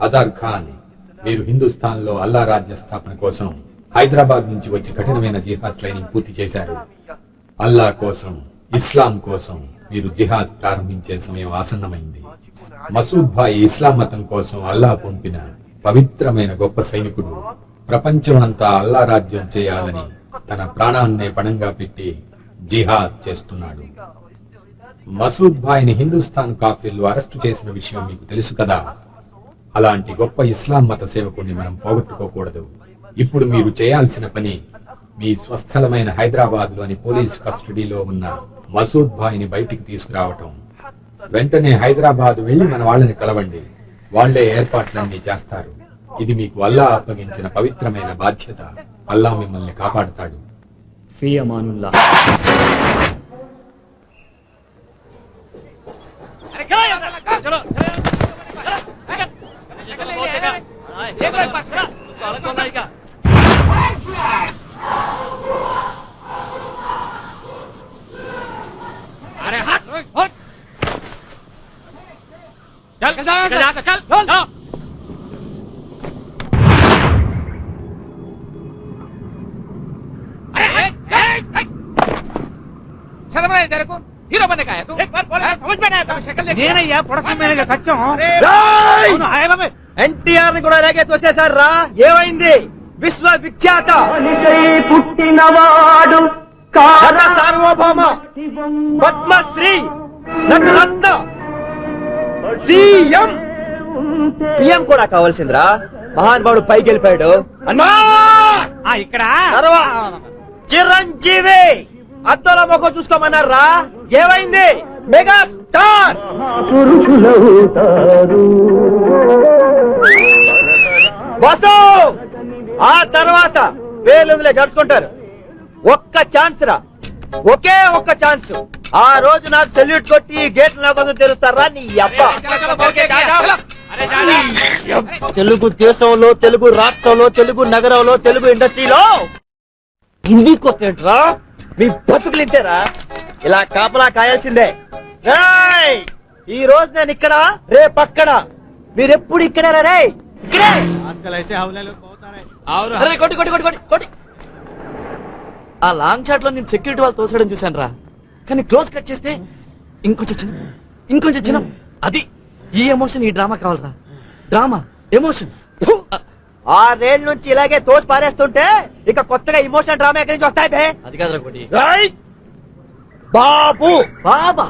అజార్ ఖాన్, మీరు హిందుస్థాన్ లో అల్లా రాజ్య స్థాపన కోసం హైదరాబాద్ నుంచి వచ్చి కఠినమైన జిహాద్ ట్రైనింగ్ పూర్తి చేశారు. అల్లా కోసం, ఇస్లాం కోసం మీరు జిహాద్ ప్రారంభించే సమయం ఆసన్నమైంది. మసూద్ భాయ్ ఇస్లాం మతం కోసం అల్లా పంపిన పవిత్రమైన గొప్ప సైనికుడు. ప్రపంచం అంతా అల్లా రాజ్యం చేయాలని తన ప్రాణాన్నే పణంగా పెట్టి జిహాద్ చేస్తున్నాడు. మసూద్ భాయ్ ని హిందుస్థాన్ కాఫీర్లు అరెస్టు చేసిన విషయం మీకు తెలుసు కదా. అలాంటి గొప్ప ఇస్లాం మత సేవకుడిని మనం పోగొట్టుకోకూడదు. ఇప్పుడు మీరు చేయాల్సిన పని, మీ స్వస్థలమైన హైదరాబాద్ లోని పోలీస్ కస్టడీలో ఉన్న మసూద్ భాయ్ ని బయటికి తీసుకురావటం. వెంటనే హైదరాబాద్ వెళ్లి మన వాళ్ళని కలవండి. వాళ్లే ఏర్పాట్లన్నీ చేస్తారు. ఇది మీకు అల్లా అప్పగించిన పవిత్రమైన బాధ్యత. అల్లా మిమ్మల్ని కాపాడుతాడు. ఫీ అమానుల్లాహ్. हीरो बनने का है तू? समझ में नहीं आता शक्ल देख. నేనయ్యా ప్రొడక్షన్ మేనేజర్ సత్యం. ఎన్టీఆర్ ని కూడా ఇలాగే తోసేశారు రా. ఏమైంది? విశ్వవిఖ్యాత పుట్టినవాడు నట సార్వభౌమ పద్మశ్రీ నటరత్న సీఎం పిఎం కూడా కావాల్సిందిరా. మహానుభావుడు పైకి వెళ్ళిపోయాడు. అన్నా ఇక్కడ చిరంజీవి అద్దంలో ముఖం చూసుకోమన్నారా. ఏమైంది? Mega star పురుషులవుతారు. బస్సు ఆ తర్వాత పేర్లు గడుచుకుంటారు. ఒక్క ఛాన్స్ రా, ఒకే ఒక్క ఛాన్స్. ఆ రోజు నాకు సెల్యూట్ కొట్టి గేట్లు నాకు తెరుస్తారా నీ అబ్బా. తెలుగు దేశంలో, తెలుగు రాష్ట్రంలో, తెలుగు నగరంలో, తెలుగు ఇండస్ట్రీలో హిందీ కొత్తేంట్రా? మీ బతుకులు ఇంతేరా. ఇలా కాపలా కాయాల్సిందే. ఈ రోజు నేను ఇక్కడ, రేపక్కడ. మీరెప్పుడు ఇక్కడేరా? రే ఇక్కడే. ఆ లాంగ్ షాట్ లో నేను సెక్యూరిటీ వాళ్ళు తోసడం చూశాను రా. కానీ క్లోజ్ కట్ చేస్తే ఇంకొంచెం చిన్న. అది ఈ ఎమోషన్, ఈ డ్రామా కావాలరా. Drama, emotion. 6 ఏళ్ల నుంచి ఇలాగే తోసి పారేస్తుంటే ఇక కొత్తగా ఇమోషన్ డ్రామా ఎక్కడి నుంచి వస్తాయి బే? అది కాదురా కోటి. బాబు బాబా,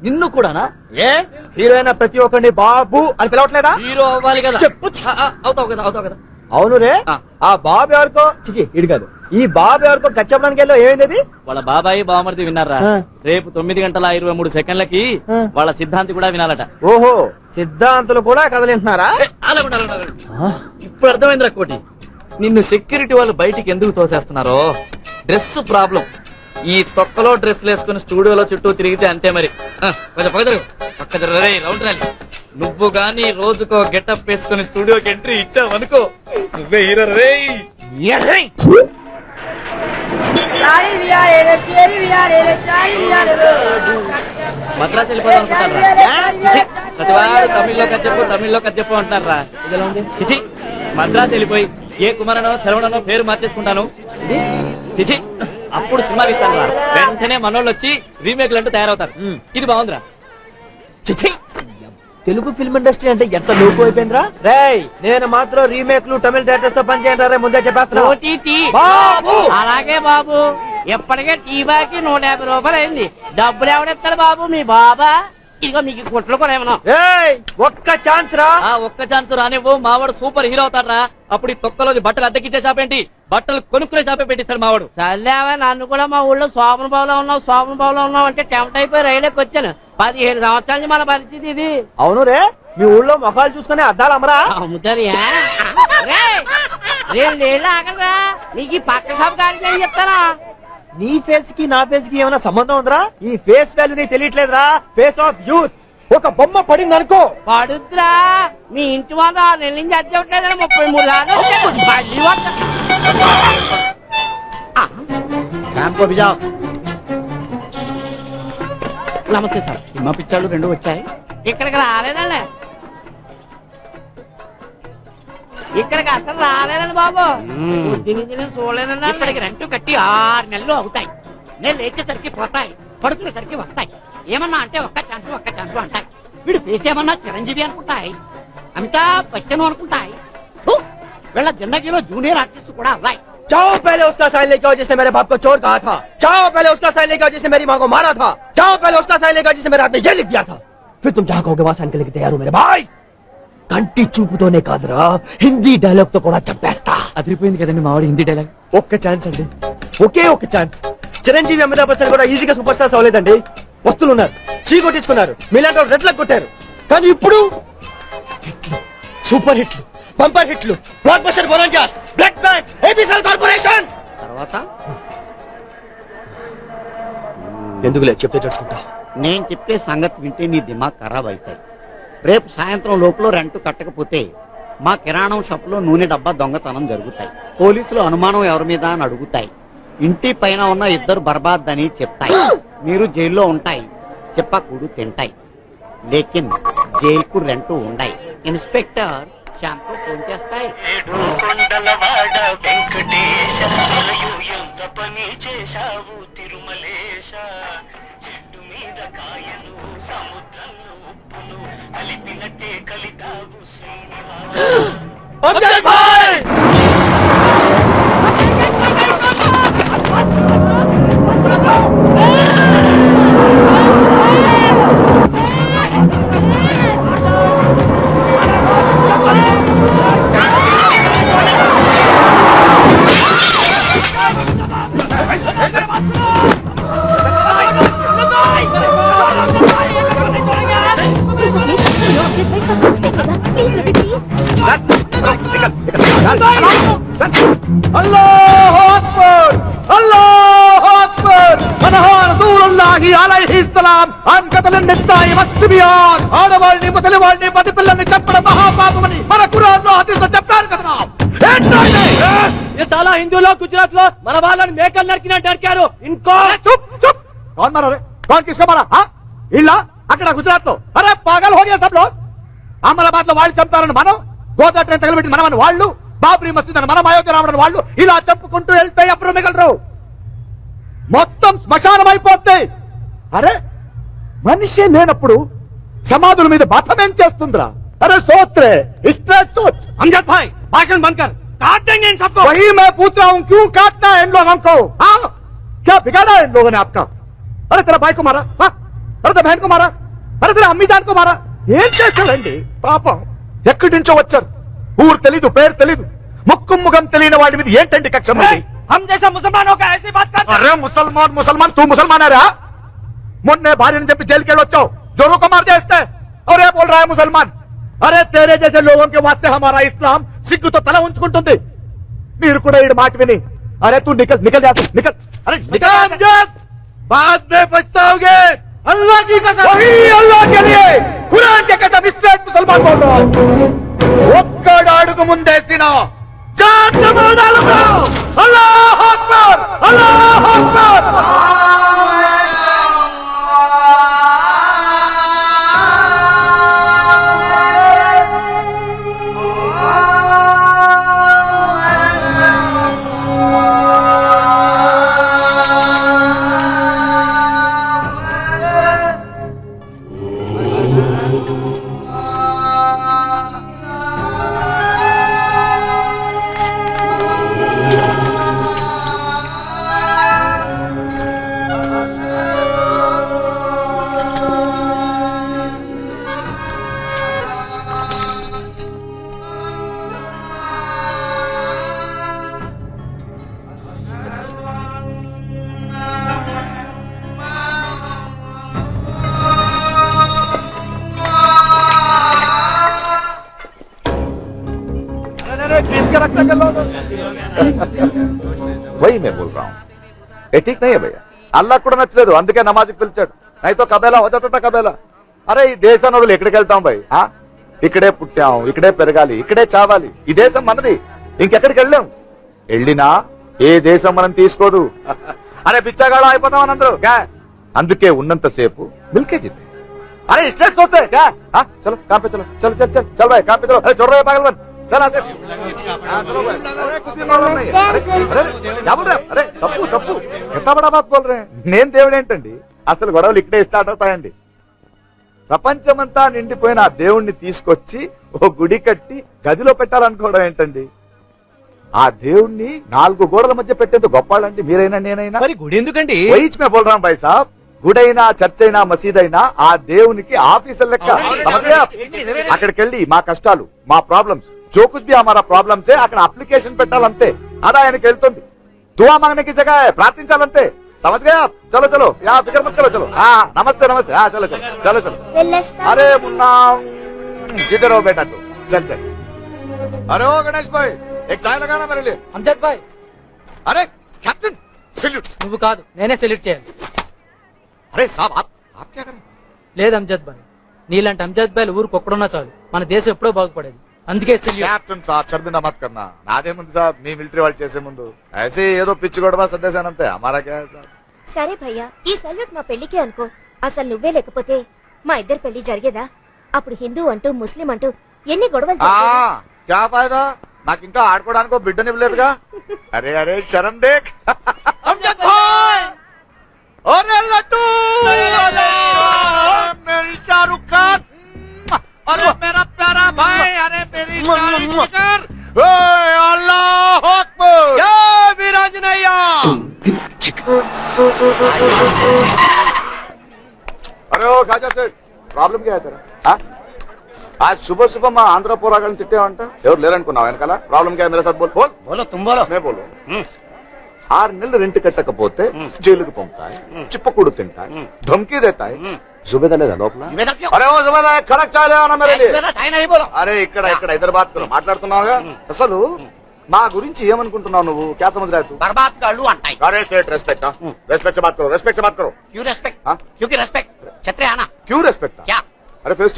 నిన్ను కూడానా? ఏ హీరోయిన్ ప్రతి ఒక్కరిని బాబు అని పిలవట్లేదా? హీరో అవ్వాలి కదా. చెప్పు. అవుతావు కదా. అవును రే. ఆ బాబు ఎవరికో చిచి ఇడు కాదు, ఈ బాబు ఎవరికో కచ్చపడానికి వెళ్ళో ఏమైంది? వాళ్ళ బాబాయి బావమరిది విన్నారా? రేపు 9:23 వాళ్ళ సిద్ధాంతి కూడా వినాలట. ఓహో, సిద్ధాంతులు కూడా కదలింటున్నారా? ఇప్పుడు అర్థమైందిరా కోటి, నిన్ను సెక్యూరిటీ వాళ్ళు బయటికి ఎందుకు తోసేస్తున్నారో. Dress problem. ఈ తొక్కలో డ్రెస్ వేసుకుని స్టూడియోలో చుట్టూ తిరిగితే అంతే మరి. కొంచెం పక్క రౌండ్ రండి. నువ్వు గాని రోజుకో గెటప్ వేసుకుని స్టూడియోకి ఎంట్రీ ఇచ్చావనుకో, నువ్వే హీరో రే. మద్రాసు వెళ్ళిపోదాం అనుకుంటారా? ప్రతివాడు తమిళ్లో కథ చెప్పు అంటున్నారా? చిచి, మద్రాసు వెళ్ళిపోయి ఏ కుమారనో శరవణనో పేరు మార్చేసుకుంటాను. చిచి, అప్పుడు సినిమా తీస్తాను రా. వెంటనే మనోళ్ళు వచ్చి రీమేక్లు అంటూ తయారవుతారు. ఇది బాగుందిరా. చిచి, తెలుగు ఫిల్మ్ ఇండస్ట్రీ అంటే ఎంత లోపు అయిపోయిందిరా. రేయ్, నేను మాత్రం రీమేక్లు తమిళ డైరెక్టర్స్ తో పని చేయండి ముందే చెప్పేస్తున్నా. అలాగే బాబు, ఎప్పటికే టీ బాకి 150 రూపాయలు అయింది. డబ్బులు ఎవడెత్తాడు బాబు? మీ బాబా. ఇదిగో మీకు కుట్లు కూడా ఏమన్నా. ఒక్క ఛాన్స్ రా. ఒక్క ఛాన్స్ రానివ్వు. మావాడు సూపర్ హీరో అవుతాడు. అప్పుడు ఈ తొక్కలో బట్టలు అద్దెకిచ్చే షాప్ ఏంటి, బట్టలు కొనుక్కునే షాపే పెట్టిస్తాడు మావాడు. సర్లేవా, నన్ను కూడా మా ఊళ్ళో శోభన బావులో ఉన్నావు అంటే టెంప్ట్ అయిపోయి రైలుకి వచ్చాను. 17 సంవత్సరాల నుంచి మన పరిస్థితి ఇది. అవును రే, మీ ఊళ్ళో మొఖాలు చూసుకునే అద్దాలు అమ్మరా? అమ్ముతారు. 2 ఏళ్ళు ఆగలరా, నీకు ఈ పక్క షాప్ కాడికి చెప్తారా? నీ ఫేస్ కి నా ఫేస్ కి ఏమైనా సంబంధం ఉందిరా? ఈ ఫేస్ వాల్యూ నీకు తెలియట్లేదురా. Face of youth. ఒక బొమ్మ పడింది అనుకో, పడుద్రా. మీ ఇంటి వాళ్ళు 6 నెలల నుంచి అద్దె ఇవ్వట్లేదని 33 సార్. నమస్తే సార్. సినిమా పిక్చర్లు 2 వచ్చాయి. ఇక్కడికి రాలేదండి, ఇక్కడికి అసలు రాలేదండి బాబు. తిని తిని చూడలేదండి. ఇక్కడికి రెంట్ కట్టి 6 నెలలు అవుతాయి. నేను లేచేసరికి పోతాయి, పడుకునేసరికి వస్తాయి. ఏమన్నా అంటే ఒక్క ఛాన్స్ అంటాయి. వీడు ఫేస్ ఏమన్నా చిరంజీవి అనుకుంటాయి, అమితాబ్ బచ్చన్ అనుకుంటాయి. ఫు, వీళ్ళ జిందగీలో జూనియర్ ఆర్టిస్ట్ కూడా అవ్వాయి. जाओ पहले उसका साइन लेके आओ जिसने मेरे बाप को चोर कहा था। जाओ पहले उसका साइन लेके आओ जिसने मेरी माँ को मारा था। जाओ पहले उसका साइन लेके आओ जिसने मेरे हाथ में जेल लिख दिया था। फिर तुम जहाँ कहोगे वहाँ साइन करने के तैयार हो मेरे भाई। కంటి చూపుతోనే కాదురా, హిందీ డైలాగ్ తో కూడా చంపేస్తా. అదిరిపోయింది కదండి మావాడు హిందీ డైలాగ్. ఒక్క ఛాన్స్ అండి, ఒకే ఒక్క ఛాన్స్. చిరంజీవి అమితాబ్ బచ్చన్ కూడా ఈజీగా సూపర్ స్టార్స్ అవ్వలేదండి. వస్తువులు ఉన్నారు, చీకొట్టించుకున్నారు, మీలాంటి వాళ్ళు రెడ్లకు కొట్టారు. కానీ ఇప్పుడు హిట్లు, సూపర్ హిట్లు, బంపర్ హిట్లు, blockbuster bonanzas, black bank, ABCL corporation. తర్వాత ఎందుకు లేదు చెప్తే తెలుసుకుంటా. నేను చెప్పే సంగతి వింటే నీ దిమాగ్ ఖరాబ్ అవుతాయి. రేపు సాయంత్రం లోపల రెంట్ కట్టకపోతే మా కిరాణం షాప్ లో నూనె డబ్బా దొంగతనం జరుగుతాయి. పోలీసులు అనుమానం ఎవరి మీద అని అడుగుతాయి. ఇంటి పైన ఉన్న 2 బర్బాద్ అని చెప్తాయి. మీరు జైల్లో ఉంటాయి, చెప్పకూడు తింటాయి. లేకిన్ జైలుకు రెంట్ ఉండాయి. ఇన్స్పెక్టర్ శ్యామ్కు ఫోన్ చేస్తాయి. కొండలవాడ వెంకటేశ ఎంత పని చేశావు తిరుమలేశ. చెట్టు మీద కాయను సముద్రంలో ఉప్పును కలిపినట్టే కలితావు శ్రీనివాస. ఆడవాళ్ళని ముసలి వాళ్ళని పది పిల్లల్ని చెప్పడం మహాపాపమని మన ఖురాన్లో హదీస్లో చెప్పారు కదా. చాలా హిందూలో గుజరాత్ లో మన వాళ్ళని మేకలు నరికినా నరికారు. ఇంకో चुप चुप कौन मारा रे? कौन किसको मारा? हाँ इल्ला అక్కడ గుజరాత్ లో. అరే పాగల్ హో గయా సబ్ లోగ్. అహ్మదాబాద్ లో వాళ్ళు చంపారని మనం, గోదా ట్రైన్ తగలబెట్టి మనమని వాళ్ళు, బాబ్రీ మసీద్ అని మనం, అయోధ్య రావడం వాళ్ళు ఇలా చెప్పుకుంటూ వెళ్తే ఎప్పుడు మిగలరు. మొత్తం శ్మశానం అయిపోతాయి. అరే మనిషి లేనప్పుడు సమాధుల మీద బాధమేం చేస్తుందిరా? అరే సోత్రే స్ట్రేట్ సోచ్. అమ్జద్ భాయ్ భాషణ బంద్ కర్. काट देंगे इन सबको. वही मैं पूछ रहा हूँ, क्यों काटना है इन लोगों को? हाँ क्या बिगाड़ा है इन लोगों ने आपका? अरे तेरा भाई को मारा, हाँ? अरे तेरा बहन को मारा, अरे तेरा अम्मी जान को मारा. ఏం చేశాడండి పాపం? ఎక్కడి నుంచో వచ్చారు, ఊరు తెలీదు, పేరు తెలీదు, ముక్కు ముఖం తెలియని వాడి మీద ఏంటండి కక్ష? हम जैसा मुसलमानों का ऐसी बात करते. అరే ముసల్మాన్ ముసల్మాన్ తూ ముసల్మానారా? మొన్నే భార్యని చెప్పి జైలుకి వెళ్ళి వచ్చావు, जोरों को मार देते और ये बोल रहा है मुसलमान. अरे तेरे जैसे लोगों के वास्ते हमारा इस्लाम సిగ్గుతో తల ఉంచుకుంటుంది. మీరు కూడా ఈ మాట విని अरे तू निकल निकल जा, निकल. अरे निकल, बाद में पछताओगे. अल्लाह की कसम, वही अल्लाह के लिए कुरान के कसम स्ट्रेट मुसलमान बोल रहा हूं. ఒక్కడు అడుగు ముందేసినా జాన్ మౌలానా. అల్లాహు అక్బర్, అల్లాహు అక్బర్. वही मैं बोल रहा हूँ, ये ठीक नहीं है भैया. అల్లా కూడా నచ్చలేదు, అందుకే నమాజ్కి పిలిచాడు. నైతో కబేలా హో జాతా తా కబేలా. అరే ఈ దేశం వదిలి ఎక్కడికి వెళ్తాం భయ్? ఇక్కడే పుట్టాం, ఇక్కడే పెరగాలి, ఇక్కడే చావాలి. ఈ దేశం మనది, ఇంకెక్కడికి వెళ్ళాం. వెళ్ళినా ఏ దేశం మనం తీసుకోదు. అరే బిచ్చగాడు అయిపోతాం అని అందరూ. అందుకే ఉన్నంతసేపు మిల్కే జిద్దే. अरे स्ट्रेट सोचते हैं क्या? हाँ चलो काम पे चलो, चल चल चल चल भाई काम पे चलो. अरे छोड़ रहे हो पागलपन, चल आते. हाँ, चलो भाई. अरे कुछ भी प्रॉब्लम नहीं है. अरे क्या बोल रहे हैं? अरे तप्पू तप्पू ఎంత బడా బాత్ బోల్ रहे हैं. నేను దేవుడు ఏంటండి, అసలు గొడవలు ఇక్కడే స్టార్ట్ అవుతాయండి. ప్రపంచమంతా నిండిపోయిన ఆ దేవుణ్ణి తీసుకొచ్చి ఓ గుడి కట్టి గదిలో పెట్టాలనుకోవడం ఏంటండి? ఆ దేవుణ్ణి 4 గోడల మధ్య పెట్టేందుకు గొప్పాళ్ళండి మీరైనా నేనైనా. మరి గుడి ఎందుకండి? वहीच मैं बोल रहा हूँ भाई साहब, గుడైనా చర్చ్ అయినా మసీదైనా ఆ దేవునికి ఆఫీసర్ లెక్క. అక్కడికి వెళ్ళి మా కష్టాలు, మా ప్రాబ్లమ్స్, जो कुछ भी हमारा प्रॉब्लम्स है అక్కడ అప్లికేషన్ పెట్టాలంతే. అది ఆయనకి వెళ్తుంది. దువా మాంగనే की जगह है, ప్రార్థించాలంతే. समझ गए आप? चलो चलो यहाँ फिक्र मत करो. चलो हाँ नमस्ते नमस्ते. हाँ चलो चलो चलो चलो. अरे मुन्ना जिधर हो बेटा तू, चल चल. अरे ओ गणेश भाई एक चाय लगाना मेरे लिए. అమ్జద్ భాయ్ अरे कैप्टन सैल्यूट. నువ్వు కాదు నేనే సెల్యూట్ చేయాలి. अरे साहब आप क्या कर रहे हैं? లేదు అమ్జద్ భాయ్, నీలాంటి అమ్జద్ భాయ్ ఊరికి ఒక్కడున్నా చాలు, మన దేశం ఎప్పుడో బాగుపడేది. అందుకే సెల్యూట్. క్యాప్టెన్ సాబ్ శర్మిందా మత్ కర్నా. నాదే ముందు సాబ్, మీ మిలిటరీ వాళ్ళు చేసే ముందు ऐसे ఏదో పిచ్చి గొడవ సర్దేశానంతే. హమారా క్యా హై సాబ్. సరే భయ్యా, ఈ సల్యూట్ మా పెళ్లికే అనుకో. అసలు నువ్వే లేకపోతే మా ఇద్దరు పెళ్లి జరిగేదా? అప్పుడు హిందూ అంటూ ముస్లిం అంటూ ఎన్ని గొడవలు జరిగేవి. క్యా ఫాయదా, నాకు ఇంకా ఆడుకోవడానికి బిడ్డనివ్వలేదుగా. అరే అరే శరణ్ దేక్. అమ్జద్ భాయ్ అరే లడ్డు, मेरी शाहरुख खान, अरे मेरा प्यारा भाई, अरे मेरी जिगर. अल्लाह अकबर, जय वीरांजनेया. अरे ओ खाजा सेठ, प्रॉब्लम क्या है तेरा? हाँ? आज सुबह सुबह मैं आंध्र పోరాగాళ్ళని తిట్టావంట. ఎవరు లేరనుకున్నావు వెనకాల? ప్రాబ్లం క్యా మేరే సాత్ బోల్. బోల్ బోలో తుమ్ బోలో. నే బోలు. 6 నెలలు రెంట్ కట్టకపోతే జైలుకు పంపుతాయి, చిప్పకూడు తింటాయి, ధమ్కీ దేతాయి. జుబేదా లేదా లోపల? అరే ఓ జుబేదా కడక్ చాయ్ లేవనా మేరే లియే. అరే ఇక్కడ ఇక్కడ ఇద్దరు బాత్ మాట్లాడుతున్నావుగా. అసలు మా గురించి ఏమనుకుంటున్నావు నువ్వు? క్యా సమझ रहा है तू? బర్బాద్ గాళ్ళు అంటాయి. अरे सेठ रेस्पेक्ट, रेस्पेक्ट से बात करो, रेस्पेक्ट से बात करो. क्यों रेस्पेक्ट? हाँ? क्योंकि रेस्पेक्ट छतरे आना. क्यों रेस्पेक्ट? क्या? अरे फेस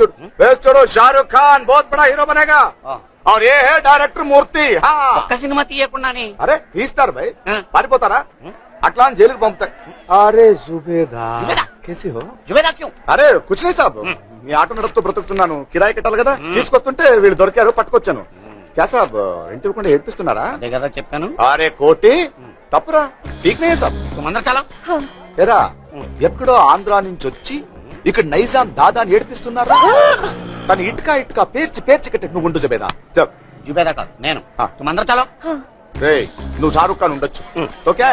छोड़ो. शाहरुख खान बहुत बड़ा हीरो बनेगा और ये है डायरेक्टर मूर्ति. हाँ ఒక్క సినిమా తీయకుండానే. అరే తీస్తారు భయ్, हाँ. పారిపోతారా? అట్లా అని జైలుకి పంపుతాయి. అరే జుబేదా కేసి హో? జుబేదా క్యూ? అరే కుచ్ నీ సాబ్, మీ ఆటో నడుపుతూ బ్రతుకుతున్నాను, కిరాయి కట్టాలి కదా. తీసుకొస్తుంటే వీళ్ళు దొరికారు, పట్టుకొచ్చాను. క్యా సాబ్ ఇంటి కూడా ఏడ్పిస్తున్నారా? అదే కదా చెప్పాను. అరే కోటి తప్పురా, ఠీక్ నే సాబ్. తుమందర చలో. ఎరా ఎక్కడో ఆంధ్రా నుంచి వచ్చి ఇక్కడ నైజాం దాదాని ఏడిపిస్తున్నారా? తను ఇటుకా ఇటుకా పేర్చి పేర్చి కట్టే. నువ్వు ఉండు జుబేదా. చెప్ జుబేదా కాదు నేను. हाँ. తుమందర చలో. రే నువ్వు షారుఖ్ ఖాన్ ఉండొచ్చు, ఓకే?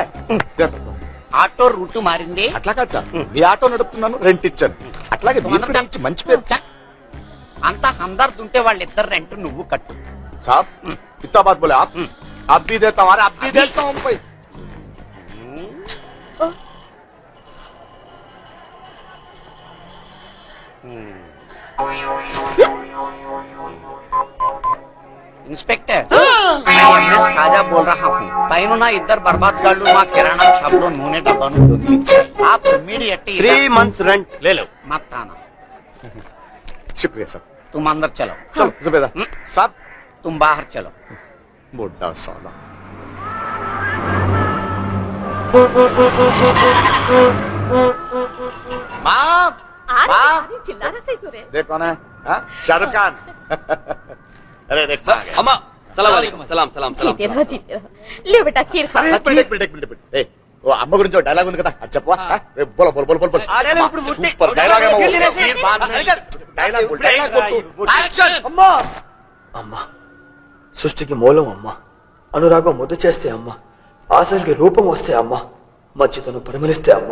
ఆటో రూట్ మారింది. అట్లా కాదు సార్, మీ ఆటో నడుపుతున్నాను, రెంట్ ఇచ్చాను. అట్లాగే మీరు కూడా ఇచ్చి మంచి పేరు. అంత హందర్ద్ ఉంటే వాళ్ళిద్దరు రెంట్ నువ్వు కట్టు. साहब कितना बात बोले आप? अब भी देता हूँ, अब भी देता हूँ भाई. इंस्पेक्टर मैं एमएस खाजा बोल रहा हूँ. పైన ఇద్దరు బర్బాద్ గాళ్ళు మా కిరాణా షాప్ లో నూనె డబ్బాను దొంగిలించారు. आप इमीडिएटली 3 months rent ले लो. मत आना. शुक्रिया साहब. तुम अंदर चलो. चलो जुबेदा साहब, तुम बाहर चलो. बुढ़ा साला. माँ देख कौन है? हाँ? शाहरुख खान. अरे देख అమ్మా సలాం అలైకుం. సలాం సలాం సలాం. లేవు బేటా ఖీర్ ఖా. एक मिनट. ए वो అమ్మ గురించి ఒక డైలాగ్ ఉంది కదా, అది చెప్పవా? బోలో బోల్ బోల్ బోల్ బోల్. అరే ఇప్పుడు ముట్టి సూపర్ డైలాగ్ ఏమో. డైలాగ్ బోల్ డైలాగ్ బోల్. యాక్షన్. అమ్మా అమ్మా సృష్టికి మూలం అమ్మ, అనురాగం ముద్దు చేస్తే అమ్మ, ఆశలకి రూపం వస్తే అమ్మ, మంచితనం పరిమళిస్తే అమ్మ,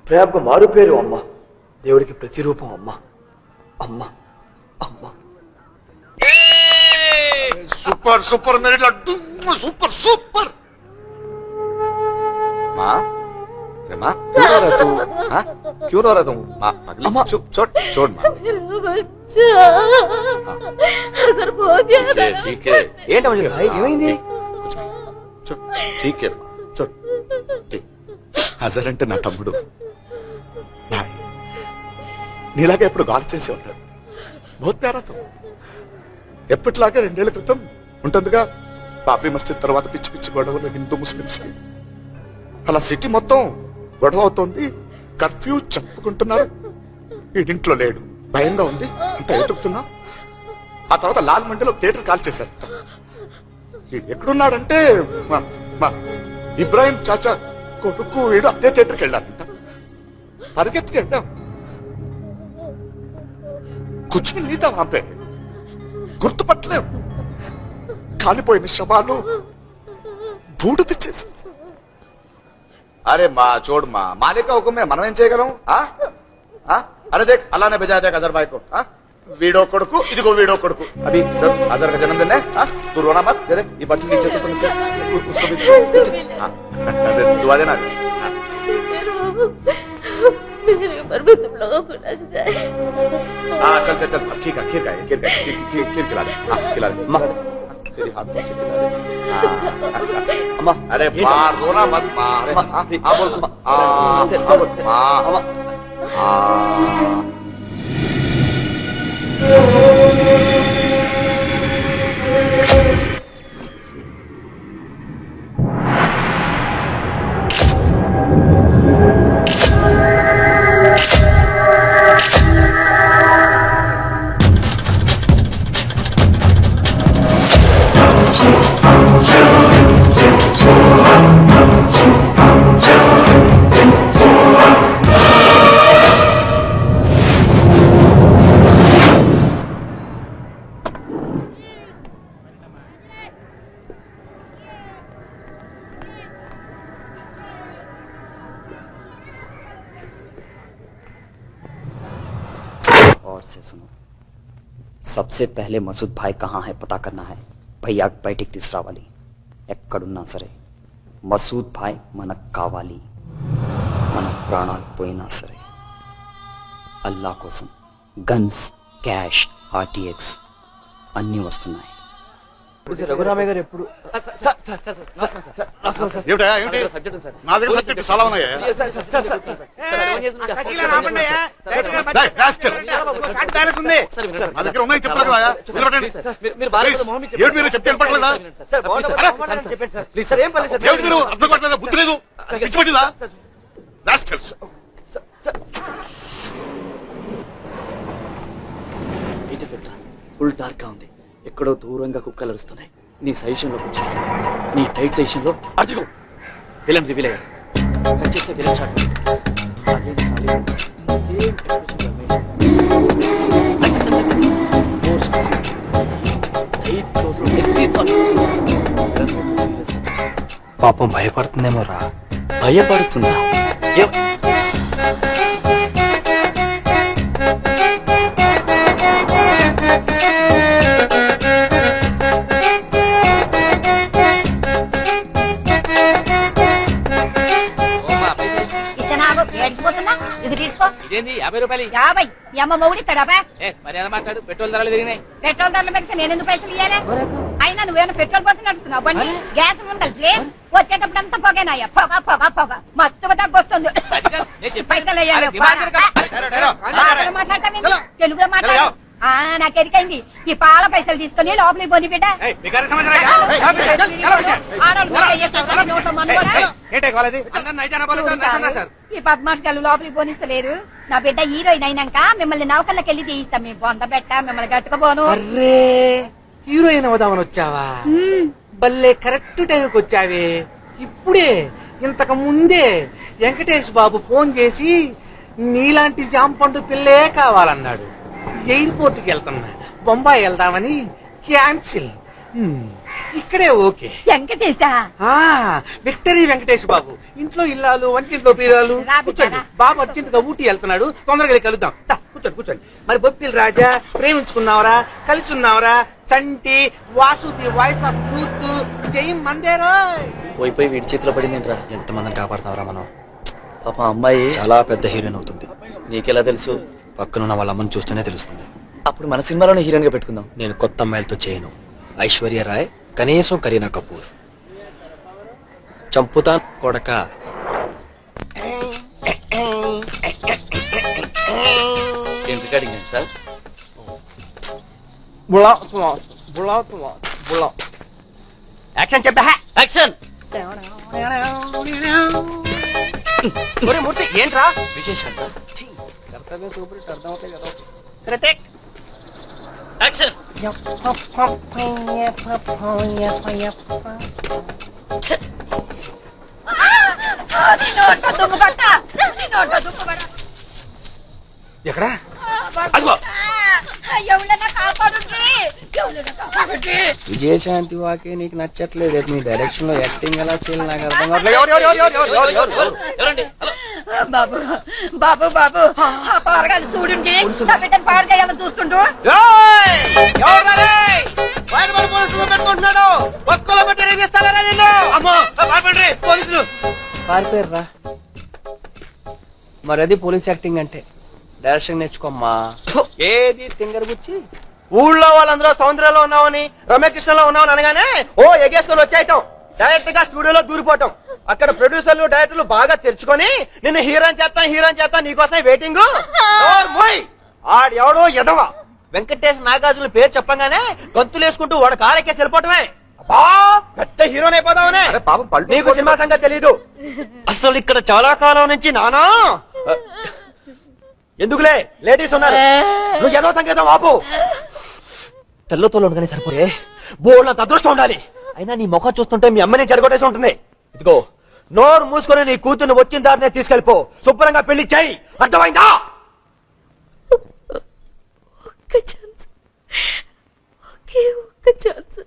ప్రేమకు మారు పేరు అమ్మ, దేవుడికి ప్రతిరూపం అమ్మ. అమ్మ అమ్మ सुपर सुपर मेरे लड्डू, सुपर सुपर. माँ अरे माँ क्यों रो रहा तू? हाँ क्यों रो रहा तू? माँ अगली चुप छोड़ छोड़ माँ. ठीक है ఏంటి భాయ్ ఏమైంది? ठीक है छोड़ ठीक. హజర్ అంటే నా తమ్ముడు. నీలాగా ఎప్పుడు గాలి చేసి ఉంటాడు. बहुत प्यारा तो ఎప్పటిలాగే 2 ఏళ్ల క్రితం ఉంటుందిగా బాబ్రీ మస్జిద్ తర్వాత పిచ్చి పిచ్చి గొడవలు హిందూ ముస్లింస్ కి. అలా సిటీ మొత్తం గొడవ అవుతోంది, కర్ఫ్యూ చెప్పుకుంటున్నారు. ఇంట్లో లేడు, భయంగా ఉంది, ఇంత ఎతుకుతున్నా. ఆ తర్వాత లాల్ మండిలో థియేటర్ కాల్ చేశారు. ఎక్కడున్నాడంటే మా ఇబ్రాహిం చాచా కొడుకు వీడు అదే థియేటర్కి వెళ్ళారంట. పరిగెత్తుకు వెళ్ళాం. కుచ్చు నీతా వాపే గుర్తుపట్టలేం. కాలిపోయిన శవాలు బూడిద చేసి. అరే మా చూడు మా మాలిక హుకుమే, మనం ఏం చేయగలం? అరే దేక్ అలానే బజా దేక్ అజర్ భాయ్ కో. వీడో కొడుకు, ఇదిగో వీడో కొడుకు. అభి అజర్ కా జన్మదిన్ హై. తూ రోనా మత్, దే దే ఈ బట్టలు नीचे तो नीचे उसको भी अरे दुआ देना. मेरी उम्र में तुम लोगों को लग जाए. चल चल चल खीर खिला दे. खिला दे तेरी हाथों से खिला दे. अम्मा अरे माँ रोना मत माँ. बोल और से सुनो, सबसे पहले मसूद भाई कहाँ है पता करना है. भैया బయటికి తీసుకురావాలి. ఎక్కడున్నా సరే మసూద్ భాయ్ మనకు కావాలి. మన ప్రాణాలు పోయినా సరే. అల్లా కోసం గన్స్, క్యాష్, ఆర్టీఎక్స్ అన్నీ వస్తున్నాయి. రఘురామయ్య గారు ఎప్పుడు నా దగ్గర సబ్జెక్ట్ చాలా ఉన్నాయా? నా దగ్గర ఉన్నాయి చెప్తారు కదా. ఏమిటి మీరు చెప్తే వినపడలేదా? ఏమిటి మీరు అర్థం పట్టలేదా? బుద్ధి లేదు, పిచ్చిపట్టిందా? ఫుల్ డార్క్ గా ఉంది. ఎక్కడో దూరంగా కుక్కలు అరుస్తున్నాయి. నీ సజెషన్ లోకి వచ్చేసి నీ టైట్ సజెషన్ లో అదిగో విలన్ రివీల్ అయ్యాడు. కట్ చేస్తే విలన్ షాట్. పాపం భయపడుతుందేమో రా. భయపడుతుందా? ఇది తీసుకో. ఇదేంది 50 రూపాయలు? 50. మీ అమ్మ మొగుడిస్తాడా? మరి ఎలా మాట్లాడు? పెట్రోల్ ధరలు పెరిగినాయి. పెట్రోల్ ధరలు పెరిగితే నేను ఎందుకు పైసలు ఇయ్యాలి? అయినా నువ్వేమైనా పెట్రోల్ కోసం నడుపుతున్నావు బండి? గ్యాస్ ఉండాలి. వచ్చేటప్పుడు అంతా పొగేనాయ్యా, పొగ పొగ పొగ మత్తుగా తగ్గొస్తుంది. పైసలు వేయాలి. మాట్లాడతావేంటి? తెలుగులో మాట్లాడు. నాకు ఎరికైంది. ఈ పాల పైసలు తీసుకుని లోపలికి పోని బిడ్డ. ఈ పద్మాషకాలు లోపలికి పోనిస్తలేరు. నా బిడ్డ హీరోయిన్ అయినాక మిమ్మల్ని నౌకర్లకి వెళ్ళి తీయిస్తాం. మీ బొంద పెట్ట మిమ్మల్ని గట్టుకుపోను. అర్రే హీరోయిన్ అవుదామని వచ్చావా? బల్లే కరెక్ట్ టైంకి వచ్చావే. ఇప్పుడే ఇంతకు ముందే వెంకటేష్ బాబు ఫోన్ చేసి నీలాంటి జాంపండు పిల్లే కావాలన్నాడు. ఎయిర్పోర్ట్ కి వెళ్తున్నా, బొంబాయి వెళ్దామని క్యాన్సిల్. ఇక్కడే ఓకే. వెంకటేశా? విక్టరీ వెంకటేష్ బాబు. ఇంట్లో ఇల్లాలు, వంటింట్లో పీరాలు. కూర్చోండి, బాబు అర్జెంట్ గా ఊటీ వెళ్తున్నాడు, తొందరగా వెళ్ళి కలుద్దాం. కూర్చోండి కూర్చోండి. మరి బొప్పిల్ రాజా, ప్రేమించుకున్నావరా, కలిసి ఉన్నావరా, చంటి, వాసుది, వాయిస్ ఆఫ్ ట్రూత్, జై మందేరో. పోయి పోయి వీడి చేతిలో పడిందేంట్రా? ఎంతమందిని కాపాడుతున్నావురా మనం? పాప అమ్మాయి చాలా పెద్ద హీరోయిన్ అవుతుంది. నీకెలా తెలుసు? పక్కనున్న వాళ్ళ అమ్మని చూస్తేనే తెలుస్తుంది. అప్పుడు మన సినిమాలోనే హీరోయిన్ గా పెట్టుకుందాం. నేను కొత్త అమ్మాయిలతో చేయను. ఐశ్వర్య రాయ్, కనీసం కరీనా కపూర్. చంపుతా కొడక. ఏం రికార్డింగ్ ఏంటి సార్? యాక్షన్ చెప్పా. యాక్షన్. మూర్తి ఏంట్రా విశేషంగా కర్తవ్యం చూపుడు అర్థం అవుతాయి కదా. యాక్షన్. ఎక్కడ ఎవరైనా కాపాడుండ్రి, ఎవరైనా కాపాడుండ్రి. విజయశాంతి వాకే నీకు నచ్చట్లేదు. మీ డైరెక్షన్ లో యాక్టింగ్ ఎలా చేయాలి నాకు అర్థం ఎవరండి? హలో. బాబు బాబు బాబు ఆ పారగాలి చూడండి, నా బిడ్డను పాడు చేయాలని చూస్తుండు. పెట్టుకుంటున్నాడు ఒక్కలో పెట్టి రేగిస్తారా నిన్ను? అమ్మో పోలీసులు పారిపోయారా? మరి అది పోలీస్ యాక్టింగ్ అంటే. డైరెక్షన్ నేర్చుకోమ్మా. ఏది తింగర్ గుచ్చి ఊళ్ళో వాళ్ళందరూ సౌందర్యంలో ఉన్నామని రమ్యకృష్ణలో ఉన్నామని అనగానే ఓ ఎగేసుకొని వచ్చేయటం, డైరెక్ట్ గా స్టూడియోలో దూరిపోవటం. అక్కడ ప్రొడ్యూసర్లు డైరెక్టర్లు బాగా తెరుచుకొని నిన్ను హీరోయిన్ చేస్తా నీకోసం వెయిటింగ్. ఆడెవడో ఎదవ వెంకటేష్ నాగార్జున పేరు చెప్పగానే గంతులు వేసుకుంటూ వాడు కారెక్కేసి వెళ్ళిపోవటమే. పెద్ద హీరోని అయిపోదామనే. నీకు సినిమా సంగతి తెలీదు. అసలు ఇక్కడ చాలా కాలం నుంచి నానా ఎందుకులే లేడీస్ ఉన్నారు. నువ్వు ఏదో సంకేతం ఆపు. తెల్లతోలు ఉండగానే సరిపోయే బోళ్ళంత అదృష్టం ఉండాలి. అయినా నీ ముఖం చూస్తుంటే మీ అమ్మని చెడగొట్టేసి ఉంటుంది. ఇదిగో నోరు మూసుకొని నీ కూతుర్ని వచ్చిన దారినే తీసుకెళ్ళిపో. శుభ్రంగా పెళ్లి చేయి. అర్థమైందా? ఒక్క ఛాన్స్, ఒకే ఒక్క ఛాన్స్.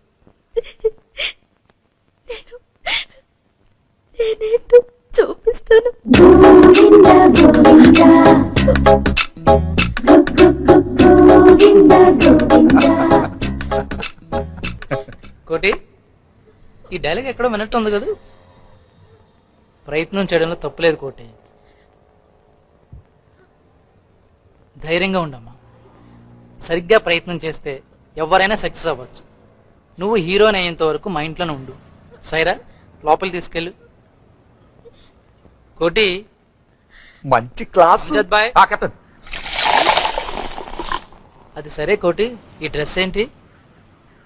నేనేంటో చూపిస్తాను. కోటి, ఈ డైలాగ్ ఎక్కడో వినట్టు ఉంది కదా. ప్రయత్నం చేయడంలో తప్పులేదు కోటి. ధైర్యంగా ఉండమ్మా. సరిగ్గా ప్రయత్నం చేస్తే ఎవరైనా సక్సెస్ అవ్వచ్చు. నువ్వు హీరోని అయ్యేంత వరకు మా ఇంట్లోనే ఉండు. సైరా, లోపలికి తీసుకెళ్ళు. కోటి, మంచి క్లాస్. అమ్జద్ బాయ్. అది సరే కోటి, ఈ డ్రెస్ ఏంటి?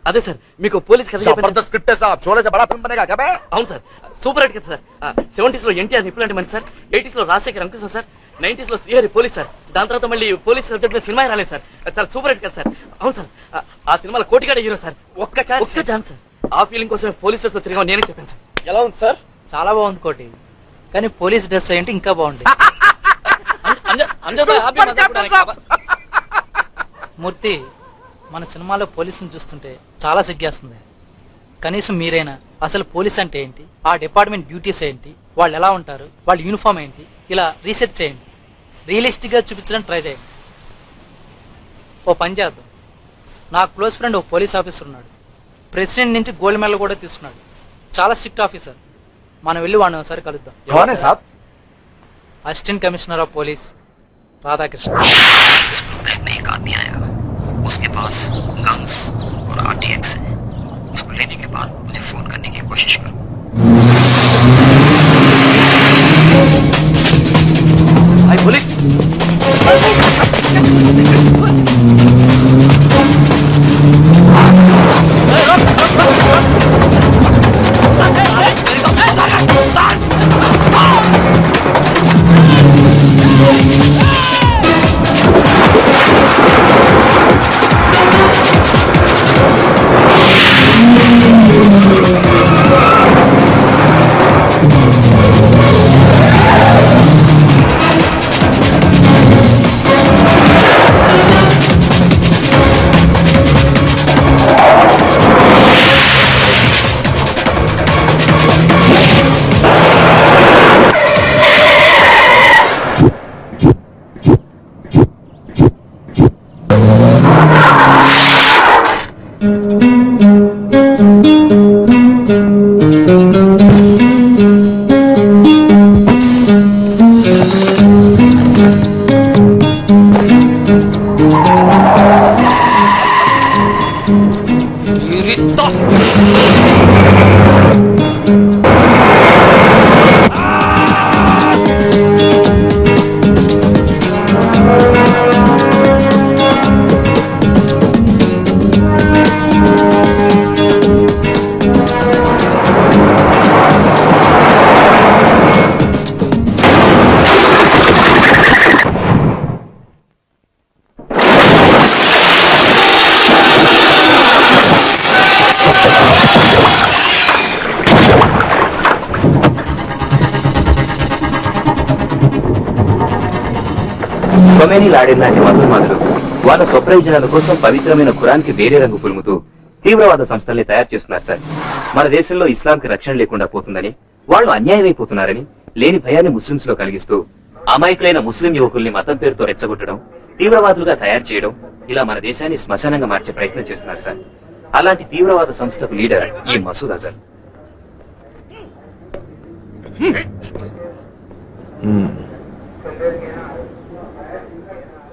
అదే సార్, మీకు పోలీస్ కథ చెప్పాను. స్క్రిప్ట్ షోలే బడా ఫిల్మ్ బనేగా క్యా బే? అవును సార్, సూపర్ హిట్ కదా సార్. 70s లో ఎన్టీఆర్ నిప్పులాంటి మనిషి సార్, 80s లో రాజశేఖర్ అంకుశం సార్, 90s లో శ్రీహరి పోలీస్ సార్, దాని తర్వాత మళ్ళీ పోలీస్ సబ్జెక్ట్ మీద సినిమా రాలేదు సార్. చాలా సూపర్ హిట్ కదా సార్. అవును సార్, ఆ సినిమాలో కోటిగాడే హీరో సార్. ఒక్క ఛాన్స్ సార్. ఆ ఫీలింగ్ కోసం పోలీసులతో తిరిగా నేనే చెప్పాను సార్. ఎలా ఉంది సార్? చాలా బాగుంది కోటి, కానీ పోలీస్ డ్రెస్ ఏంటి ఇంకా బాగుంది. మూర్తి, మన సినిమాలో పోలీసుని చూస్తుంటే చాలా సిగ్గేస్తుంది. కనీసం మీరైనా అసలు పోలీస్ అంటే ఏంటి, ఆ డిపార్ట్మెంట్ డ్యూటీస్ ఏంటి, వాళ్ళు ఎలా ఉంటారు, వాళ్ళ యూనిఫామ్ ఏంటి, ఇలా రీసెర్చ్ చేయండి. రియలిస్టిక్ గా చూపించడానికి ట్రై చేయండి. ఓ పని చేద్దాం. నా క్లోజ్ ఫ్రెండ్ ఒక పోలీస్ ఆఫీసర్ ఉన్నాడు. ప్రెసిడెంట్ నుంచి గోల్డ్ మెడల్ కూడా తీసుకున్నాడు. చాలా స్ట్రిక్ట్ ఆఫీసర్. మనం వెళ్ళి వాడిని ఒకసారి కలుద్దాం. Assistant commissioner of police Radhakrishna. उसके पास गन्स और RTX है. उसको लेने के बाद मुझे फोन करने की कोशिश करो. हाय पुलिस. కొమేనీ లాడెన్ లాంటి మతోన్మాదులు వాళ్ళ స్వప్రయోజనాల కోసం పవిత్రమైన ఖురాన్కి వేరే రంగు పులుముతూ తీవ్రవాద సంస్థల్ని తయారు చేస్తున్నారు సార్. మన దేశంలో ఇస్లాంకి రక్షణ లేకుండా పోతుందని, వాళ్ళు అన్యాయమైపోతున్నారని లేని భయాన్ని ముస్లింస్ లో కలిగిస్తూ అమాయకులైన ముస్లిం యువకుల్ని మతం పేరుతో రెచ్చగొట్టడం, తీవ్రవాదులుగా తయారు చేయడం, ఇలా మన దేశాన్ని శ్మశానంగా మార్చే ప్రయత్నం చేస్తున్నారు సార్. అలాంటి తీవ్రవాద సంస్థకు లీడర్ ఈ మసూద్ అజర్.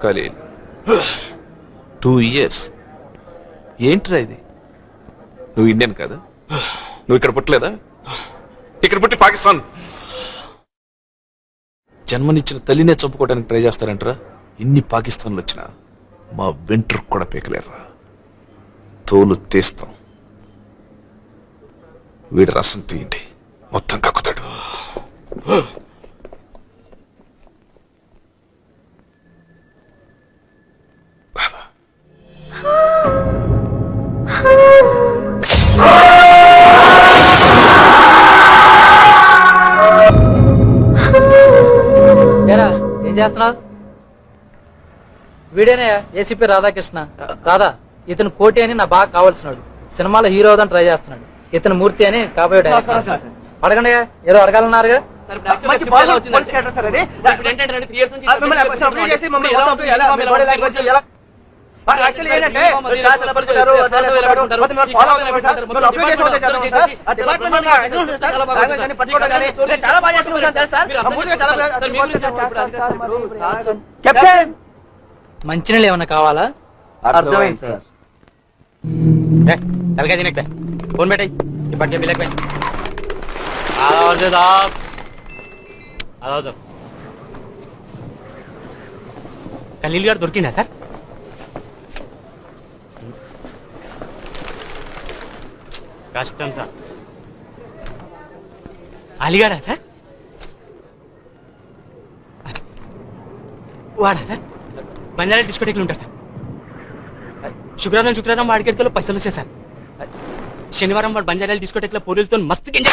ఖలీల్ 2 years ఏంట్రా ఇది? నువ్వు ఇండియన్ కదా? నువ్వు ఇక్కడ పుట్టలేదా? ఇక్కడ పుట్టి పాకిస్తాన్ జన్మనిచ్చిన తల్లినే చంపుకోవడానికి ట్రై చేస్తారంటరా. ఇన్ని పాకిస్తాన్లు వచ్చినా మా వెంట్రు కూడా పీకలేరురా. తోలు తీస్తాం. వీడి రసం తీయండి, మొత్తం కక్కుతాడు. ఏరా ఏం చేస్తున్నావు? వీడేనే ఏసీపీ రాధాకృష్ణ. రాధా, ఇతను కోటి అని నా బాగా కావాల్సినాడు. సినిమాలో హీరో అవుదని ట్రై చేస్తున్నాడు. ఇతను మూర్తి అని కాబోయే డైరెక్టర్. అడగండి, ఏదో అడగాలన్నారుగా. మంచినీళ్ళు ఏమన్నా కావాలా? అర్థమైంది సార్. ఫోన్ పెట్టాయి ఇప్పటికే బిల్లకి ఖలీల్ గారు దొరికిందా సార్? కష్టంతా అలీగారా సార్? వాడా సార్? బంజారా డిస్కోటెక్లు ఉంటారు సార్. శుక్రవారం వాడికెట్లో పైసలు వచ్చాయి సార్. శనివారం వాడు బంజారాల డిస్కోటెక్లో పూరీలతో మస్తు గింజ.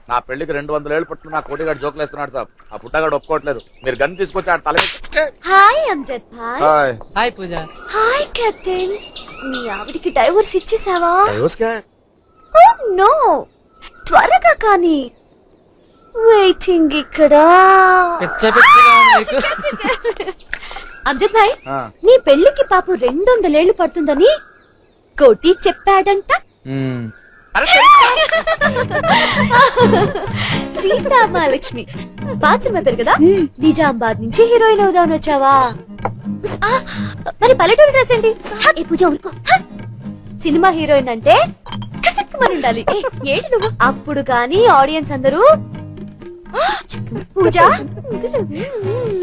నా పెళ్లికి 200 ఏళ్ళు పట్టు నా కోటిగాడు జోకులు వేస్తున్నాడు సార్. ఆ పుట్టగాడు ఒప్పుకోవట్లేదు. మీరు గన్ తీసుకొచ్చి ఆడ తల hi Amjad bhai. Hi. Hi Pooja. Hi captain. మీ ఆవిడికి డైవర్స్ ఇచ్చేసావా? డైవర్స్ ఓ నో, త్వరగా కానీ. వెయిటింగ్ ఇక్కడ. పిచ్చగా ఉంది నీకు. అమ్జద్ భాయ్, నీ పెళ్లికి పాపు 200 ఏళ్లు పడుతుందని కోటి చెప్పాడంట. సీతామహాలక్ష్మి పాత సినిమా పేరు కదా. నిజామాబాద్ నుంచి హీరోయిన్ అవుదామని వచ్చావా? మరి పల్లెటూరు డ్రెస్ ఏంటి? ఏ పూజ ఊరుకో. సినిమా హీరోయిన్ అంటే కసక్కుమని ఉండాలి. ఏంటి నువ్వు? అప్పుడు కానీ ఆడియన్స్ అందరూ పూజ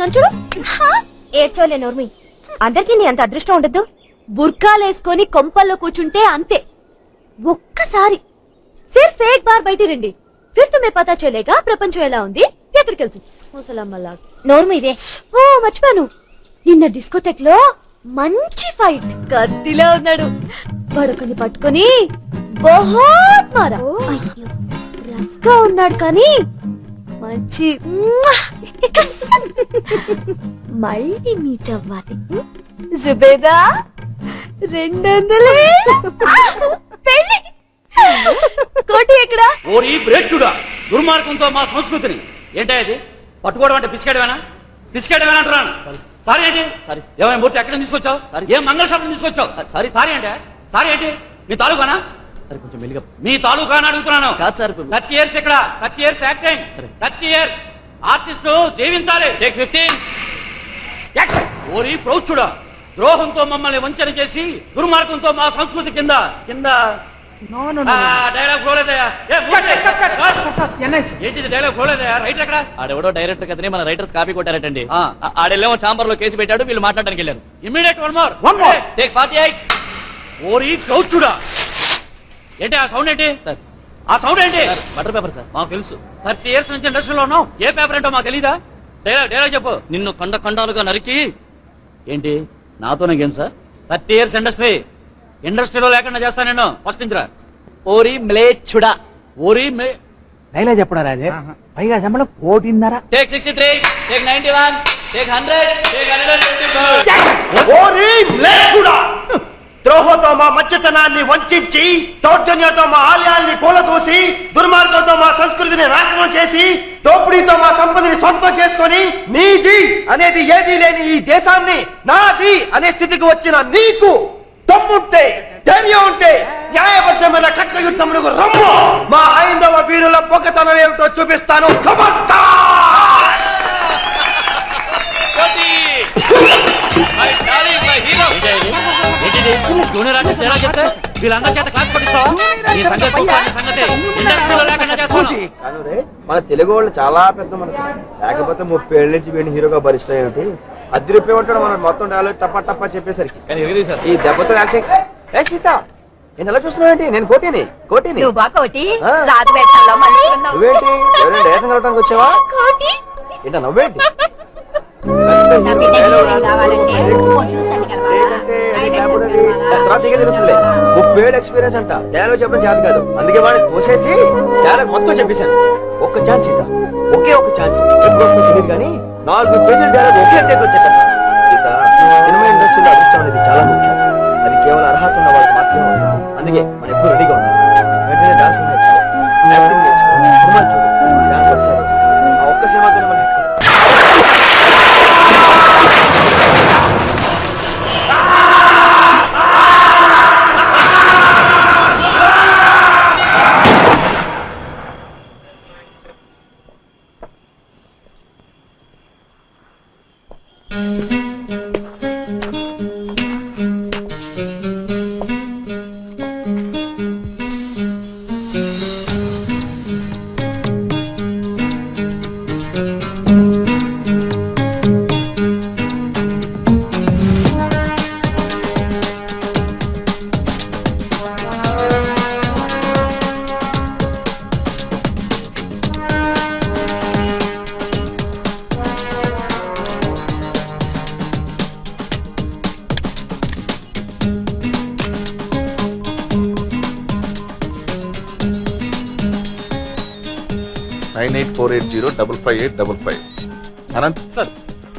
నంచుడు ఏడ్చోలే నోర్మి. అందరికీ నీ అంత అదృష్టం ఉండద్దు. బుర్కాలేసుకొని కొంపల్లో కూర్చుంటే అంతే. ఒక్కసారి సిర్ఫ్ ఏక్ బార్ బయట రండి, ఫిర్ తుమ్మే పతా చలేగా ప్రపంచం ఎలా ఉంది, ఎక్కడికి వెళ్తుంది. నోర్మి ఇదే. ఓ మర్చిపోయాను, నిన్న డిస్కోటెక్ లో మంచి ఫైట్. కత్తిలో ఉన్నాడు. పడుకొని పట్టుకొని బహుత్ మారా. రఫ్ గా ఉన్నాడు కానీ మంచి. మళ్ళీ మీట్ అవ్వాలి. జుబేదా 200 పెళ్లి. కోటి ఎక్కడ? ఓరి బ్రేచుడా, దుర్మార్గంతో మా సంస్కృతిని ఏంటా ఇది? పట్టుకోవడం అంటే పిసికేయడమేనా? పిసికేయడమేనా అంటున్నాను. సారీ ఏంటి? ఏమైనా మూర్తి ఎక్కడ తీసుకొచ్చావు? ఏం మంగళ షాప్ తీసుకొచ్చావు? సారీ అంటే సారీ ఏంటి? మీ తాలూకానా? కొంచెం మెల్లిగా. మీ తాలూకానా అడుగుతున్నాను. 30 years ఇక్కడ, 30 years యాక్టింగ్, 30 years ఆర్టిస్ట్ జీవించాలి. 15 ఓరి ప్రౌచుడా, ద్రోహంతో మమ్మల్ని వంచన చేసి దుర్మార్గంతో మా సంస్కృతి కింద డైలాగ్ ఫ్లోలేదయా? ఏంటిది డైలాగ్ ఫ్లోలేదయా? రైటర్ ఎక్కడ? ఆడెవడో డైరెక్టర్ కదని మన రైటర్స్ కాపీ కొట్టారటండి. ఆడెల్లేమో చాంబర్ లో కేసు పెట్టాడు, వీళ్ళు మాట్లాడడానికి వెళ్ళారు. Immediate one more take 48. ఓరి ప్రౌచుడా, ఏంటి ఆ సౌండ్? ఏంటి ఆ సౌండ్? ఏంటి? Butter paper sir. మాకు తెలుసు. 30 years నుంచి ఇండస్ట్రీలో ఉన్నాం. ఏ పేపర్ ఏంటో మాకు తెలీదా? డైలాగ్ చెప్పు. నిన్ను ఖండాలుగా నరికి. ఏంటి నాతోనే గేమ్ సార్? 30 years ఇండస్ట్రీలో లేకుండా చేస్తా నేను. ఫస్ట్ నుంచి రా. ఓరి మ్లేచ్చుడా, ఓరి డైలాగ్ చెప్పడా రాజే పైగా శంబళం 1.5 టేక్ 63 టేక్ 91 టేక్ 100 టేక్ 124 ద్రోహంతో మా మధ్యతనాన్ని వంచి దౌర్జన్యంతో మా ఆలయాల్ని కూలదూసి దుర్మార్గంతో మా సంస్కృతిని నాశనం చేసి దోపిడీతో మా సంపదని సొంతం చేసుకొని నీది అనేది ఏదీ లేని ఈ దేశాన్ని నాది అనే స్థితికి వచ్చిన నీకు దమ్ముంటే ధైర్యం ఉంటే న్యాయబద్ధమైన కట్ల యుద్ధములకు రమ్ము. మా హైందవ వీరుల పొగతనం ఏమిటో చూపిస్తాను. వీళ్ళందరి చేత క్లాస్ పట్టిస్తావా? ఈ సంగతి చూస్తాను, సంగతి ఇండస్ట్రీలో లేకుండా చేస్తాను. మన తెలుగు వాళ్ళు చాలా పెద్ద మనసు. లేకపోతే 30 ఏళ్ళ నుంచి వీడిని హీరోగా భరిష్టం ఏమిటి? అద్దె రూపాయి ఉంటాడు మనం మొత్తం డైలాగ్ టప్ప టప్ప చెప్పేసరికి. ఈ దెబ్బతో యాక్టింగ్. ఏ సీత నేను ఎలా చూస్తున్నావేంటి? నేను కోటిని నువ్వు బా కోటి ఆ. రాజు వేషంలో మంచిగా ఉన్నావు. నువ్వేంటి ఎవరైనా డైరెక్షన్ కలవడానికి వచ్చావా? కోటి ఏంటా నవ్వేంటి? నా బిడ్డ హీరోయిన్ కావాలంటే పొల్యూషన్ కలవాలా? డైరెక్షన్ కలవాలా? తర్వాత ఇక తెలుసులే. 30 ఏళ్ళ ఎక్స్పీరియన్స్ అంట. డైలాగ్ చెప్పడం చేత కాదు. అందుకే వాడిని కోసేసి డైలాగ్ మొత్తం చెప్పేశాను. ఒక్క ఛాన్స్ సీత, ఒకే ఒక ఛాన్స్. ఎప్పుడు తెలియదు కానీ 4 పేజీల డైలాగ్ ఒకే టేక్ లో చెప్పేస్తాను. సీత, సినిమా ఇండస్ట్రీలో అదృష్టం అనేది చాలా ముఖ్యం. అది కేవలం అర్హత ఉన్న వాళ్ళకి మాత్రమే వస్తుంది. అందుకే మనం ఎప్పుడు రెడీగా ఉంటాం. వెంటనే డాన్స్ నేర్చుకో, యాక్టింగ్ నేర్చుకో, సినిమా చూడు. డాన్స్ ఒకసారి వస్తుంది. ఆ ఒక్క సినిమాతోనే మనం హిట్ కొడతాం. Anant sir,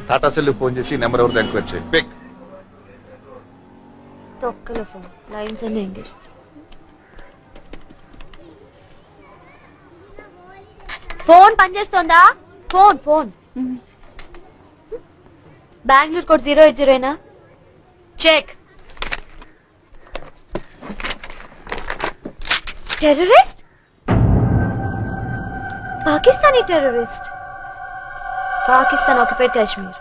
Tata cell phone చేసి నెంబర్ ఎవరిది ఎంక్వైరీ చేయి. పిక్. తొక్కల ఫోన్ లైన్స్ అన్ని ఎంగేజ్. ఫోన్ పనిచేస్తోందా? Phone Bengaluru code 080 check. Terrorist? Pakistani terrorist. Pakistan occupied Kashmir.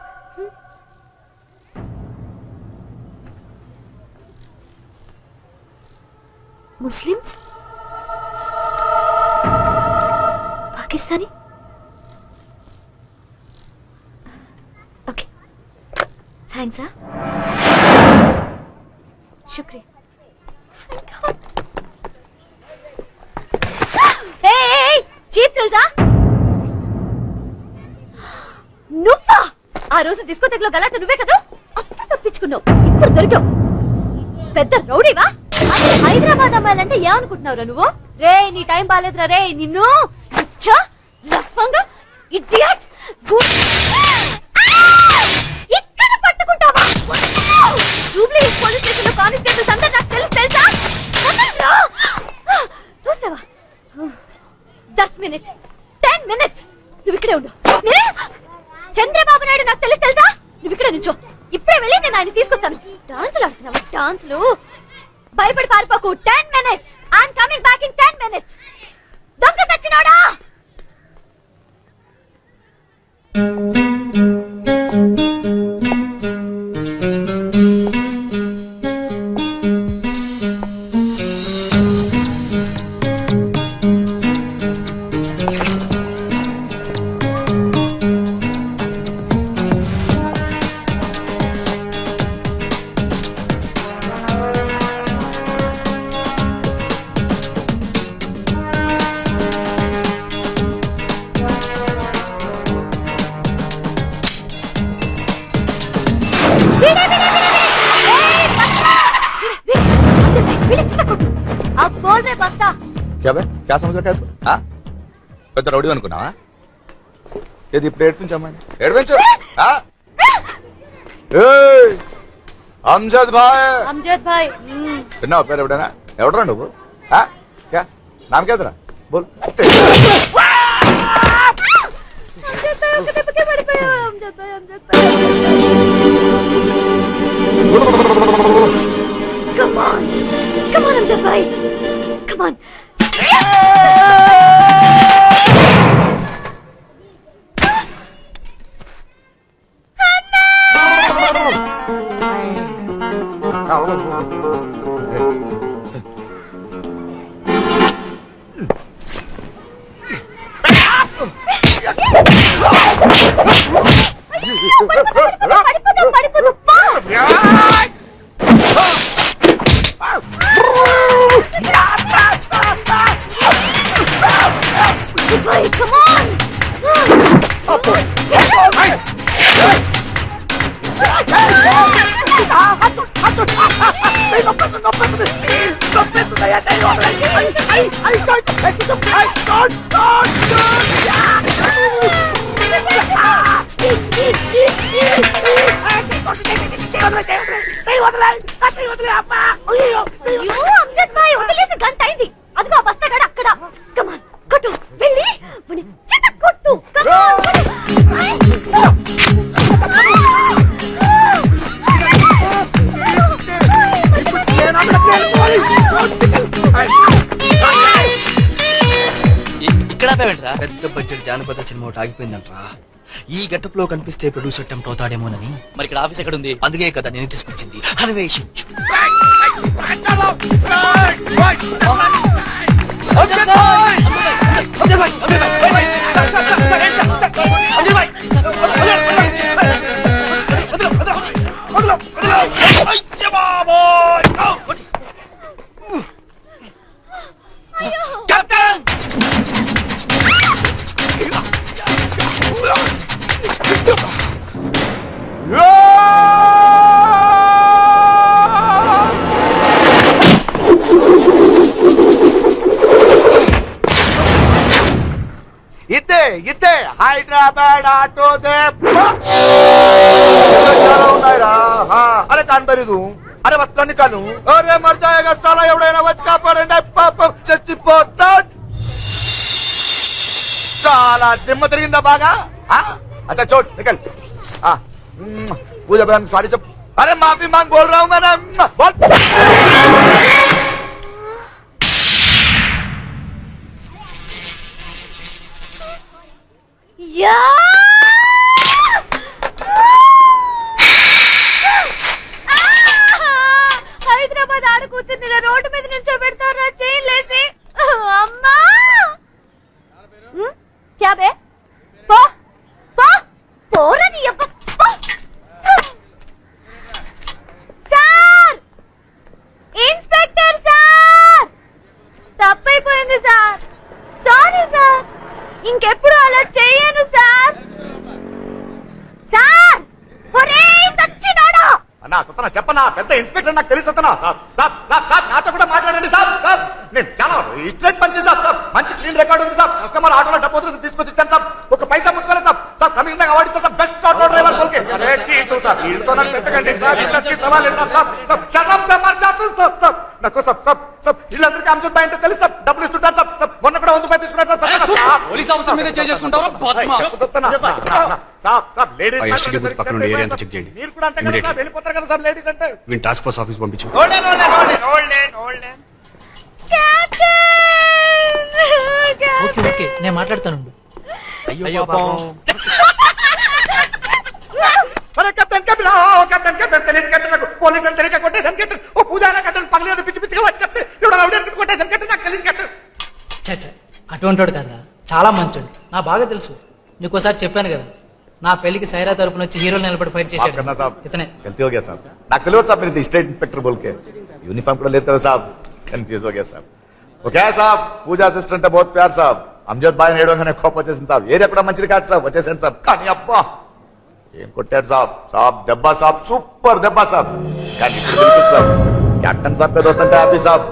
Muslims? Pakistani? Okay thanks. శుక్రియా. చీప్ తెలుసా? నువ్వా? ఆ రోజు డిస్కోటెక్ లో గలాట నువ్వే కదా? అప్పుడు తప్పించుకున్నావు, ఇప్పుడు దొరికావు. పెద్ద రౌడీవా? హైదరాబాద్ అమ్మాయిలంటే ఏమనుకుంటున్నావురా నువ్వు? రే నీ టైం బాలేదురా రే. నిన్ను ఇడియట్ ఇక్కడ పట్టుకుంటావా? జూబ్లీ పోలీస్ స్టేషన్ లో కానిస్టేబుల్స్ అందరూ నాకు తెలుసా? చూసావా? 10 minutes 10 minutes నువ్వు ఇక్కడే ఉండు. చంద్రబాబు నాయుడు నాకు తెలుసా? నువ్వు ఇక్కడే నుంచో. ఇప్పుడే వెళ్ళి నేను ఆయన తీసుకొస్తాను. డాన్సులు ఆడుతున్నావా? డాన్సులు భయపడి పారిపోకు. 10 minutes. I'm coming back in 10 minutes. దొంగ సచ్చినోడా! क्या बे? क्या समझ रखा है तू? పెద్ద రౌడీ అనుకున్నావా? ఏది ఇప్పుడు ఏడ్పించమ్మని ఏడ్పించు. అంజద్ భాయ్ అమ్జద్ భాయ్ విన్నావు పేరు ఎవడైనా? ఎవడరా నువ్వు? క్యా నామ్ కేదరా బోల్. Come on, Amjad bhai. Come on. పడిపోదు. Come on! Amjad భాయ్ వదిలేసి గంట అయింది. అదిగో బస్తాగాడు అక్కడ. కమాన్ కొట్టు, వెళ్ళి కొట్టు. ఇక్కడ ఆపేవేంట్రా? పెద్ద బడ్జెట్ జానపద సినిమా ఒకటి ఆగిపోయిందంట్రా. ఈ గెటప్ లో కనిపిస్తే ప్రొడ్యూసర్ టెంప్ట్ అవుతాడేమోనని. మరి ఇక్కడ ఆఫీస్ ఎక్కడ ఉంది? అందుకే కదా నేను తీసుకొచ్చింది. అన్వేషించు. ఇద్దే హైదరాబాద్ ఆటో దే ఉన్నాయిరా. అరే కనబడదు. అరే వస్తాను కాను. అరే మర్చాయగా స్థలం ఎవడైనా వచ్చి కాపాడండి. పాపం చచ్చిపోతాడు. చాలా దిమ్మ తిరిగిందా బాగా? अच्छा छोड़ निकल. पूजा बहन सारी जब अरे माफी मांग बोल रहा हूँ मैंने. बोल హైదరాబాద్ ఆడ కూర్చుంది రోడ్డు మీద నుంచో పెడతారా చేయలేసి. అమ్మా క్యా బే పోరని సార్, ఇన్స్పెక్టర్ సార్, తప్పైపోయింది సార్. సారీ సార్, ఇంకెప్పుడు అలా చెయ్యను సార్. సార్ సచ్చినాడా అన్నా సత్తనా చెప్పనా? పెద్ద ఇన్స్పెక్టర్ నాకు తెలిసి సత్తనా. సార్ నాతో కూడా మాట్లాడండి సార్. సార్ నేను చాలా ఇస్ట్రేట్ పని చేస్తాను సార్. మంచి క్లీన్ రికార్డ్ ఉంది సార్. కస్టమర్ ఆటోలో డబ్బు వదిలేసి తీసుకొచ్చి ఇచ్చాను సార్. ఒక పైసా ముట్టుకోలేదు సార్. సార్ కమింగ్ అవార్డు ఇస్తా సార్. బెస్ట్ ఆటో డ్రైవర్ బోల్కే. అరే చీజు సార్, వీళ్ళతో నాకు పెట్టకండి సార్. ఇద్దరికి సవాల్ లేదు సార్. సార్ చర్రం సార్ మార్చాను సార్. సార్ నాకు సార్ వీళ్ళందరికీ అంజద్ భాయ్ అంటే తెలుసు సార్. డబ్బులు ఇస్తుంటారు సార్. సార్ మొన్న కూడా 100 రూపాయలు తీసుకున్నారు సార్. పోలీస్ ఆఫీసర్ మీద చేసుకుంటారా? సార్ లేడీస్ పక్కన ఏరియా అంతా చెక్ చేయండి. మీరు కూడా అంతే కదా సార్, వెళ్ళిపోతారు కదా సార్ లేడీస్ అంటే. వీళ్ళు టాస్క్ ఫోర్స్ ఆఫీస్ పంపించు. ఓకే నేను మాట్లాడతాను. అయ్యో పాపం. अरे कैप्टन कैप्टन कैप्टन कैप्टन తెలియదు कैप्टन నాకు పోలీస్ అని తెలియక కొట్టేసాను कैप्टन. ఓ పూజారా कैप्टन పగలేదు పిచ్చి పిచ్చిగా వచ్చి చెప్తే ఎవడో రౌడీ కొట్టేసాను कैप्टन. నాకు తెలియదు कैप्टन. చచ్చా అటువంటివాడు కదరా, చాలా మంచోడు. నా బాగా తెలుసు. నీకోసారి చెప్పాను కదా, నా పెళ్లికి సైరా తరపున వచ్చి హీరో నిలబడి ఫైట్ చేశాడు ఇతనే. गलती हो गया साहब. నాకు తెలియదు సార్ మీరు స్టేట్ ఇన్స్పెక్టర్ बोल के यूनिफॉर्म కూడా లేదు కదా సార్. कंफ्यूज हो गया साहब. वो क्या साहब పూజా అసిస్టెంట్ बहुत प्यार साहब. అంజద్ భాయ్ ఏడోగానే కోపం వచ్చేసింది సార్. ఏరియా కూడా మంచిది కాదు సార్. వచ్చేసాను సార్. కానీ అబ్బా ఏం కొట్టాడు సాబ్. సాబ్ దెబ్బ సాబ్, సూపర్ దెబ్బ సాబ్. కానీ సాబ్ కెప్టెన్ సాబ్ పేరు వస్తుంటే హ్యాపీ సాబ్.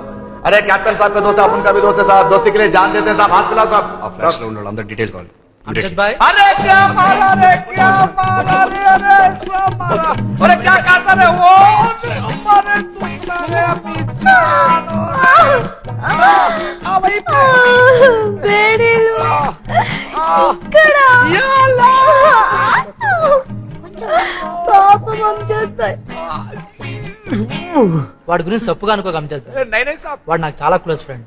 अरे कैप्टन साहब का दोस्त है, अपन का भी दोस्त है साहब, दोस्ती के लिए जान देते हैं साहब, हाथ मिला साहब। ఫ్లాష్ లో ఉన్న వాళ్ళందరూ డీటెయిల్స్ కావాలి అమ్జద్ భాయ్ अरे क्या मारा रे, क्या मारा रे, अरे सब मारा। अरे क्या कहता रे वो, हमारे तुम्हारे पीछे भाई వేడిలు ఇక్కడ या अल्लाह। పాపం అమ్జద్ భాయ్. వాడి గురించి తప్పుగా అనుకోక అమ్జద్ భాయ్. नहीं नहीं साहब, వాడు నాకు చాలా క్లోజ్ ఫ్రెండ్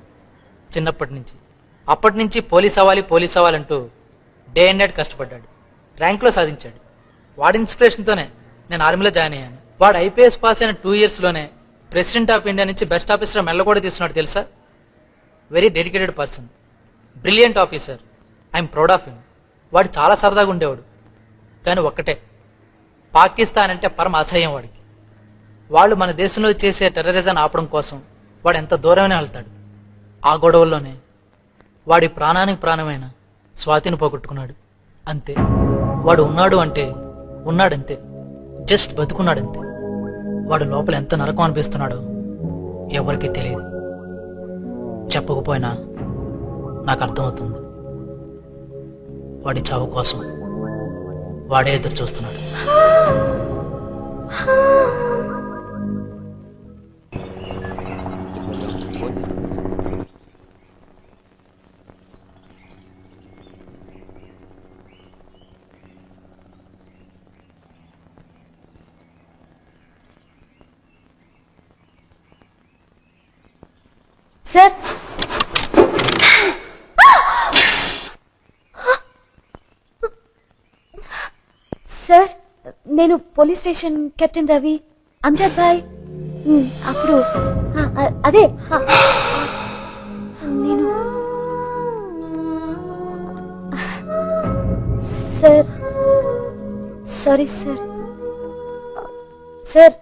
చిన్నప్పటి నుంచి. అప్పటి నుంచి పోలీస్ అవ్వాలంటూ డే అండ్ నైట్ కష్టపడ్డాడు, ర్యాంక్లో సాధించాడు. వాడి ఇన్స్పిరేషన్తోనే నేను ఆర్మీలో జాయిన్ అయ్యాను. వాడు ఐపీఎస్ పాస్ అయిన 2 years లోనే ప్రెసిడెంట్ ఆఫ్ ఇండియా నుంచి బెస్ట్ ఆఫీసర్ మెల్ల కూడా తీసుకున్నాడు తెలుసా. Very dedicated person, brilliant officer. I'm proud of him. వాడు చాలా సరదాగా ఉండేవాడు, కానీ ఒక్కటే, పాకిస్తాన్ అంటే పరమ అసహ్యం వాడికి. వాళ్ళు మన దేశంలో చేసే టెర్రరిజం ఆపడం కోసం వాడు ఎంత దూరమైనా వెళ్తాడు. ఆ గొడవల్లోనే వాడి ప్రాణానికి ప్రాణమైన స్వాతిని పోగొట్టుకున్నాడు. అంతే, వాడు ఉన్నాడు అంటే ఉన్నాడంతే, జస్ట్ బతుకున్నాడంతే. వాడు లోపల ఎంత నరకం అనిపిస్తున్నాడో ఎవరికీ తెలియదు. చెప్పకపోయినా నాకు అర్థమవుతుంది. వాడి చావు కోసం వాడే ఎదురు చూస్తున్నాడు. సార్ సార్, నేను police station captain Ravi. Amjad bhai అప్పుడు అదే నేను sir, sorry sir. Sir,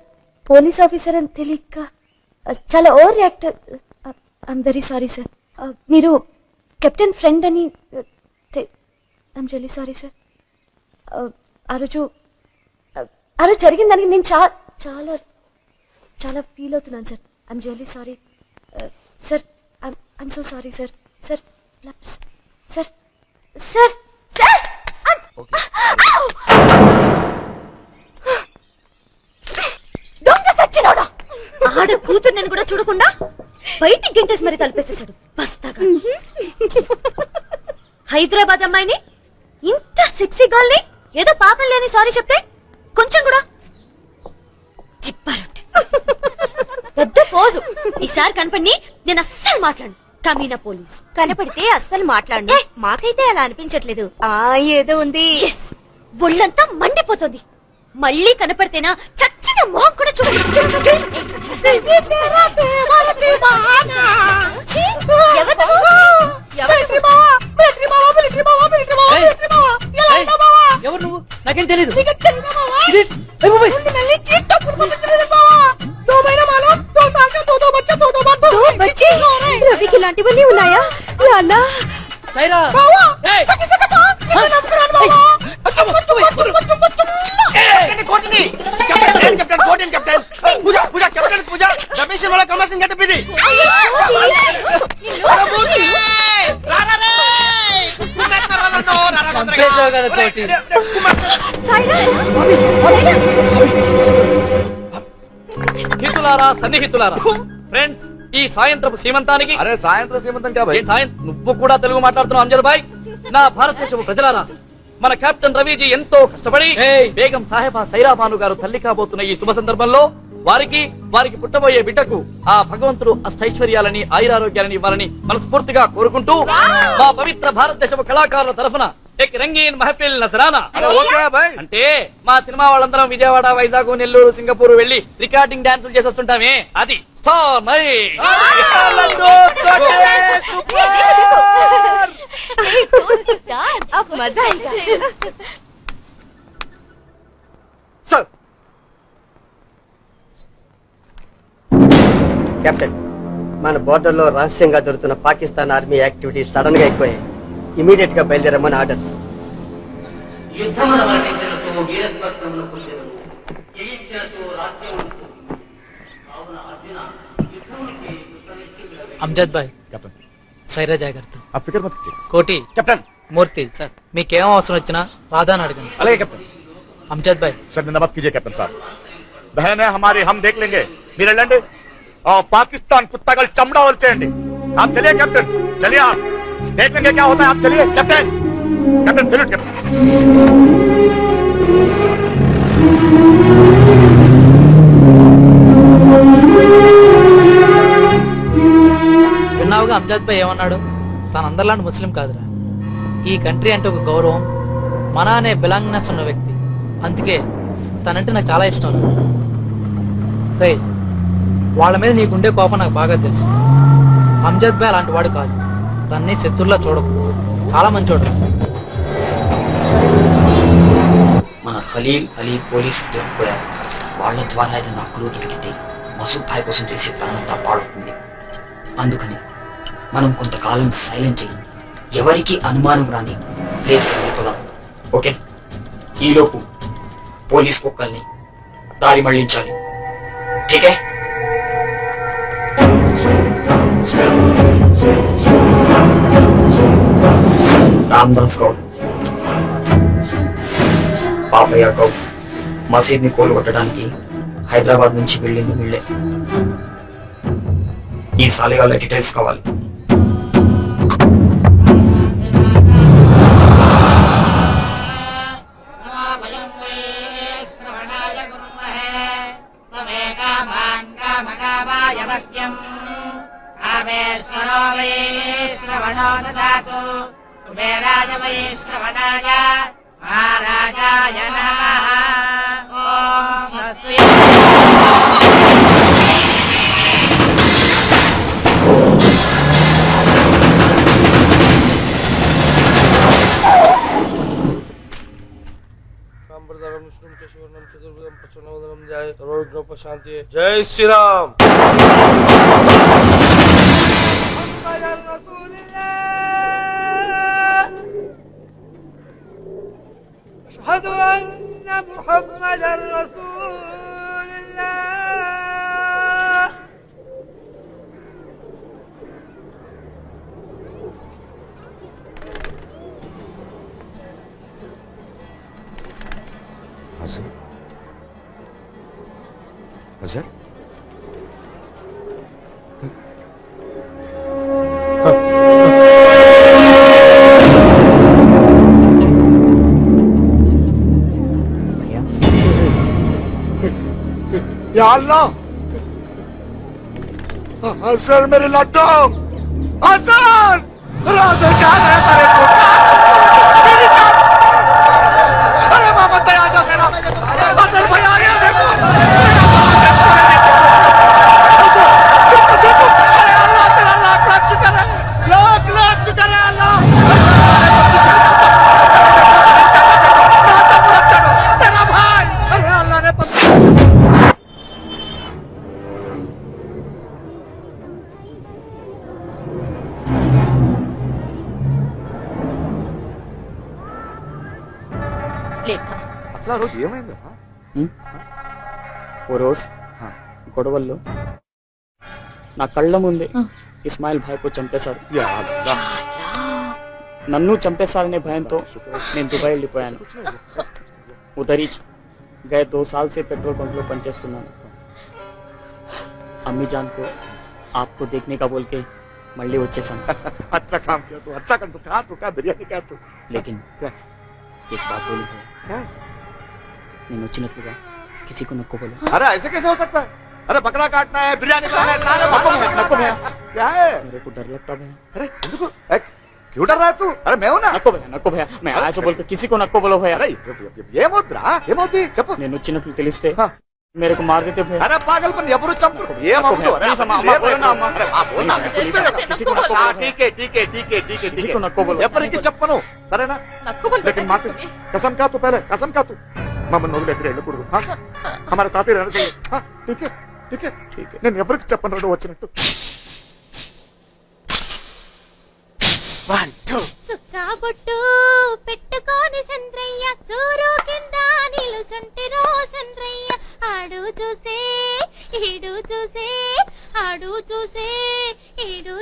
police officer అని తెలియక చాలా overreact. I'm very sorry sir. మీరు కెప్టెన్ ఫ్రెండ్ అని ఐఎమ్ రియలీ సారీ సార్. ఆ రోజు జరిగిన దానికి నేను చాలా చాలా ఫీల్ అవుతున్నాను sir. I'm really sorry sir. I'm so sorry sir. Sir sir sir sir దొంగ సచ్చినోడా! ఆడ కూతురు నేను కూడా చూడకుండా బయటికి గంటేసి మరి తలిపేసేసాడు. బస్తాగా హైదరాబాద్ అమ్మాయిని, ఇంత సెక్సీ గర్ల్ని ఏదో పాపం లేని సారీ చెప్తే కొంచెం కూడా తిప్పారొట్టే. పెద్ద పోజు. ఈసారి కనపడి నేను అస్సలు మాట్లాడు. కమీనా పోలీసు కనపడితే అస్సలు మాట్లాడు. మాకైతే అలా అనిపించట్లేదు. ఏదో ఉంది. ఒళ్ళంతా మండిపోతుంది. మళ్ళీ కనపడితేనా చచ్చిన మొహం కూడా చూడు. ఎవరు నువ్వు? నాకేం తెలీదు. రవికి ఇలాంటివన్నీ ఉన్నాయా? సైరా కదా కోటి. హితులారా, సన్నిహితులారా, ఫ్రెండ్స్, ఈ సాయంత్రపు సీమంతానికి. अरे సాయంత్రం సీమంతం क्या भाई? నువ్వు కూడా తెలుగు మాట్లాడుతున్నావు అమ్జద్ భాయ్. నా భారతదేశపు ప్రజలారా, మన కెప్టెన్ రవిజీ ఎంతో కష్టపడి బేగం సాహెబా సైరా బాను గారు తల్లి కాబోతున్న ఈ శుభ సందర్భంలో వారికి పుట్టబోయే బిడ్డకు ఆ భగవంతుడు అష్టైశ్వర్యాలని ఆయురారోగ్యాలని ఇవ్వాలని మనస్ఫూర్తిగా కోరుకుంటూ మా పవిత్ర భారతదేశపు కళాకారుల తరఫున ఎక్ రంగీన్ మహఫిల్ నజరానా అంటే మా సినిమా వాళ్ళందరం విజయవాడ, వైజాగ్, నెల్లూరు, సింగపూర్ వెళ్లి రికార్డింగ్ డాన్సులు చేసేస్తుంటామే. అది కెప్టెన్, మన బోర్డర్ లో రహస్యంగా దొరుకుతున్న పాకిస్తాన్ ఆర్మీ యాక్టివిటీ సడన్ గా ఎక్కువయ్యాయి. ఇమీడియట్ గా బయలుదేరమని ఆర్డర్స్. అమ్జద్ భాయ్, कैप्टन సైరా జాగ్రత్త. आप फिक्र मत कीजिए కోటి, कैप्टन మూర్తి సార్, మీకేం అవసరం వచ్చినా రాధాని అడగండి. अलग कैप्टन అమ్జద్ భాయ్, शर्मिंदा मत कीजिए कैप्टन साहब, बहन है हमारी, हम देख लेंगे, మీరు వెళ్ళండి. पाकिस्तान कुत्तागल चमड़ा और चेंडी. आप चलिए कैप्टन, चलिए, आप देख लेंगे क्या होता है. आप चलिए कैप्टन, कैप्टन सैल्यूट कैप्टन. విన్నావుగా అమ్జద్ భాయ్ ఏమన్నాడు? తన అందరిలాంటి ముస్లిం కాదురా, ఈ కంట్రీ అంటే ఒక గౌరవం, మన అనే బిలాంగ్నెస్ ఉన్న వ్యక్తి. అందుకే తనంటే నాకు చాలా ఇష్టం. రే, వాళ్ళ మీద నీకుండే కోపం నాకు బాగా తెలుసు. అమ్జద్ భాయ్ అలాంటి వాడు కాదు, తన్ని శత్రుల్లా చూడకు, చాలా మంచోడు. మన ఖలీల్ అలీ పోలీస్ దొరికిపోయారు. వాళ్ళ ద్వారా ఏదైనా క్లూ దొరికితే మసూద్ భాయ్ కోసం చేసే ప్లాన్ అంతా పాడవుతుంది. అందుకని మనం కొంతకాలం సైలెంట్ అయ్యి ఎవరికి అనుమానం రాని ప్లేస్ వెళ్ళిపోదాం. ఓకే, ఈలోపు పోలీస్ కుక్కల్ని దారి మళ్లించాలి. ఠీకే? రామ్దాస్ గౌడ్, పాపయ్య గౌడ్ మసీద్ ని కోలుగొట్టడానికి హైదరాబాద్ నుంచి వెళ్ళింది వీళ్ళే. ఈ సాలిగాళ్ళ డీటెయిల్స్ కావాలి. शांति. जय श्री राम. अशहदु अन्ना मुहम्मदर रसूलुल्लाह. सर या अल्लाह, हसन मेरे लड्डू, हसन, हसन क्या है तेरे को? मेरी जान, अरे मोहम्मद भाई आजा मेरा, हसन भाई आ गया देखो. అసలు ఆ రోజు ఏమైందా? ఓ రోజు గొడవల్లో నా కళ్ళ ముందే ఇస్మాయిల్ భాయ్కు చంపేశారు. నన్ను చంపేశారనే భయంతో నేను దుబాయ్ వెళ్ళిపోయాను. ఉదరీ గయ 2 साल से पेट्रोल पंप లో పనిచేస్తున్నాను. అమ్మీ జాన్ को आपको देखने का बोल के మళ్ళీ వచ్చేసాను. अच्छा काम किया तू, अच्छा कर तू, खा तू, क्या बिरयानी खा तू. लेकिन एक बात बोली है, నేను వచ్చినట్లుగా किसी को नको बोलो. अरे ऐसे कैसे हो सकता है? अरे बकरा काटना है, बिरयानी बनाना है, सारे नको भैया. क्या है? मेरे को डर लगता है. अरे क्यों डर रहा है तू? अरे मैं हूं ना. नको भैया, मैं ऐसे बोल के किसी को नको बोलो भैया. अरे ये ఏమవుద్ది చెప్పు. నేను వచ్చినట్లు తెలిస్తే मेरे को मार देते भैया. अरे पागल पर ఎవరు చంపు ఏమవుతుందో. अरे किसी को नको बोलो. ఎవరికి చెప్పను సరేనా? लेकिन माँ से कसम खा तू, पहले कसम खा तू. మమ్మల్ని వదిలేక వెళ్ళకూడదు. हमारे साथ ही रहना चाहिए. ठीक है ठीक है ठीक है. నేను ఎవరికి చెప్పను వచ్చినట్టు. సుక్కా బొట్టు పెట్టుకోని చంద్రయ్య, సూరు కింద నిలుచుంటిరో చంద్రయ్య. ఆడు చూసే ఈడు చూసే, ఆడు చూసే ఈడు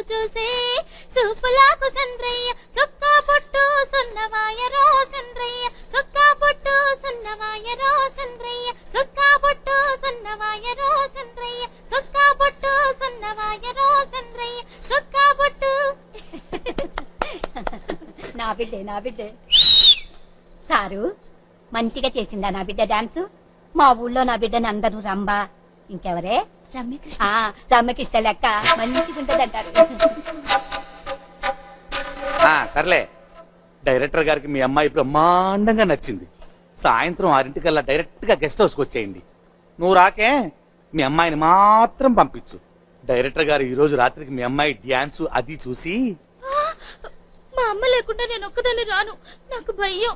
బిడ్డే నా బిడ్డే. సారు మంచిగా చేసిందా నా బిడ్డ డాన్స్? మా ఊళ్ళో నా బిడ్డని అందరూ రంబా, ఇంకెవరే రమ్యకృష్ణ లెక్క మంచిగా ఉంటదంటారు. సర్లే, డైరెక్టర్ గారికి మీ అమ్మాయి బ్రహ్మాండంగా నచ్చింది. సాయంత్రం 6 డైరెక్ట్ గా గెస్ట్ హౌస్కి వచ్చేయండి. నువ్వు రాకే మీ అమ్మాయిని మాత్రం పంపించు. డైరెక్టర్ గారు ఈ రోజు రాత్రికి మీ అమ్మాయి డ్యాన్స్ అది చూసి. మా అమ్మ లేకుండా నేను ఒక్కదాన్ని రాను, నాకు భయం.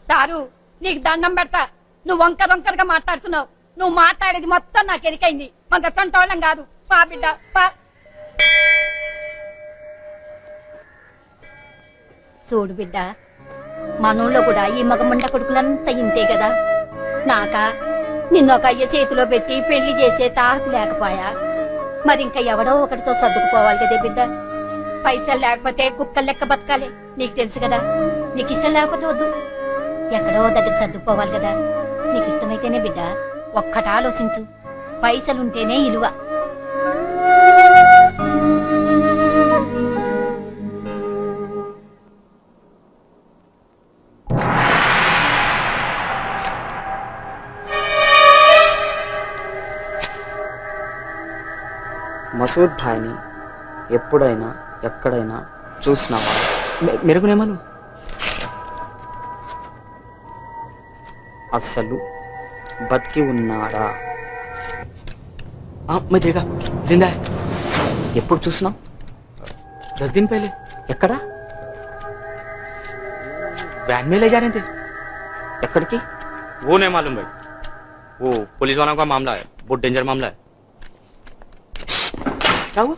సారు నీకు దండం పెడతా, నువ్వు వంకరగా మాట్లాడుతున్నావు. నువ్వు మాట్లాడేది మొత్తం నాకు ఎరికైంది. మాకు సొంతోళ్ళం కాదు. పా బిడ్డ పా. చూడు బిడ్డ, మనూళ్ళో కూడా ఈ మగముండ కొడుకులంతా ఇంతే కదా. నాకా నిన్నొక అయ్య చేతిలో పెట్టి పెళ్లి చేసే తాహకు లేకపోయా, మరి ఇంకా ఎవడో ఒకటితో సర్దుకుపోవాలి కదే బిడ్డ. పైసలు లేకపోతే కుక్కలు లెక్క బతకాలి, నీకు తెలుసు కదా. నీకు ఇష్టం లేకపోతే వద్దు, ఎక్కడో దగ్గర సర్దుకుపోవాలి కదా. నీకు ఇష్టమైతేనే బిడ్డ. ఒక్కట ఆలోచించు, పైసలుంటేనే ఇలువ. మసూద్ భాయ్ని ఎప్పుడైనా ఎక్కడైనా చూసినావా? మెరుగునేమను అస్సలు బతికి ఉన్నాడా? मैं देखा जिंदा है। ఎప్పుడు చూసినావు? 10 दिन पहले। ఎక్కడ? वैन में ले जा रहे थे। ఎక్కడికి? वो नहीं मालूम भाई, वो पुलिस वालों का मामला है, बहुत डेंजर मामला है। क्या हुआ?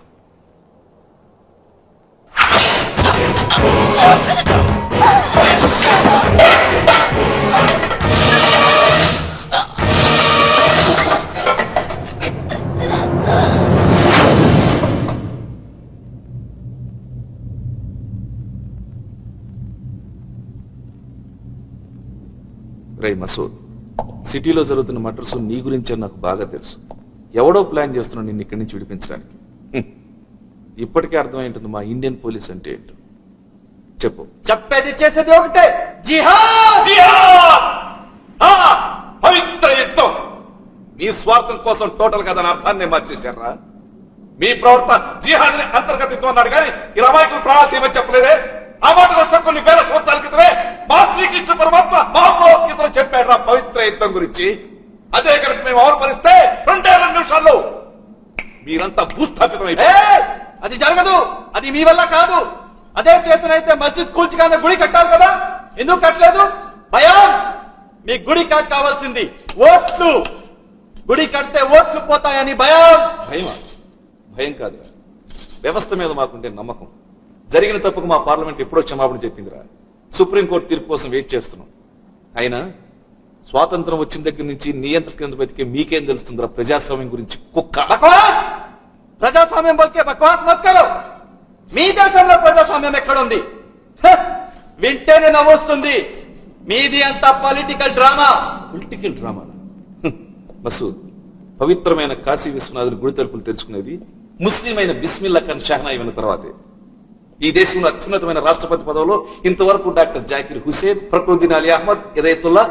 రై మసూద్, సిటీలో జరుగుతున్న మర్డర్స్ నీ గురించే నాకు బాగా తెలుసు. ఎవడో ప్లాన్ చేస్తున్నాడు నిన్ను ఇక్కడి నుంచి విడిపించడానికి. ఇప్పటికే అర్థమైంటుంది మా ఇండియన్ పోలీస్ అంటే ఏంటో. చెప్పు. చెప్పేది చేసేది ఒకటే, పవిత్ర యుద్ధం. మీ స్వార్థం కోసం టోటల్ గా దాని అర్థాన్ని మార్చేశారా? మీ ప్రవర్త జిహాద్ ని అంతర్గతం అన్నాడు కానీ ఇలా అమాయకులు ప్రాణాలు తీయమని చెప్పలేదే. ఆ మాట వస్తే కొన్ని వేల సంవత్సరాల క్రితమే మా శ్రీకృష్ణ పరమాత్మ మహాభగవద్గీతలో చెప్పాడు రా పవిత్ర యుద్ధం గురించి. అదే కనుక మేము అవమానిస్తే 2 నిమిషాల్లో మీరంతా భూస్థాపితం అయిపోయారు. అది జరగదు, అది మీ వల్ల కాదు. అదే చేతనైతే మస్జిద్ కూల్చిగానే గుడి కట్టాలి కదా, ఎందుకు కట్టలేదు? భయం. మీ గుడి కావాల్సింది ఓట్లు. గుడి కడితే ఓట్లు పోతాయని భయం. భయమా? భయం కాదు, వ్యవస్థ మీద మాకుండే నమ్మకం. జరిగిన తప్పుకు మా పార్లమెంట్ ఎప్పుడో క్షమాపణ చెప్పిందిరా. సుప్రీంకోర్టు తీర్పు కోసం వెయిట్ చేస్తున్నాం. అయినా స్వాతంత్రం వచ్చిన దగ్గర నుంచి నియంత్రణ కింద బతికే మీకేం తెలుస్తుందిరా ప్రజాస్వామ్యం గురించి కుక్క. ప్రజాస్వామ్యం బతికే బక్వాస్ మత్ కరో. మీ దేశంలో ప్రజాస్వామ్యం ఎక్కడుంది? వింటేనే నవ్వొస్తుంది. మీది అంతా political drama. Political drama? Masood, పవిత్రమైన కాశీ విశ్వనాథుని గుడి తలుపులు తెరుచుకునేది ముస్లిం అయిన బిస్మిల్లా ఖాన్ షాహనాయి అయిన తర్వాతే. ఈ దేశంలో అత్యున్నతమైన రాష్ట్రపతి పదవిలో ఇంతవరకు డాక్టర్ జాకిర్ హుసేన్, ఫక్రుద్దీన్ అలీ అహ్మద్, ఇదయతుల్లా,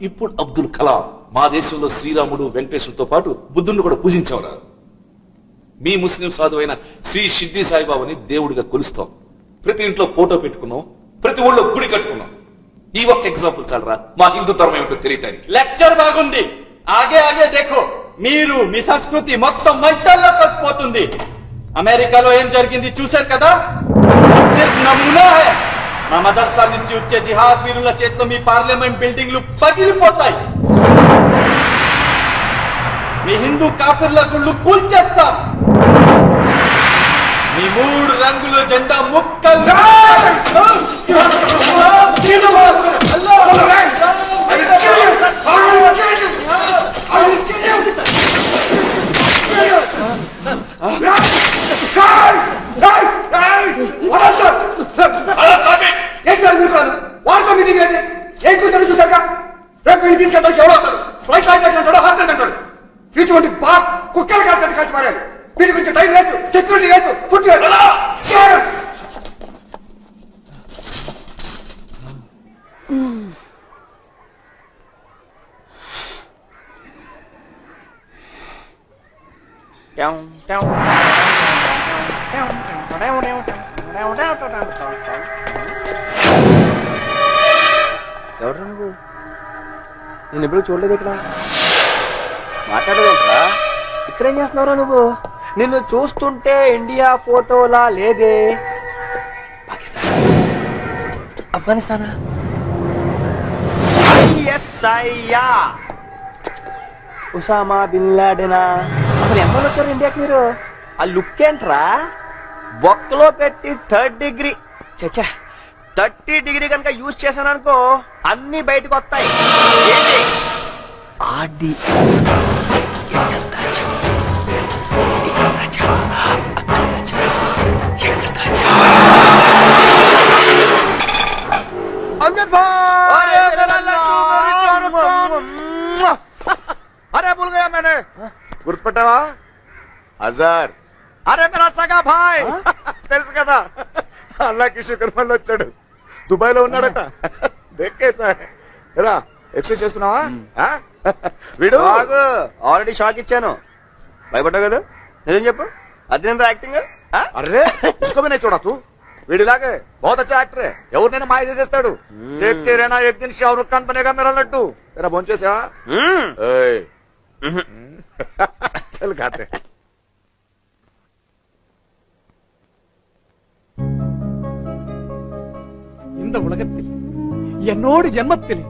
ఇప్పుడు అబ్దుల్ కలాం. మా దేశంలో శ్రీరాముడు, వెంకటేశ్వరుతో పాటు బుద్ధుడిని కూడా పూజించేవారు. మీ ముస్లిం సాధువైన శ్రీ షిర్డీ సాయిబాబాని దేవుడిగా కొలుస్తాం. ప్రతి ఇంట్లో ఫోటో పెట్టుకున్నాం, ప్రతి ఊళ్ళో గుడి కట్టుకున్నాం. ఈ ఒక్క ఎగ్జాంపుల్ చాలరా మా హిందూ ధర్మం ఏమిటో తెలియటానికి. లెక్చర్ బాగుంది. ఆగే ఆగే దేఖో. మీరు మీ సంస్కృతి మొత్తం మంటల్లో కలిసిపోతుంది. అమెరికాలో ఏం జరిగింది చూశారు కదా, సిర్ఫ్ నమూనా హై. మా మదర్సా నుంచి వచ్చే జిహాద్ వీరుల చేతిలో మీ పార్లమెంట్ బిల్డింగ్లు పగిలిపోతాయి. మీ హిందూ కాఫిర్ల గుళ్ళు కూల్చేస్తాం. మీ 3 రంగుల జెండా ముక్కలు. వారితో మీటింగ్ ఏంటి? ఏం కూర్చొని చూసాక రేపు వీడిని తీసుకెళ్తాడు. ఎవడో వస్తాడు, ఫ్లైట్ అంటాడు, హాస్టల్ అంటాడు. ఇటువంటి బాస్ కుక్కలు కాల్చండి, కలిసి మారాలి. వీటి గురించి టైం లేదు, సెక్యూరిటీ లేదు, ఫుడ్ లేదు. ఎవరు నువ్వు? నేను ఎప్పుడు చూడలేదు ఇక్కడ. మాట్లాడదేంట్రా? ఇక్కడేం చేస్తున్నావురా నువ్వు? నిన్ను చూస్తుంటే ఇండియా ఫోటోలా లేదే. పాకిస్తాన్, ఆఫ్ఘనిస్తానా? అయ్యా, ఉసామా బిన్ లాడెనా? అసలు ఎమ్మని వచ్చారు ఇండియాకి మీరు? ఆ లుక్ ఏంట్రా? బొక్కలో పెట్టి 3rd డిగ్రీ, చచ్చా 30 డిగ్రీ కనుక యూజ్ చేశాను అనుకో అన్ని బయటకు వస్తాయి. ఏంటి अमजद भाई, अरे भूल गया मैंने. గుర్తుపట్టావా? అజర్. అరే మేరా సగా భాయ్. తెలుసు కదా, అల్లాకి శుక్ర్ మళ్ళీ వచ్చాడు. దుబాయ్ లో ఉన్నాడట. దేకేసా ఎరా ఎక్సర్సైజ్ చేస్తున్నావా? వీడు ఆల్రెడీ షాక్ ఇచ్చాను. భయపడ్డావు కదా? నిజం చెప్పు, అది ఎంత యాక్టింగ్? అరే ఇసుకో भी नहीं छोड़ा तू. వీడిలాగే बहुत अच्छा एक्टर है. ఎవరినైనా మాయ చేసేస్తాడు. देखते रहना एक दिन शाहरुख खान बनेगा मेरा लड्डू. तेरा భోంచేసావా? चल खाते. இந்த உலகத்தில் என்னோடு ஜென்மத்தில்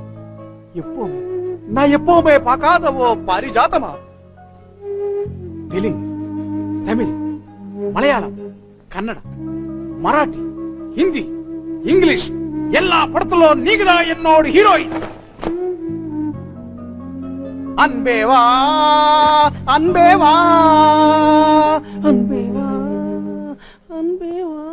எப்பவுமே நான் எப்பவுமே பார்க்காத ஓ பாரிஜாதமா. தெலுங்கு, தமிழ், மலையாளம், கன்னட, மராఠీ, హిందీ, ఇంగ్లీష్ எல்லா படத்திலோ நீங்கதான் என்னோட ஹீரோயின். அன்பேவா அன்பேவா அன்பேவா அன்பேவா.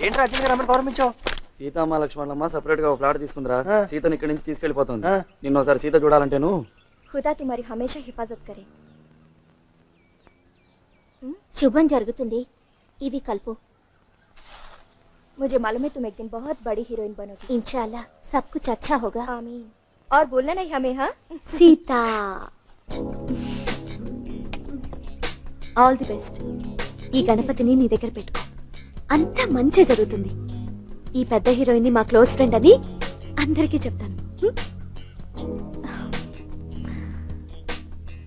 ఏంట్రా అర్జున్ గారు అమ్మని గౌరవించావు? సీతమ్మ లక్ష్మణమ్మ సెపరేట్ గా ఒక ఫ్లాట్ తీసుకుందిరా. సీతను ఇక్కడి నుంచి తీసుకెళ్లిపోతుంది. నిన్న ఒకసారి సీత చూడాలంటేను. ఖుదా తుమారి హమేషా హిఫాజత్ కరే. శుభం జరుగుతుంది. ఇవి కల్పు. मुझे मालूम है तुम एक दिन बहुत बड़ी हीरोइन बनोगी. इंशाल्लाह सब कुछ अच्छा होगा. आमीन. और बोलना नहीं हमें. हाँ सीता, ఆల్ ది బెస్ట్. ఈ గణపతిని నీ దగ్గర పెట్టుకో. అంతా మంచి జరుగుతుంది. ఈ పెద్ద హీరోయిన్ ని మా క్లోజ్ ఫ్రెండ్ అని అందరికీ చెప్తాను.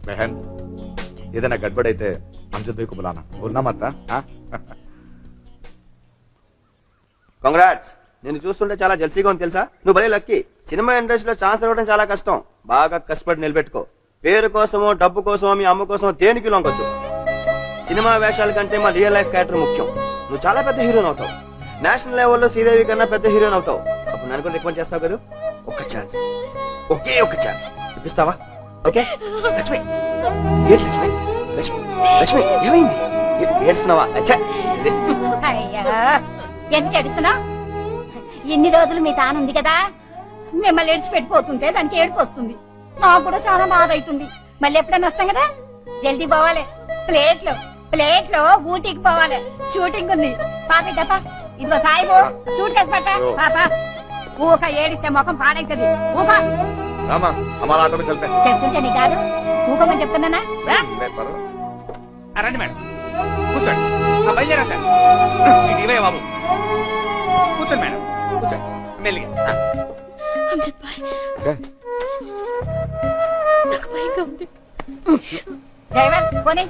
బహన్, ఏదైనా గడ్బడైతే అమ్జద్ భాయ్ కు బులానా. బోల్నా మత్. కంగ్రాట్స్. నేను చూస్తుంటే చాలా జల్సీగా ఉంది తెలుసా. నువ్వు భలే లక్కీ. సినిమా ఇండస్ట్రీలో ఛాన్స్ ఇవ్వడం చాలా కష్టం. బాగా కష్టపడి నిలబెట్టుకో. పేరు కోసమో డబ్బు కోసమో మీ అమ్మ కోసమో దేనికి లొంగొద్దు. సినిమా వేషాల కంటే మా రియల్ లైఫ్ క్యారెక్టర్ ముఖ్యం. నువ్వు చాలా పెద్ద హీరోయిన్ అవుతావు. నేషనల్ లెవెల్లో శ్రీదేవి కన్నా పెద్ద హీరోయిన్ అవుతావు. అప్పుడు నన్ను కూడా రికమెండ్ చేస్తావు కదా. ఒక్క ఛాన్స్, ఒకే ఒక్క ఛాన్స్ ఇప్పిస్తావా? ఓకే. లక్ష్మి, ఏంటి లక్ష్మి? లక్ష్మి, లక్ష్మి ఏమైంది? ఏడుస్తున్నావా? అచ్చా అయ్యా, ఎందుకు ఏడుస్తున్నావు? ఇన్ని రోజులు మీ తాను ఉంది కదా, మిమ్మల్ని ఏడ్చిపెట్టిపోతుంటే దానికి ఏడుపు వస్తుంది. నాకు కూడా చాలా బాధ అవుతుంది. మళ్ళీ ఎప్పుడైనా వస్తాం కదా, జల్దీ పోవాలి. ప్లేట్లో ఊటీకి పోవాలి. షూటింగ్ ఉంది. పాపా ఇదిగో సాయిబు షూట్ కేసు పట్టా. పాపా ఊక ఏడిస్తే ముఖం పాడైతుంది. ఊక చెప్తుంటే నీ కాదు, ఊకమని చెప్తున్నానా? రండి మేడం, కూర్చోండి. బయలుదేరా సార్. ఇవే బాబు, కూర్చోండి మేడం, కూర్చోండి మెల్లిగా. అమ్జద్ భాయ్, నాకు భయంగా ఉంది. డ్రైవర్ పోనీ.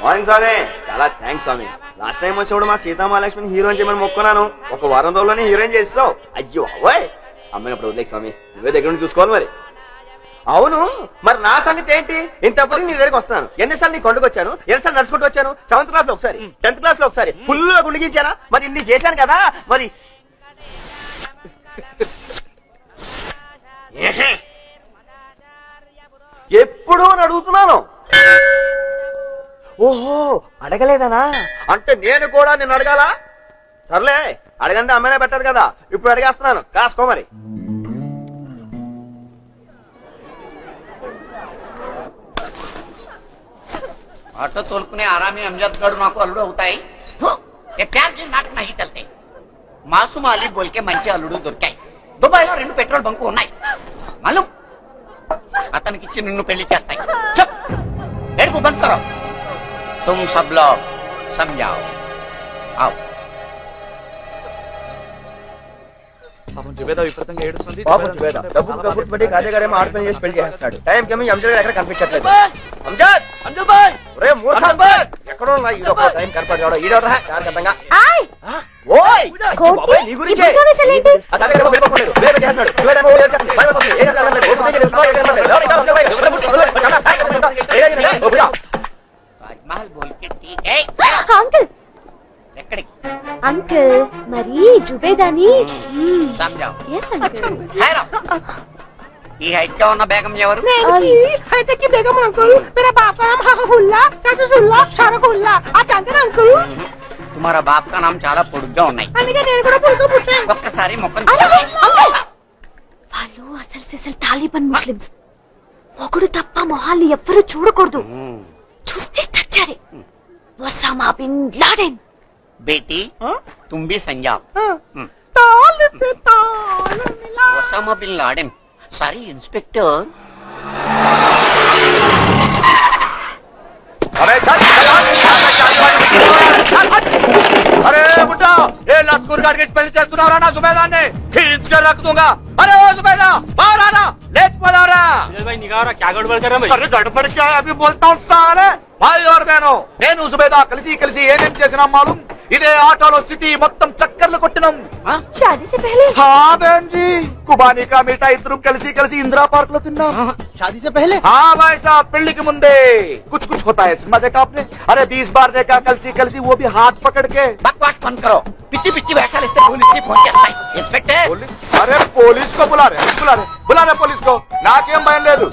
మార్నింగ్ స్వామి. చాలా థ్యాంక్స్ స్వామి. లాస్ట్ టైం వచ్చినప్పుడు మా సీతామహాలక్ష్మిని హీరోయిన్ చేయమని మొక్కున్నాను. ఒక వారం రోజుల్లోనే హీరోయిన్ చేస్తావు. అయ్యో అవయ్, అమ్మాయినప్పుడు వదిలేక స్వామి, నువ్వే దగ్గర నుండి చూసుకోవాలి. మరి అవును, మరి నా సంగతి ఏంటి? ఇంతప్పుడు నీ దగ్గరికి వస్తాను. ఎన్నిసార్లు నీ కొండకు వచ్చాను, ఎన్నిసార్లు నడుచుకుంటూ వచ్చాను. 7th క్లాస్ లో ఒకసారి, 10th క్లాస్ లో ఒకసారి ఫుల్ గా గుండిగించానా? మరి ఇన్ని చేశాను కదా. మరి ఎప్పుడు అని అడుగుతున్నాను. ఓహో, అడగలేదనా? అంటే నేను కూడా నిన్ను అడగాల? సర్లే, అడగండి అమ్మనే పెట్టదు కదా. ఇప్పుడు అడిగేస్తున్నాను, కాసుకో మరి. ఆటో తోలుకునే ఆరామి అమ్జద్ గడు నాకు అల్లుడు అవుతాయి. ఏ ప్యార్ కి నాటక నహీ చల్తే. మాసూమ్ అలీ బోల్కే మంచి అల్లుడు దొరికాయి. దుబాయ్ లో 2 పెట్రోల్ బంకు ఉన్నాయి. మాలూమ్ అతనికి ఇచ్చి నిన్ను పెళ్లి చేస్తాయి. చప్ ఏడుపు బంద్ కరో. తుమ్ సబ్ లోగ్ సమझाओ. आओ. పాపం జుబేదా విపరీతంగా ఏడుస్తుంది. పాపం జుబేదా డబ్బు కబుర్లు పెట్టి కాదేగాడేమో ఆర్పణ చేసి పెళ్లి చేస్తాడు. టైం కేమో అంజద్ గారు ఎక్కడ కనిపించట్లేదు. అంజద్ భాయ్, ఒరే మూర్ఖ, ఎక్కడో ఉన్నా ఈడో టైం కనపడ్డాడు. ఈడోరా జాగ్రత్తగా. ఓయ్ బాబాయ్, నీ గురించే అదే ఎక్కడ వెళ్ళిపోలేదు. వేరే చేస్తున్నాడు. జుబేదా ఏం చేస్తున్నాడు? భయపడుతుంది. ఏం చేస్తున్నాడు? తాజ్మహల్ బోల్కే ఠీక్ హై. అంకుల్ ఎక్కడికి? అంకుల్ మరి జుబేదాని సమझाओ. Yes uncle. ఈ హైట్ లో ఉన్న బేగం ఎవరు? బేగం అంకుల్. మేరా బాప్ కా నామ్ హుల్లా, చాచూ సుల్లా, షారక్ హుల్లా. ఆ తండ్రి అంకుల్. తుమారా బాప్ కా నామ్ చాలా పొడుగ్గా ఉన్నాయి. అందుకే నేను కూడా పొడుగు పుట్టా. ఒక్కసారి మొక్కను వాళ్ళు అసలు తాలిబాన్ ముస్లిమ్స్. మొగుడు తప్ప మొహాల్ని ఎవ్వరూ చూడకూడదు. చూస్తే చచ్చారే. Osama bin Laden. बेटी तुम भी संजाओ. Osama bin Laden. Sorry inspector. अरे बुड्ढा, ये लतकुर गाड़ के पेली చేస్తున్నారా నా సుబేదాన్ని? खींच कर रख दूंगा. अरे ओ सुबेदा, बाहर आना, लेट पड़ा रहा. भाई निगाह रहा, क्या गड़बड़ कर रहा है? अरे गड़बड़ क्या है? अभी बोलता हूँ साले. भाई और बहनों, నేను సుబేదా కలిసి ఏమేం చేసినా మాలూం? ఇదే ఆటోలో సిటీ మొత్తం చక్కర్లు కొట్టినాం. షాదీ సే పహలే. हाँ बहन जी, కుబానీ కా మిఠా ఇద్దరు కలిసి ఇందిరా పార్క్ లో తిన్నాం. షాదీ సే పహలే. हाँ भाई साहब, పెళ్లికి ముందే कुछ होता है. सिनेमा देखा आपने? अरे 20 बार देखा కలిసి वो भी हाथ पकड़ के. बकवास बंद करो. पिच्ची पिच्ची వేషాలు ఇస్తే पुलिस ని ఫోన్ చేస్తాయి. ఇన్స్పెక్టర్. अरे पुलिस को बुला रहे पुलिस को. నాకేం భయం లేదు.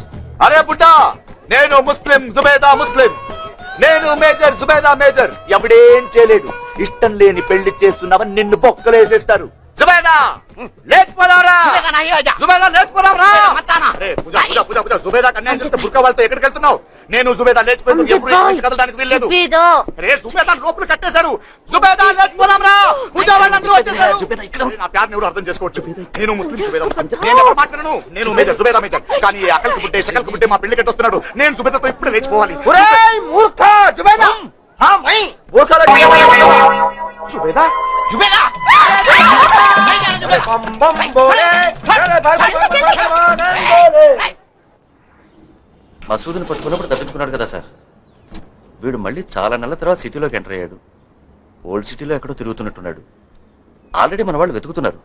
అరే బుడ్డా, నేను ముస్లిం జుబేదా ముస్లిం. నేను మేజర్ జుబేదా మేజర్. ఎవడేం చేయలేడు. ఇష్టం లేని పెళ్లి చేస్తున్నావని నిన్ను బొక్కలేసేస్తారు. జుబేదా లేకపోదారా? జుబేదా లేకపోదారా? జుబేదా కన్యాయం చేస్తే బుర్కా వాళ్ళతో ఎక్కడికి వెళ్తున్నావు? నేను జుబేదా లేచిపోయింది. ఎప్పుడు కదలడానికి వీల్లేదు. అరే జుబేదా లోపల కట్టేశారు. జుబేదా లేచిపోదాంరా. పూజా వాళ్ళందరూ వచ్చేసారు. నా ప్యార్ని ఎవరు అర్థం చేసుకోవచ్చు. నేను ముస్లిం జుబేదా. నేను ఎవరు మాట్లాడను. నేను మేజర్ జుబేదా మేజర్. కానీ అకల్కి బుట్టే షకల్కి బుట్టే మా పెళ్లి కట్టొస్తున్నాడు. నేను జుబేదాతో ఇప్పుడే లేచిపోవాలి. మూర్ఖ జుబేదా. జుబేదా जुबेदा. మసూద్ని పట్టుకున్నప్పుడు తప్పించుకున్నాడు కదా సార్. వీడు మళ్ళీ చాలా నెలల తర్వాత సిటీలోకి ఎంటర్ అయ్యాడు. ఓల్డ్ సిటీలో ఎక్కడో తిరుగుతున్నట్టున్నాడు. ఆల్రెడీ మన వాళ్ళు వెతుకుతున్నారు.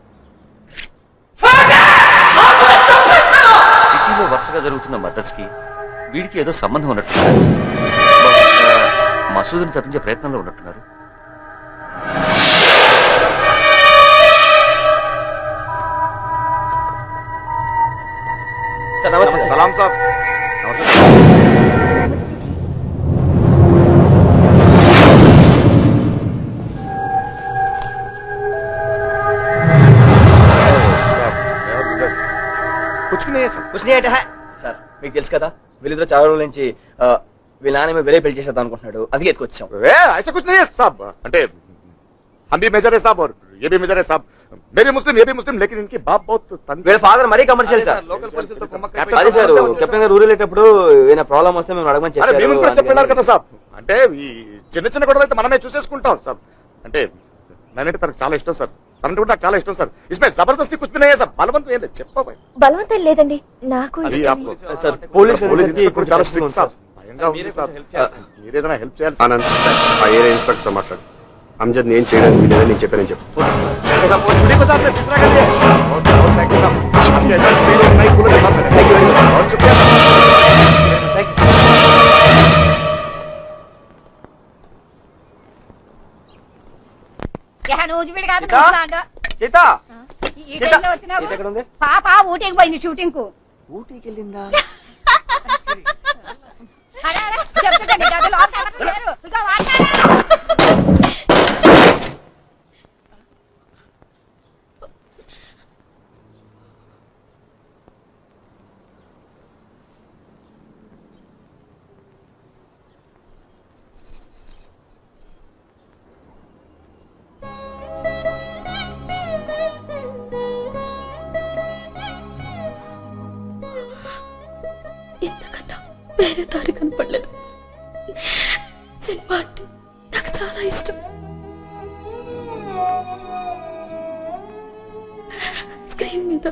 సిటీలో వరుసగా జరుగుతున్న మర్డర్స్ కి వీడికి ఏదో సంబంధం ఉన్నట్టున్నారు. మసూద్ని తప్పించే ప్రయత్నంలో ఉన్నట్టున్నారు. సలాం సాబ్. కుచ్ నీ అంటే సార్, మీకు తెలుసు కదా వీళ్ళిద్దరు చాలా రోజుల నుంచి వీళ్ళ నాన్న వేరే పెళ్లి చేసేద్దాం అనుకుంటున్నాడు. అందుకే ఎత్తుకొచ్చాం. ऐसा कुछ नहीं है साहब. అంటే हम भी मेजर है साहब और ये भी मेजर है साहब. मैं भी मुस्लिम, ये भी मुस्लिम, लेकिन इनकी बाप बहुत వీళ్ళ ఫాదర్ మరీ కమర్షియల్ సార్. అదే సార్, కెప్టెన్ గారు ఊరు వెళ్ళేటప్పుడు ఏదైనా ప్రాబ్లం వస్తే మేము అడగమని చెప్పారు కదా సాబ్. అంటే ఈ చిన్న గొడవలు అయితే మనమే చూసేసుకుంటాం సాబ్. అంటే నేనంటే తనకు చాలా ఇష్టం సార్. తనంటే కూడా నాకు చాలా ఇష్టం సార్. ఇస్మే జబర్దస్తి కుछ भी नहीं है సార్. బలవంతం ఏం లేదు. చెప్పబాయ్. బలవంతం లేదండి, నాకు సార్. పోలీస్ ఇప్పుడు చాలా స్ట్రిక్ట్ సార్. భయంగా ఉంది సార్. మీరేదైనా హెల్ప్ చేయాలి. ఆనంద్, ఆ ఏరియా ఇన్స్పెక్టర్ మాట్లాడు. అమ్జద్ నేను చేయడానికి వీలేదని నేను చెప్పానని చెప్పు పాప ఊటీకి పోయింది షూటింగ్ కు. ఊటీకి వెళ్ళిందా? చెప్తుందండి ఇంతకన్నా వేరే దారి కనపడలేదు. సినిమా అంటే నాకు చాలా ఇష్టం. స్క్రీన్ మీద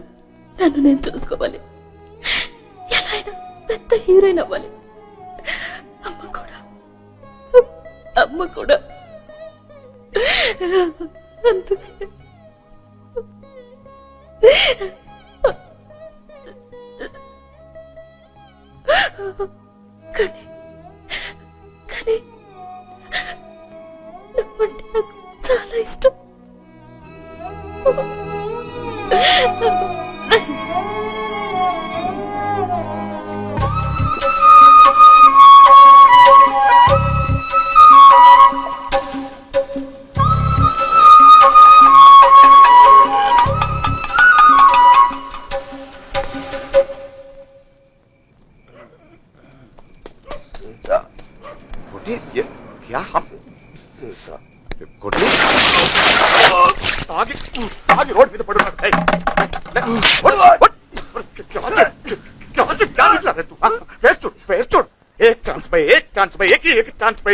నన్ను నేను చూసుకోవాలి, ఎలా అయినా పెద్ద హీరోయిన్ అవ్వాలి. అమ్మ కూడా అందుకే కానీ నువ్వంటే నాకు చాలా ఇష్టం. क्या आगे रोड पे तो पड़ रहा है। क्या निकला रे तू? फेस टूट एक चांस पे एक चांस पे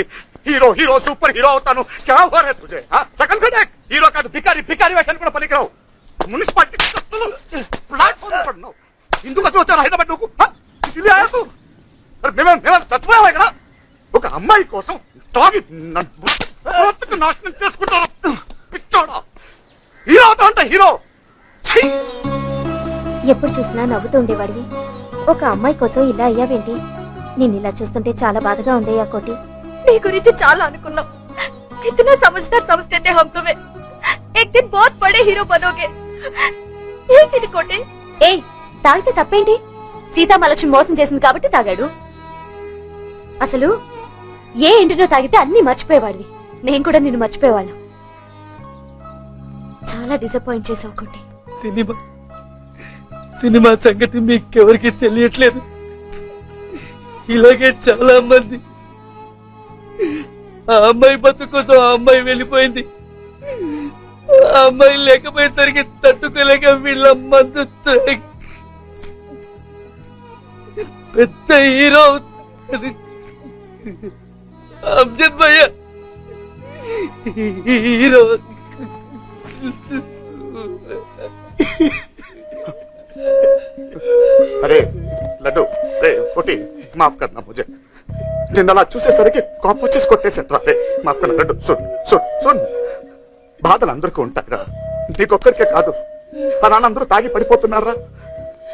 हीरो सुपर हीरो होता नु क्या हुआ रे तुझे? शकल को देख, हीरो का तो भिखारी वेशन को पनी कराओ मुनिसिपालिटी प्लेटफॉर्म पर नो हिंदू का सोचा हैदराबाद को इसलिए आया तू? अरे मैं सच में आएगा ना ఒక అమ్మాయి కోసం తాగి నాశనం చేసుకుంటారు. పిచ్చోడా, హీరో అవుతా హీరో. ఎప్పుడు చూసినా నవ్వుతూ ఉండేవాడివి, ఒక అమ్మాయి కోసం ఇలా అయ్యావేంటి? నేను ఇలా చూస్తుంటే చాలా బాధగా ఉంది. ఆ కోటి నీ గురించి చాలా అనుకున్నాం. इतना समझदार समझते थे हम तुम्हें, एक दिन बहुत बड़े हीरो बनोगे. ఏంటి కోటి? ఏయ్, తాగితే తప్పేంటి? సీతామహాలక్ష్మి మోసం చేసింది కాబట్టి తాగాడు. అసలు ఏ ఇంటినో తాగితే అన్ని మర్చిపోయేవాడివి. నేను కూడా నిన్ను మర్చిపోయేవాళ్ళం. చాలా డిసప్పాయింట్ చేసావు కోటి. సినిమా సంగతి మీకెవరికి తెలియట్లేదు. ఇలాగే చాలా మంది ఆ అమ్మాయి బతుకు కోసం ఆ అమ్మాయి వెళ్ళిపోయింది. ఆ అమ్మాయి లేకపోయేసరికి తట్టుకోలేక వీళ్ళ మందు పెద్ద హీరో అమ్జద్ భయ్య హీరో. అరే లడ్డు, రే కోటి, మాఫ్ కర్నా ముझे. నిన్న అలా చూసేసరికి కోపం వచ్చేసి కొట్టేసట్రా. రే మాఫ్ కర్నా లడ్డు. సున్ బాధలు అందరికీ ఉంటాయిరా, నీకొక్కరికే కాదు. మా నాన్న అందరూ తాగి పడిపోతున్నారా.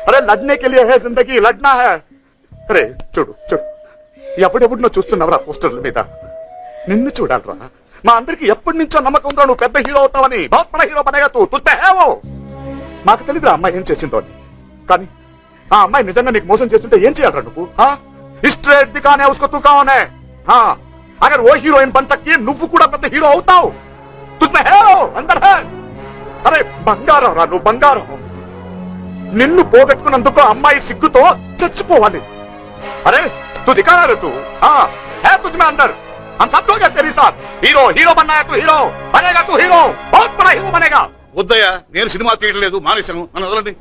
అరే లడ్నేకి లియే హై జిందగీ, లడ్నా హై. అరే చూడు ఎవడెవడినో చూస్తున్నావురా పోస్టర్ల మీద. నిన్ను చూడాలరా. మా అందరికి ఎప్పటి నుంచో నమ్మకం ఉందా నువ్వు పెద్ద హీరో అవుతావని. బహుత్ బడా హీరో బనేగా తూ. తుజ్పే హై వో. మాకు తెలియదురా అమ్మాయి ఏం చేసిందో అని. కానీ ఆ అమ్మాయి నిజంగా నీకు మోసం చేస్తుంటే ఏం చేయాలరా నువ్వు? स्ट्रेट दिखाने उसको तू कौन है? हाँ, अगर वो हीरोइन बन सकती है నువ్వు కూడా పెద్ద హీరో అవుతావు. तुझमें है वो, अंदर है. అరే బంగారం రా నువ్వు, బంగారం. నిన్ను పోగొట్టుకున్నందుకు అమ్మాయి సిగ్గుతో చచ్చిపోవాలి. अरे तू दिखा रहा है तू, हाँ है तुझमें अंदर. हम सब लोग हैं तेरे साथ. हीरो बनना है तू, हीरो बनेगा तू, हीरो बहुत बड़ा हीरो बनेगा. వద్దయ్యా, నేను సినిమా తీయట్లేదు, మానేశాను. నన్ను వదలండి.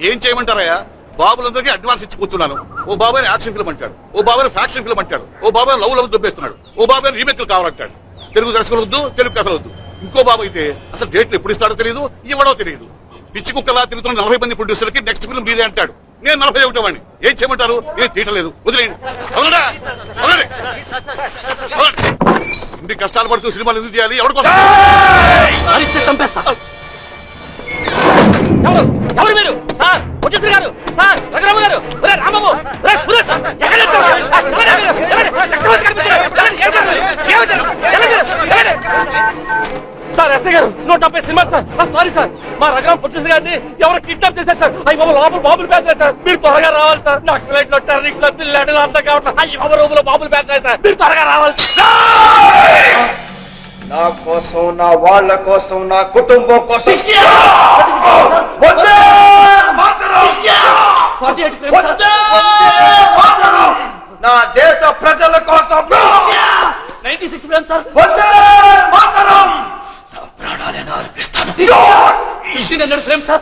ఏం చేయమంటారయ్యా? బాబులందరికీ అడ్వాన్స్ ఇచ్చి కూర్చున్నాను. ఓ బాబాయ్ యాక్షన్ ఫిల్మ్ అంటాడు, ఓ బాబాయ్ ఫ్యాక్షన్ ఫిల్మ్ అంటాడు, ఓ బాబాయ్ లవ్ దొబ్బేస్తున్నాడు, ఓ బాబాయ్ రీమేక్లు కావాలంటాడు. తెలుగు దర్శకులు వద్దు, తెలుగు కథలు వద్దు. ఇంకో బాబాయ్ అయితే అసలు డేట్లు ఎప్పుడు ఇస్తాడో తెలియదు, ఇవ్వడో తెలియదు. పిచ్చి కుక్కలా తిరుగుతున్న 40 మంది ప్రొడ్యూసర్లకి నెక్స్ట్ ఫిల్మ్ మీదే అంటాడు. నేను 41 వాడిని. ఏం చేయమంటారు? నేను తీయట్లేదు, వదిలేయండి. ఇన్ని కష్టాలు పడుతూ సినిమాలు ఎందుకు చేయాలి? ఎవరి కోసం? అరిస్తే చంపేస్తా. ఎవరు మీరు? సార్ ముఖ్యమంత్రి గారు, సార్ రఘురామ గారు, రామబాబు, సార్ ఎస్ఐ గారు 170 సినిమా సార్. సారీ సార్, మా రఘురామ పుట్టిన గారిని ఎవరు కిడ్నాప్ చేశారు సార్. అయ్యి బాబు లోపల బాబులు పేదలేదు సార్. మీరు త్వరగా రావాలి సార్. నక్సలైట్లు టెర్రరిస్టులు పిల్లలు అంతా కావట్లేదు. అయ్యి బాబు రూములో బాబులు పేదలేదు సార్. మీరు త్వరగా రావాలి. నా కోసం, నా వాళ్ళ కోసం, నా కుటుంబం కోసం నా దేశ ప్రజల కోసం 96 ఫ్రేమ్ సార్. ప్రాణాలను అర్పిస్తాను. 1500 ఫ్రేమ్ సార్.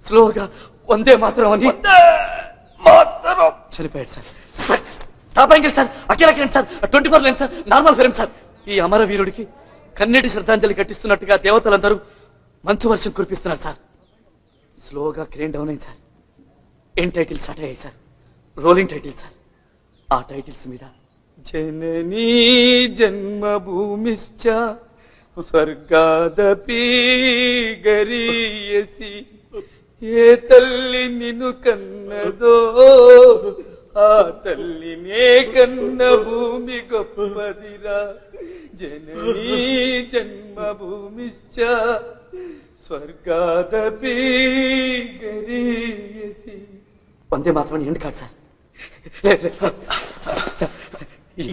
స్లోగా వందే మాత్రం అని చనిపోయాడు sir. Top angle sir, Akhilakiran sir, 24 line sir, normal frame sir. ఈ అమరవీరుడికి కన్నీటి శ్రద్ధాంజలి కట్టిస్తున్నట్టుగా దేవతలందరూ మంచు వర్షం కురిపిస్తున్నారు సార్. స్లోగా క్రేన్ డౌన్ అయింది సార్. ఎన్ టైటిల్స్ స్టార్ట్ అయ్యాయి సార్. Rolling title sir. ఆ టైటిల్స్ మీద జననీ జన్మభూమిశ్చ స్వర్గాదపి గరీయసి, ఏ తల్లి నిన్ను కన్నదో ఆ తల్లినే కన్న భూమి గొప్పదిరా, జననీ జన్మభూమిశ్చ స్వర్గాదపి గరీయసి. వందే మాత్రం ఎండ్ కాదు సార్.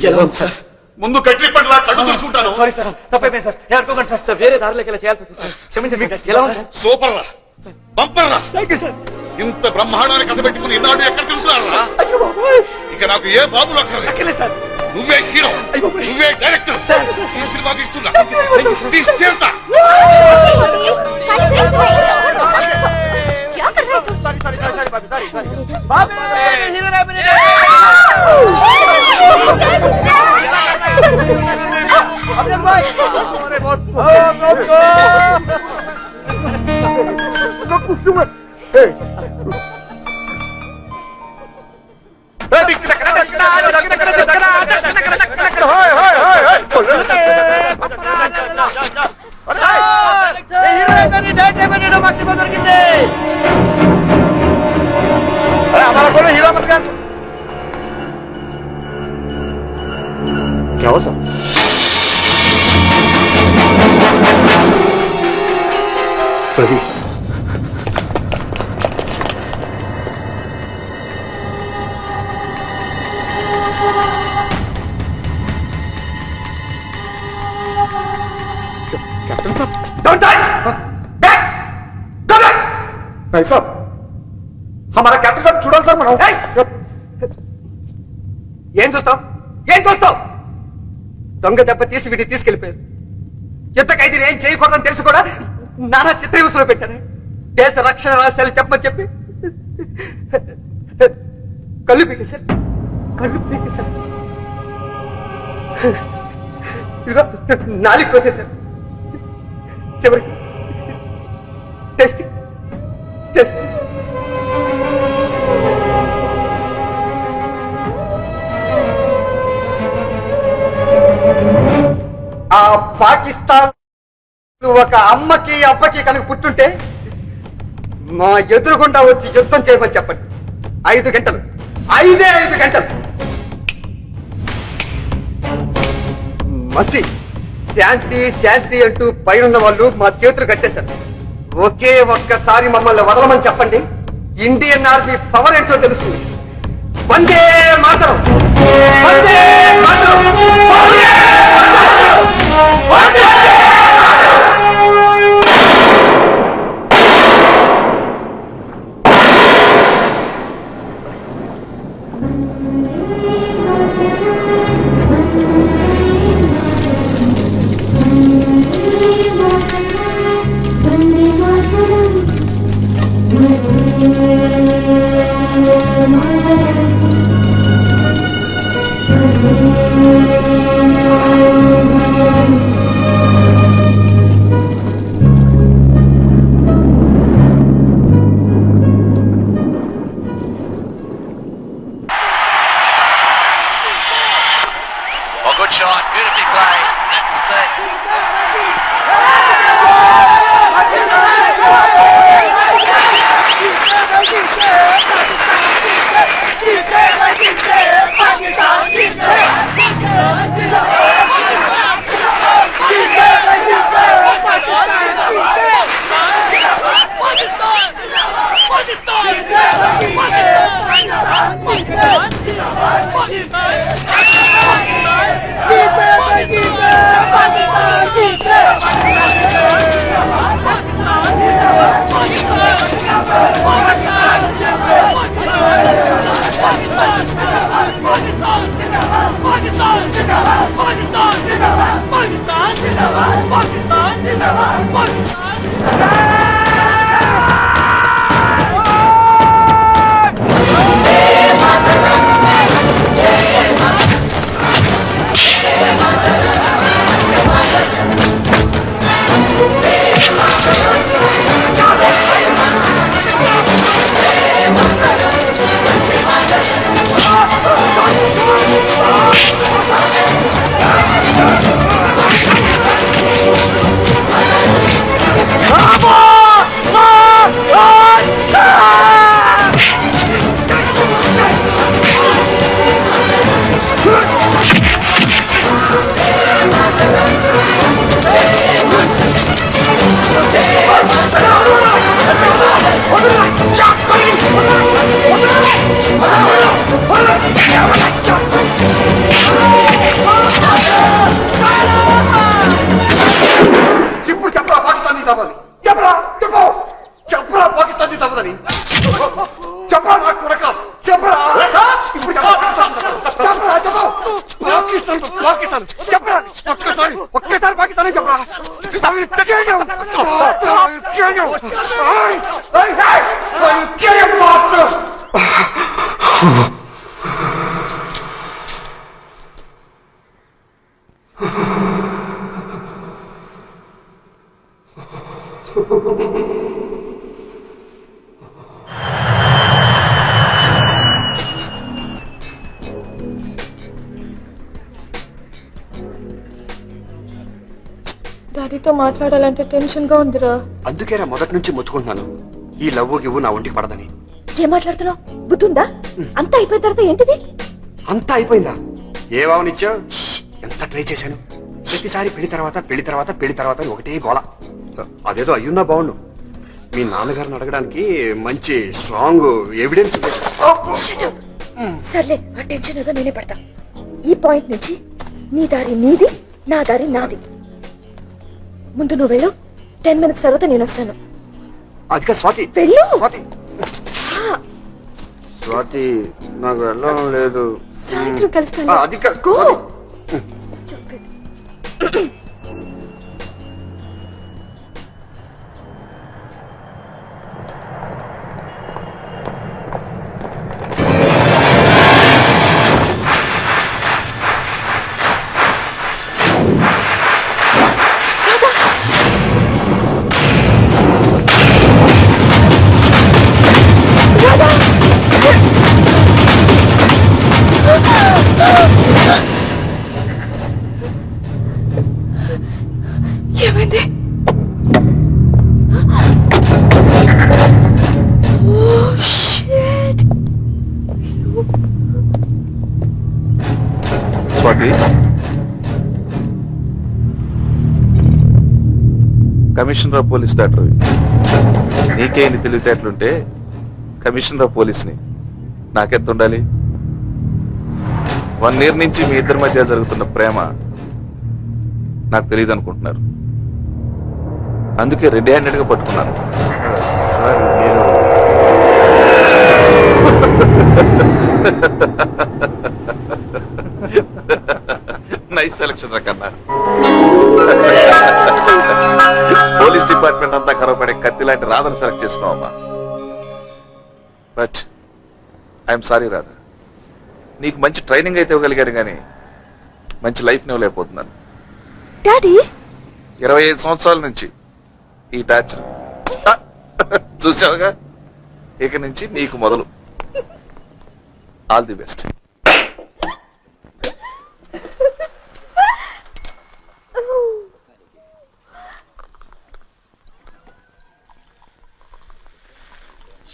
ఎలా ఉంది సార్? ముందు కట్టి పట్ల కళ్ళు తెరుచుకుంటాను. సారీ సార్, తప్పైపోయింది సార్. ఏమనుకోకండి సార్. వేరే దారిలోకి ఇలా చేయాల్సి వచ్చింది సార్. క్షమించండి. ఎలా ఉంది సార్? సూపర్ రా, బంపర్ రా. ఇంత బ్రహ్మాండాన్ని కథ పెట్టుకుని ఇన్నాడు ఎక్కడ తిరుగుతున్నారా? ఇక నాకు ఏ బాబులు అక్కర్లేదు సార్. నువ్వే హీరో, నువ్వే డైరెక్టర్. ఈ సినిమాకి ఇస్తున్నా తీసుకెళ్తా. क्या हो सब? सही कैप्टन साहब, डोंट टाच बैक, गो बैक. नहीं साहब, हमारा कैप्टन साहब చూడాలి సార్ మనం. ఏం చూస్తావు? ఏం చూస్తావు? దొంగ దెబ్బ తీసి వీటిని తీసుకెళ్లిపోయారు. యుద్ధ ఖైదీలు ఏం చేయకూడదని తెలిసి కూడా నానా చిత్రహింసలో పెట్టారు. దేశ రక్షణ రహస్యాలు చెప్పని చెప్పి కళ్ళు పీకేశారు. కళ్ళు పీకేశారు. ఇదిగో నాలుగు కోసేశారు. చివరికి టెస్ట్ టెస్ట్ ఆ పాకిస్తాన్ ఒక అమ్మకి అబ్బకి కనుక పుట్టుంటే మా ఎదురుగుండా వచ్చి యుద్ధం చేయమని చెప్పండి. 5 గంటలు, 5 గంటలు. మసి శాంతి శాంతి అంటూ పైనున్న వాళ్ళు మా చేతులు కట్టేశారు. ఒకే ఒక్కసారి మమ్మల్ని వదలమని చెప్పండి. ఇండియన్ ఆర్మీ పవర్ ఏంటో తెలుస్తుంది. వందే మాతరం, వందే మాతరం, వందే మాతరం, వందే ఇప్పుడు చెప్పరా పాకిస్తాన్ తప్పని చెప్పరా చెప్పు చెప్పరా పాకిస్తాన్ తప్పదని చెప్పరా నా కొడక చెప్పరా ఇప్పుడు చెప్పరా చెప్పు పాకిస్తాన్ చెప్పరా ఒక్కసారి పాకిస్తాన్ చెప్పరా డాడీతో మాట్లాడాలంటే టెన్షన్ గా ఉందిరా. అందుకేరా మొదటి నుంచి మొత్తుకుంటున్నాను ఈ లవ్వు గివ్వు నా ఒంటికి పడదని. ఏం మాట్లాడుతున్నావు? బుద్ధుందా? అంతా అయిపోయిన తర్వాత ఏంటిది? అంతా అయిపోయిందా? ఏ వావనిచ్చా? ఎంత ట్రై చేశాను. ప్రతిసారి పెళ్లి తర్వాత అని ఒకటే గోల. అదేదో అయ్యున్నా బాగుండు. మీ నాన్నగారిని అడగడానికి మంచి స్ట్రాంగ్ ఎవిడెన్స్. సర్లే, ఆ టెన్షన్ ఏదో నేనే పడతా. ఈ పాయింట్ నుంచి నీ దారి నీది, నా దారి నాది. ముందు నువ్వు వెళ్ళు, 10 minutes తర్వాత నేను వస్తాను. అదిగా స్వాతి, వెళ్ళు. స్వాతి నాకు వెళ్ళడం లేదు. సాయంత్రం కలుస్తాను. అదిగా ఏమైంది? Swathi, commissioner of police doctor, నీకే ఇన్ని తెలివితేటలుంటే కమిషనర్ ఆఫ్ పోలీస్ని నాకెంత ఉండాలి? 1 year నుంచి మీ ఇద్దరి మధ్య జరుగుతున్న ప్రేమ నాకు తెలియదు అనుకుంటున్నారు. అందుకే రెడీ హ్యాండెడ్ గా పట్టుకున్నాను. నైస్ సెలక్షన్ రకన్నా. పోలీస్ డిపార్ట్మెంట్ అంతా కరవపడే కత్తి లాంటి రాధను సెలెక్ట్ చేసుకున్నావమ్మా. బట్ ఐఎమ్ సారీ రాధా, నీకు మంచి ట్రైనింగ్ అయితే ఇవ్వగలిగాను కానీ మంచి లైఫ్ ని ఇవ్వలేకపోతున్నాను. డాడీ 25 సంవత్సరాల నుంచి ఈ టార్చర్ చూసావుగా, ఇక నుంచి నీకు మొదలు. All the best.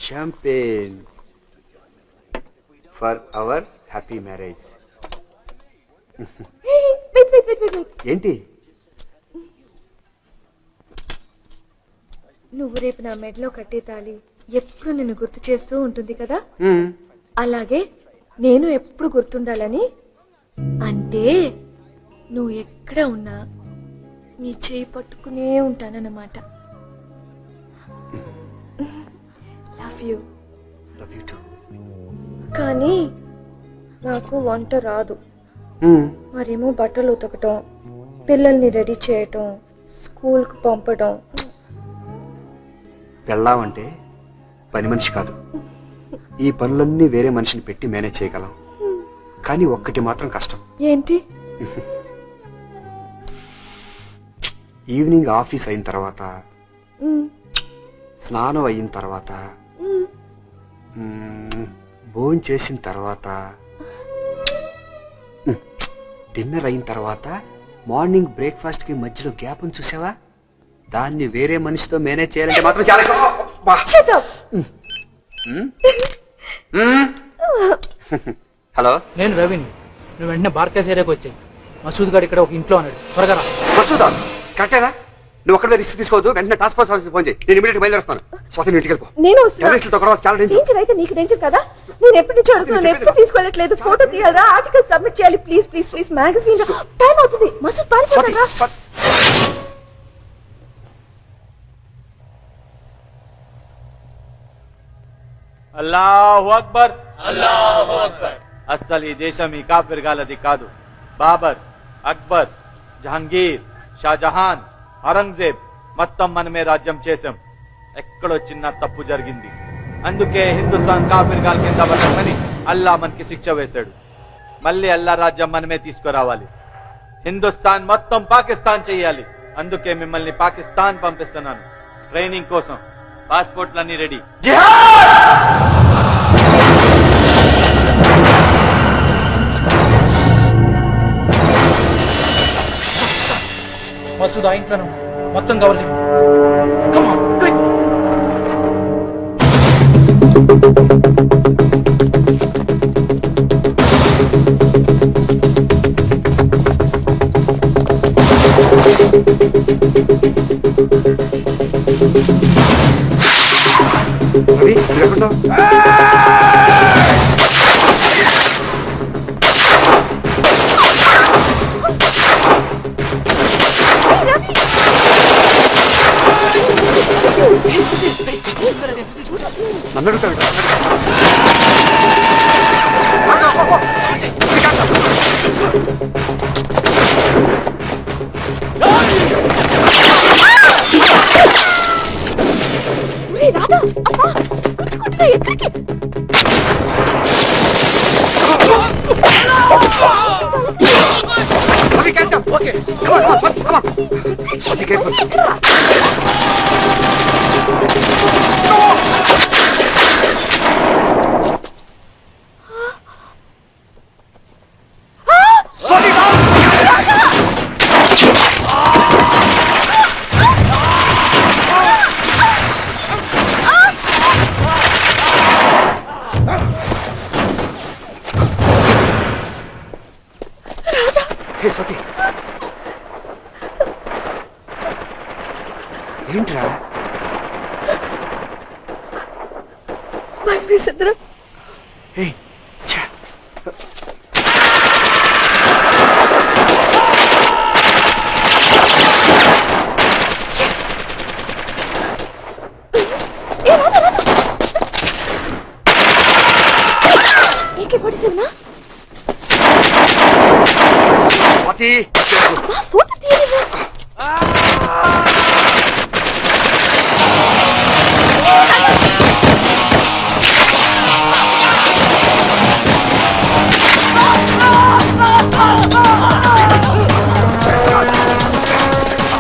Champagne for our happy marriage. wait. ఏంటి? నువ్వు రేపు నా మెడలో కట్టే తాళి ఎప్పుడు నిన్ను గుర్తు చేస్తూ ఉంటుంది కదా, అలాగే నేను ఎప్పుడు గుర్తుండాలని. అంటే నువ్వు ఎక్కడ ఉన్నా నీ చేయి పట్టుకునే ఉంటానన్నమాట. Love you. కానీ నాకు వంట రాదు. మరేమో బట్టలు ఉతకటం, పిల్లల్ని రెడీ చేయటం, స్కూల్కి పంపడం. పెళ్ళామంటే పని మనిషి కాదు. ఈ పనులన్నీ వేరే మనిషిని పెట్టి మేనేజ్ చేయగలం. కానీ ఒక్కటి మాత్రం కష్టం. ఏంటి? ఈవినింగ్ ఆఫీస్ అయిన తర్వాత, స్నానం అయిన తర్వాత, భోజనం చేసిన తర్వాత, డిన్నర్ అయిన తర్వాత, మార్నింగ్ బ్రేక్ఫాస్ట్ కి మధ్యలో గ్యాప్ అని చూసావా? దాన్ని వేరే మనిషితో మేనేజ్ చేయాలంటే మాత్రం చాలా హలో, నేను రవిని. నువ్వు వెంటనే బార్కేస్ ఏరియాకి వచ్చాయి. మసూద్ గారు ఇక్కడ ఒక ఇంట్లో అన్నాడు. త్వరగా రా. మసూదా కరెక్టేనా? నువ్వు ఒక్కడే రిస్క్ తీసుకోవద్దు. వెంటనే టాస్క్ ఫోర్స్ ఆఫీస్ ఫోన్ చేయి. నేను ఇమీడియట్ బయలుదేరుతాను. స్వాతి ఇంటికి వెళ్ళిపో. నేను చాలా డేంజర్ అయితే నీకు డేంజర్ కదా. నేను ఎప్పటి నుంచి అడుగుతున్నాను, ఎప్పుడు తీసుకెళ్ళట్లేదు. ఫోటో తీయాలా, ఆర్టికల్ సబ్మిట్ చేయాలి. Please please please, magazine time అవుతుంది. మసూద్ పారిపోతారా? అల్లాహు అక్బర్, అల్లాహు అక్బర్. అస్సలు ఈ దేశం ఈ కాఫిర్గాలది కాదు. బాబర్, అక్బర్, జహంగీర్, షాజహాన్, ఔరంగజేబ్ మొత్తం మనమే రాజ్యం చేశాం. ఎక్కడో చిన్న తప్పు జరిగింది. అందుకే హిందుస్థాన్ కాఫిర్గాల్ కింద పడమని అల్లా మనకి శిక్ష వేశాడు. మళ్ళీ అల్లా రాజ్యం మనమే తీసుకురావాలి. హిందుస్థాన్ మొత్తం పాకిస్తాన్ చెయ్యాలి. అందుకే మిమ్మల్ని పాకిస్తాన్ పంపిస్తున్నాను ట్రైనింగ్ కోసం. పాస్పోర్ట్లన్నీ రెడీ. మసూద్ ఆ ఇంట్లోనే ఉన్నాడు. మొత్తం కవర్ చేయండి. రవి, నువ్వు ఎక్కడున్నావు? నన్ను అడుగుతావు. రాధా, అమ్మా గుచ్చుకుంటున్నా. ఎక్కడికి? Okay, Swathi careful. స్వాతి, ఏంట్రా? భయం వేసిందిరా. స్వాతి, ఫోటో తీయలేదు.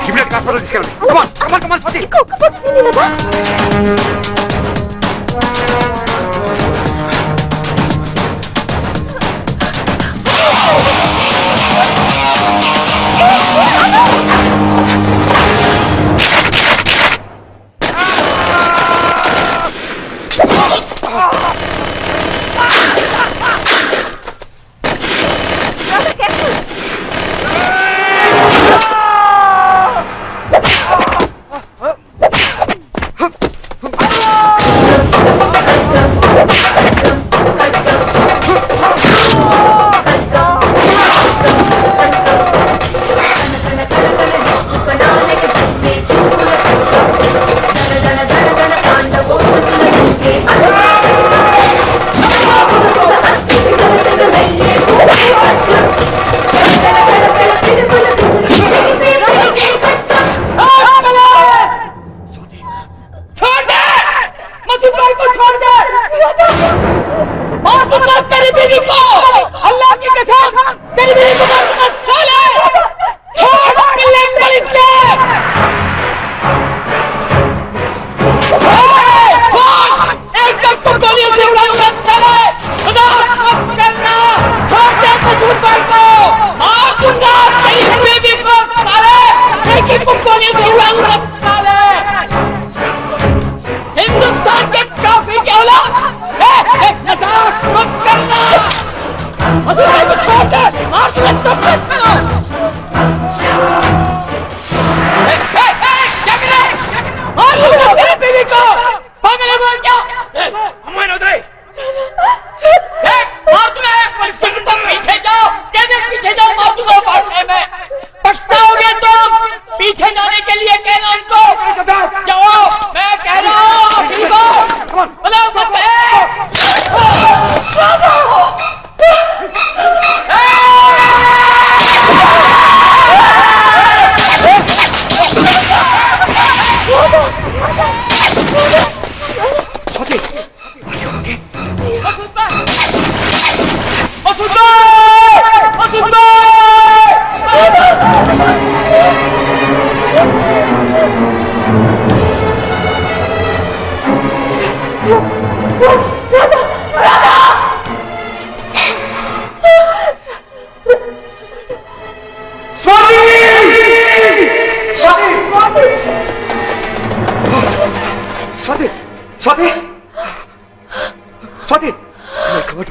ఇమీడియట్ హాస్పిటల్ తీసుకెళ్ళండి. కమాన్ కమాన్ కమాన్ స్వాతి. ఒక్క ఫోటో తీయలేదా? भाई को छोड़ दे, मार दूंगा तेरी बीवी को, अल्लाह की कसम तेरी बीवी को मार दूंगा साले, छोड़ मिले पुलिस से। एकदम को गोलियों से उड़ाऊंगा साले, खुदा मत करना, छोड़ दे मसूद भाई को, मार दूंगा तेरी बीवी को साले, एक को गोलियों से उड़ाऊंगा साले। हिंदुस्तान के काफी के औलाद, नजाक मत करना, मसूद भाई को छोड़ दे, मार दूंगा चुप करो। मार दूंगा तेरी बीवी को, पागल है वो क्या? मैं उधर मार दूंगा, पीछे जाओ, कहते पीछे जाओ, मार दूंगा मारने में, पछताओगे तुम, पीछे जाने के लिए कहना उनको, जाओ, मैं कह रहा हूँ, ठीक हो, बोलो मत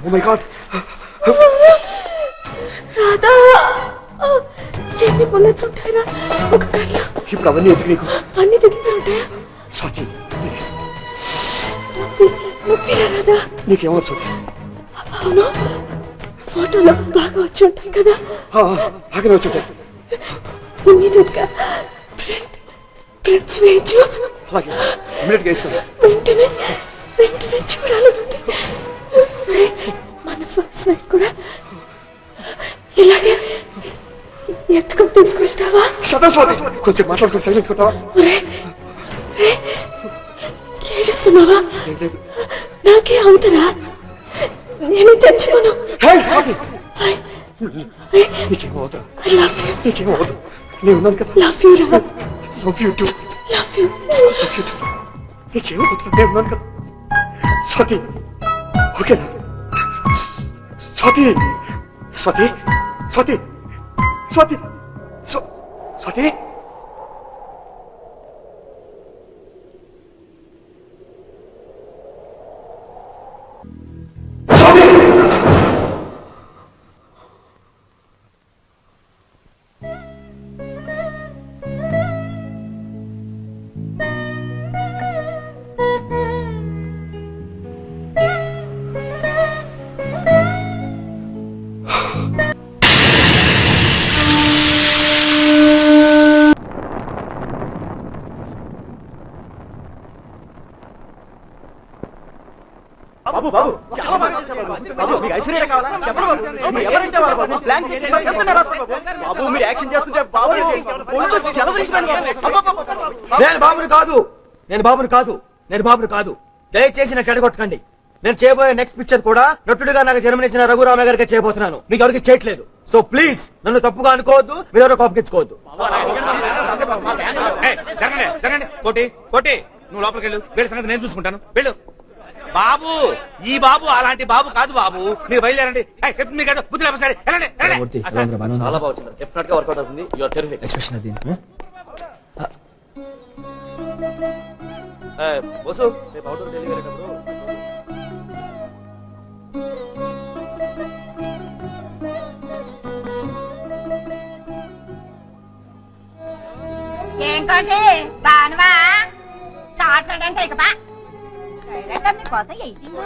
Oh my God! రాధా ఎన్ని బుల్లెట్స్ ఉంటాయరా ఒక గన్లో? ఇప్పుడు అవన్నీ ఎందుకు నీకు? అన్ని దిగిపోయి ఉంటాయా? స్వాతి ప్లీజ్. నొప్పిరా రాధా? నీకేమవుతుంది స్వాతి? అవును, ఫోటోలో బాగా వచ్చి ఉంటాయి కదా? బాగానే వచ్చి ఉంటాయి. ఇమీడియట్ గా ప్రింట్స్ వేయించు. అలాగే ఇమీడియట్ గా ఇస్తాను. వెంటనే చూడాలనుంది. మన ఫస్ట్ నైట్ కూడా ఇలాగే ఎత్తుకుని తీసుకెళ్తావా? కొంచెం మాట్లాడుకుని సైలెంట్ కొట్టావా? ఏడుస్తున్నావా? నాకే అవుతారా? నేను చచ్చిపోను. నీకేమవుతా? నీకేమవుతా? నేను ఉన్నాను కదా. లవ్ యూ రా. Love you too. Love you. నీకేమవుతా? నేను ఉన్నాను కదా. స్వాతి ఓకేనా? స్వాతి స్వాతి స్వాతి స్వాతి స్వాతి బాబు బాబు చాలా బాగా చేశారు బాబు. మీకు ఐశ్వర్య కావాలా? చెప్పండి బాబు. మీరు ఎవరంటే వాళ్ళు బాబు. ప్లాన్ చేసి ఎంత రాసుకో బాబు. బాబు మీరు యాక్షన్ చేస్తుంటే బాబు నేను బాబుని కాదు, నేను బాబుని కాదు, నేను బాబుని కాదు. దయచేసి నాకు చెడగొట్టకండి. నేను చేయబోయే నెక్స్ట్ పిక్చర్ కూడా నటుడిగా నాకు జన్మనిచ్చిన రఘురామయ్య గారికి చేయబోతున్నాను. మీకు ఎవరికి చేయట్లేదు. సో ప్లీజ్ నన్ను తప్పుగా అనుకోవద్దు, మీరు ఎవరో కోపగించుకోవద్దు. జరగండి కోటి కోటి నువ్వు లోపలికి వెళ్ళు. వీళ్ళ సంగతి నేను చూసుకుంటాను. వెళ్ళు బాబు. ఈ బాబు అలాంటి బాబు కాదు బాబు. మీరు బయలుదేరండి. మీకు బుద్ధి లేకపోతే చాలా బాగుంది. డెఫినెట్ గా వర్కౌట్ అవుతుంది. You are terrific. ఎక్స్ప్రెషన్ అది బోసు రేపు అవుట్ ఢిల్లీ వెళ్ళేటప్పుడు ఏం కోటి బానువా షార్ట్ అంటే ఇక బా డైరెక్టర్ నీ కోసం ఎయిటింగ్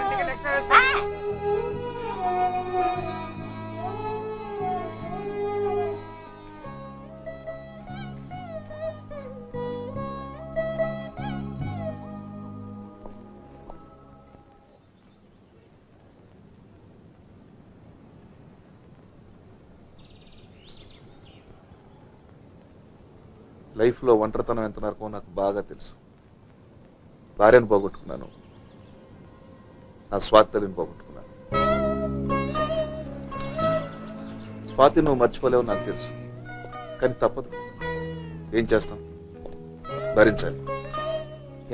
లైఫ్లో ఒంటరితనం ఎంత నరకమో నాకు బాగా తెలుసు. భార్యను పోగొట్టుకున్నాను, నా స్వాతి తల్లిని పోగొట్టుకున్నాను. స్వాతి నువ్వు మర్చిపోలేవు నాకు తెలుసు, కానీ తప్పదు. ఏం చేస్తాం, భరించాలి.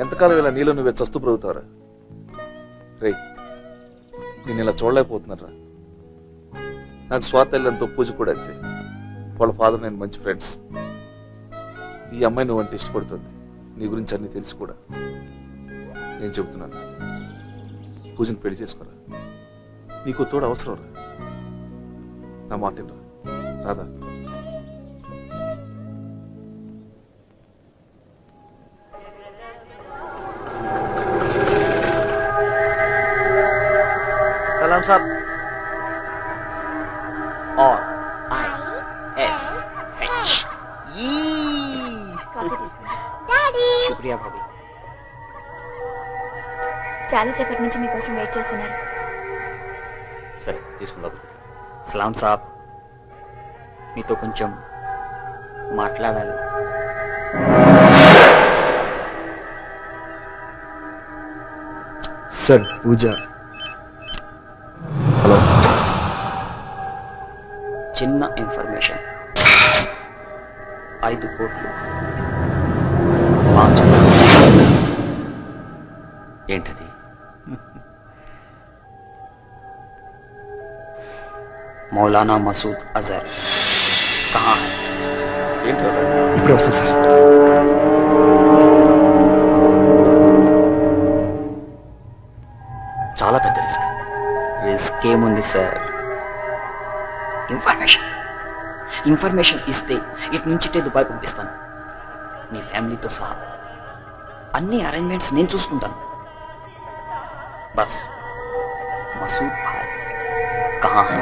ఎంతకాలం ఇలా నీలో నువ్వే చస్తూ బ్రతుకుతావరా? రే, నేను ఇలా చూడలేకపోతున్నారా? నాకు స్వాతి తల్లితో పూజ కూడా అంతే. వాళ్ళ ఫాదర్ నేను మంచి ఫ్రెండ్స్. ఈ అమ్మాయి నువ్వు అంటే ఇష్టపడుతుంది, నీ గురించి అన్ని తెలిసి కూడా. నేను చెబుతున్నాను, పూజను పెళ్లి చేసుకోరా. నీకు తోడు అవసరం రా. నా మాట రా రాదా? सलाम साहब और शुक्रिया भाभी. చాలా సేపటి నుంచి మీకోసం వెయిట్ చేస్తున్నారు. సరే తీసుకుంటా. సలాం సాబ్, మీతో కొంచెం మాట్లాడాలి. సార్ పూజ. హలో. చిన్న ఇన్ఫర్మేషన్. 5 కోట్లు 5 ఏంటది? मौलाना मसूद अजहर कहाँ है? ఇప్పుడే వస్తా సార్. చాలా పెద్ద రిస్క్. రిస్క్ ఏముంది సార్? ఇన్ఫర్మేషన్ ఇస్తే ఇటు నుంచి దుబాయ్ పంపిస్తాను, మీ ఫ్యామిలీతో సహా. అన్ని అరేంజ్మెంట్స్ నేను చూసుకుంటాను. బస్ మసూద్ భాయ్ కहाँ है?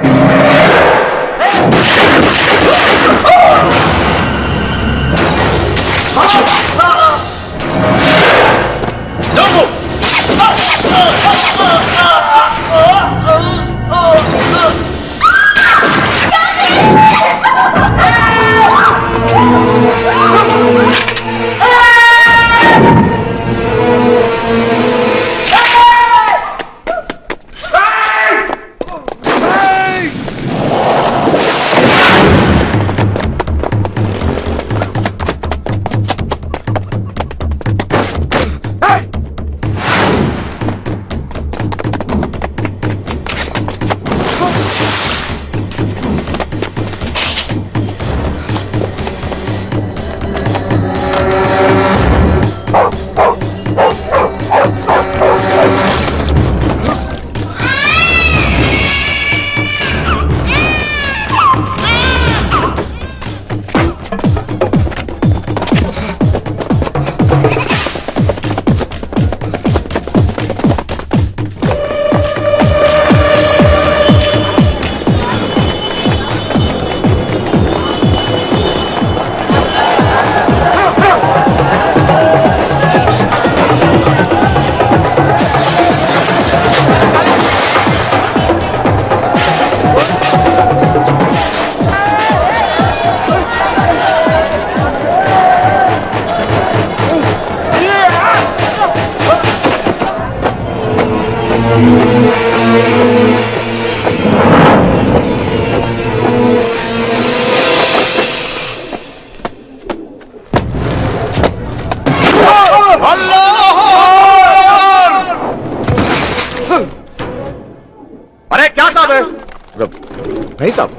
नहीं साहब,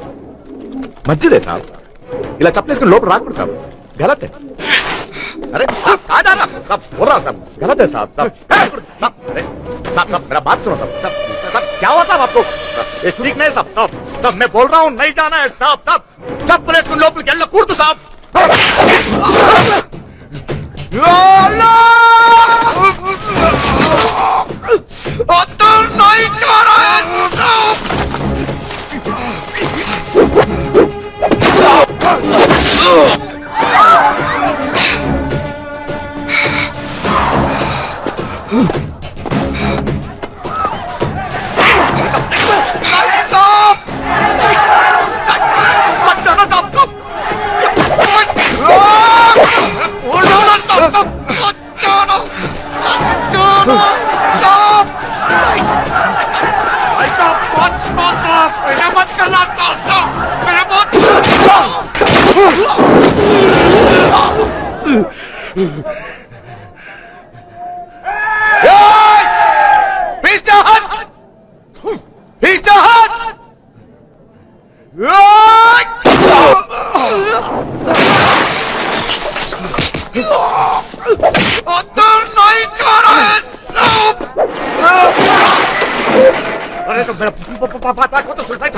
मस्जिद है साहब. ఇలా చప్పలేసుకుని లోపల రాకూడదు సాబ్. గలత్ है. अरे साहब कहाँ जा रहा साहब? बोल रहा हूँ साहब, गलत है साहब. साहब साहब मेरा बात सुनो साहब. साहब क्या हुआ साहब आपको? ये ठीक नहीं साहब. साहब साहब मैं बोल रहा हूँ नहीं जाना है साहब. साहब చప్పలేసుకుని లోపలికి వెళ్ళకూడదు సాబ్. अंदर नहीं जा रहा है साहब. करना मेरा बहुत पीछे हट पीछे हट अंदर नहीं जा रहे अरे तो मेरा पापा को तो सुनता ही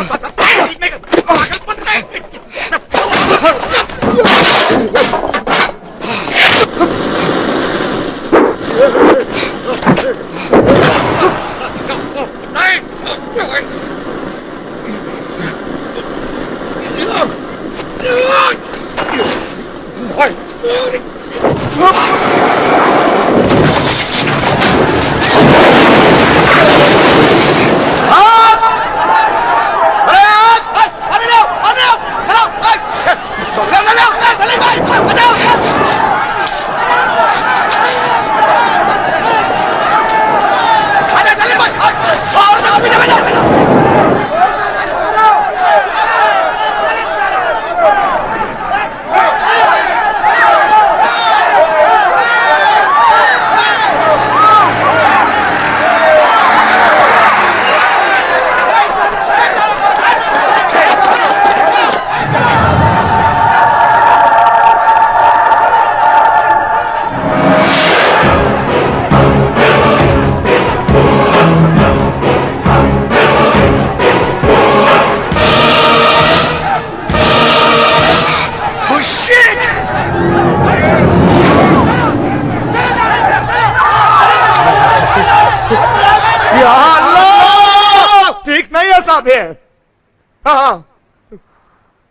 ठीक नहीं है साहब ये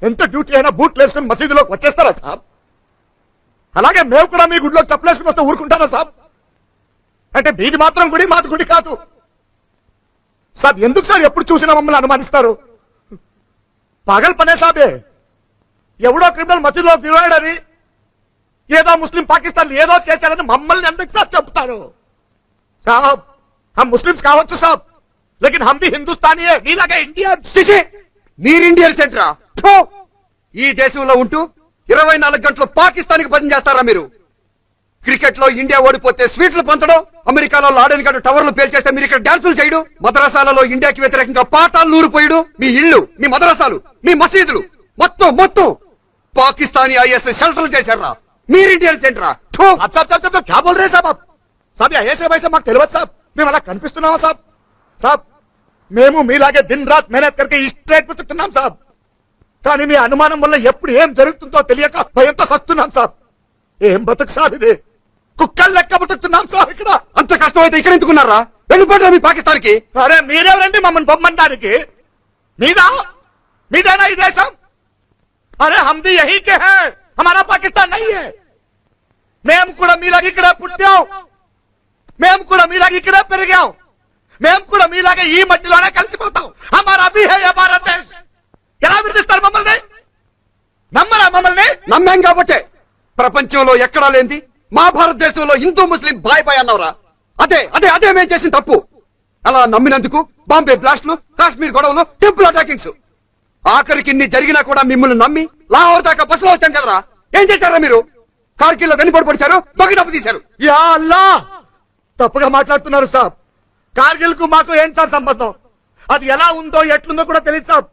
ఎంత డ్యూటీ అయినా బూట్లు వేసుకుని మసీదులోకి వచ్చేస్తారా సాబ్ అలాగే మేము కూడా మీ గుడిలోకి చెప్పలేసుకుని వస్తే ఊరుకుంటారా సాబ్ అంటే మీది మాత్రం గుడి మాది గుడి కాదు సాబ్ ఎందుకు సార్ ఎప్పుడు చూసినా మమ్మల్ని అనుమానిస్తారు పాగల్ పనే సాబే ఎవడో క్రిమినల్ మసీదులో దిగాడని ఏదో ముస్లిం పాకిస్తాన్ ఏదో చేశారని మమ్మల్ని ఎందుకు సార్ చెప్తారు సాబ్ हम मुस्लिम्स కావచ్చు సాబ్ लेकिन हम भी हिंदुस्तानी है నీలాగా ఇండియన్ మీరు ఇండియన్ సెంటరా ఈ దేశంలో ఉంటూ 24 గంటలు పాకిస్తాన్కి పని చేస్తారా మీరు క్రికెట్ లో ఇండియా ఓడిపోతే స్వీట్లు పంచడం అమెరికాలో లాడెన్ గడ్డ టవర్లు పేల్చేస్తే మీరు ఇక్కడ డాన్సులు చేయడం మద్రసాలలో ఇండియాకి వ్యతిరేకంగా పాఠాలు నూరిపోయడం మీ ఇళ్ళు మీ మద్రసాలు మీ మసీదులు మొత్తం పాకిస్తానీ ఐఎస్ షెల్టర్లు చేశారా మీరు ఇండియన్ సెంటరా क्या बोल रहे साहब आप साहब ऐसे वैसे మాకు తెలియదు సాబ్ మేము అలా కనిపిస్తున్నామా సాబ్ సాబ్ మేము మీలాగే దిన్ రాత్ మెహనత్ करके స్ట్రైట్ బతుకుతున్నాం సాబ్ కానీ మీ అనుమానం వల్ల ఎప్పుడు ఏం జరుగుతుందో తెలియక భయంతో సస్తున్నాం సాబ్ ఏం బతుకు సాబ్ ఇది కుక్కలు లెక్క బతుకుతున్నాం సాబ్ ఇక్కడ అంత కష్టమైతే ఇక్కడ ఎందుకున్నారా వెళ్ళిపోతారా మీ పాకిస్తాన్ కి అరే మీరెవరండి మమ్మల్ని బొమ్మడానికి మీదేనా ఈ దేశం అరే हम भी यही के हैं हमारा पाकिस्तान नहीं है మేము కూడా మీలాగే ఇక్కడ పుట్టాం మేము కూడా మీలాగే ఇక్కడే పెరిగాం మేము కూడా మీలాగే ఈ మట్టిలోనే కలిసిపోతాం హమారా భీ హై భారత్ దేశ్ ఎలా విడిస్తారు మమ్మల్ని నమ్మరా మమ్మల్ని నమ్మాం కాబట్టే ప్రపంచంలో ఎక్కడా లేంది మా భారతదేశంలో హిందూ ముస్లిం బాయ్ బాయ్ అన్నవరా అదే మేము చేసిన తప్పు అలా నమ్మినందుకు బాంబే బ్లాస్ట్లు కాశ్మీర్ గొడవలు టెంపుల్ అటాకింగ్స్ ఆఖరికి ఇన్ని జరిగినా కూడా మిమ్మల్ని నమ్మి లాహోర్ దాకా బస్సులో వచ్చాం కదరా ఏం చేశారా మీరు కార్గిల్లో వెనుబడి పడిచారు దొంగ డబ్బు తీశారు యా అల్లా తప్పుగా మాట్లాడుతున్నారు సాబ్ కార్గిల్ కు మాకు ఏం సార్ సంబంధం అది ఎలా ఉందో ఎట్లుందో కూడా తెలియదు సాబ్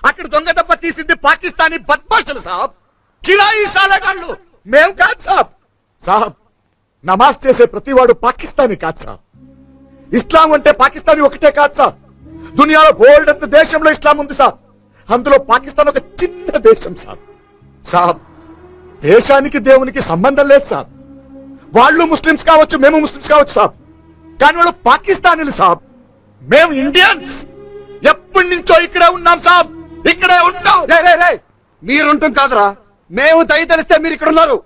అక్కడ దొంగ దెబ్బ తీసింది పాకిస్తానీ బద్మాషులు సాబ్ కిలాయి సాలగాళ్ళు మేము కాదు సాబ్ నమాజ్ చేసే ప్రతివాడు పాకిస్తానీ కాదు సాబ్ ఇస్లాం అంటే పాకిస్తానీ ఒకటే కాదు సాబ్ దునియాలో బోల్డ్ అంత దేశంలో ఇస్లాం ఉంది సాబ్ అందులో పాకిస్తాన్ ఒక చిన్న దేశం సాబ్ దేశానికి దేవునికి సంబంధం లేదు సాబ్ వాళ్ళు ముస్లిమ్స్ కావచ్చు మేము ముస్లిమ్స్ కావచ్చు సాబ్ కానీ వాళ్ళు పాకిస్తానీలు సాబ్ మేము ఇండియన్స్ ఎప్పటి నుంచో ఇక్కడే ఉన్నాం సాబ్ ఇక్కడే ఉంటాం మీరుంటాం కాదురా మేము దయతలిస్తే మీరు ఇక్కడ ఉన్నారు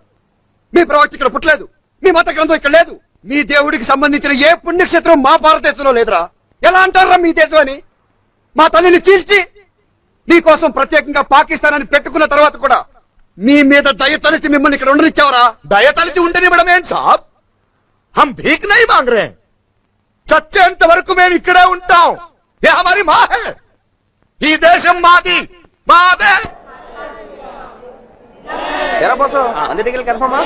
మీ ప్రవక్త ఇక్కడ పుట్టలేదు మీ మత గ్రంథం ఇక్కడ లేదు మీ దేవుడికి సంబంధించిన ఏ పుణ్యక్షేత్రం మా భారతదేశంలో లేదురా ఎలా అంటారా మీ దేశం అని మా తల్లిని చీల్చి మీకోసం ప్రత్యేకంగా పాకిస్తాన్ అని పెట్టుకున్న తర్వాత కూడా మీ మీద దయతలిచి మిమ్మల్ని ఇక్కడ ఉండనిచ్చావరా దయతలిచి ఉండనివ్వడం ఏంటి సాబ్ हम भीख नहीं मांग रहे చచ్చేంత వరకు మేము ఇక్కడే ఉంటాం ये हमारी माँ है ఈ దేశం మాది, మాదే. ఎరా బాసు అన్ని టికెట్లు కన్ఫర్మా?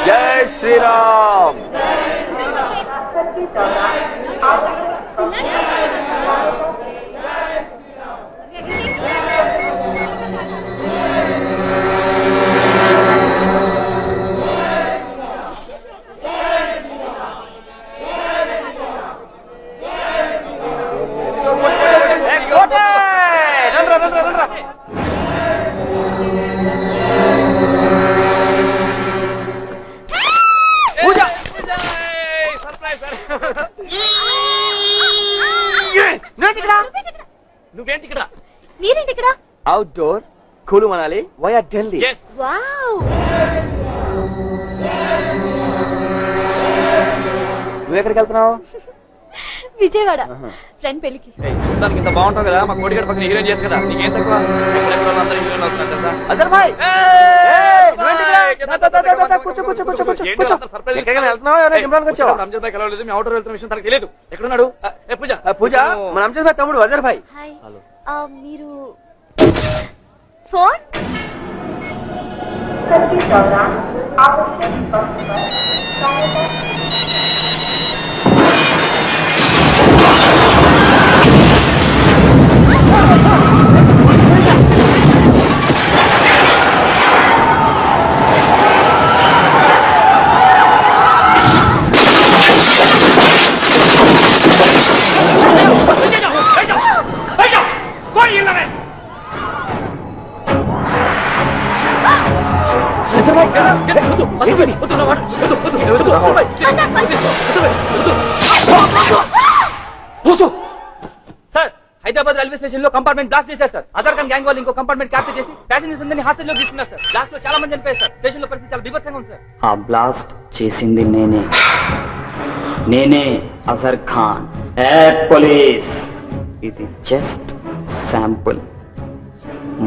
జై శ్రీరామ్. నువ్వేంటి ఇక్కడ? మీరేంటి ఇక్కడ? అవుట్డోర్ కులు మనాలి వయా ఢిల్లీ. వావ్, నువ్వు ఎక్కడికి వెళ్తున్నావు? విజయవాడ ఫ్రెండ్ పెళ్లికి. చూడడానికి ఇంత బాగుంటావు కదా, మా కోడిగడ పక్కన హీరోయిన్ చేసి కదా, నీకేం తక్కువ? ఎక్కడెక్కడ అందరూ హీరోయిన్ అవుతున్నారు తెలుసా? అజర్ భాయ్ కూర్చో కూర్చో కూర్చో కూర్చో కూర్చో. ఎక్కడికి వెళ్తున్నావు? ఎవరైనా ఇమ్రాన్ వచ్చావా? రంజాన్ భాయ్ కలవలేదు, మీ అవుటర్ వెళ్తున్న విషయం తనకు తెలియదు. ఎక్కడున్నాడు? పూజ పూజ మన అంజద్ భాయ్ తమ్ముడు అజర్ భాయ్. హాయ్. మీరు phone sir, Hyderabad railway station లో కంపార్ట్మెంట్ బ్లాస్ట్ చేశారు సార్. అజర్ ఖాన్ గ్యాంగ్ వాళ్ళు ఇంకో కంపార్ట్మెంట్ క్యాప్చర్ చేసి ప్యాసింజర్స్ అందరినీ హాస్టల్ లో తీసుకున్నారు సార్. బ్లాస్ట్ లో చాలా మంది చనిపోయారు సార్. స్టేషన్ లో పరిస్థితి చాలా బీభత్సంగా ఉంది సార్. ఆ బ్లాస్ట్ చేసింది నేనే అజర్ ఖాన్. ఏ పోలీస్, ఇది జస్ట్ శాంపుల్.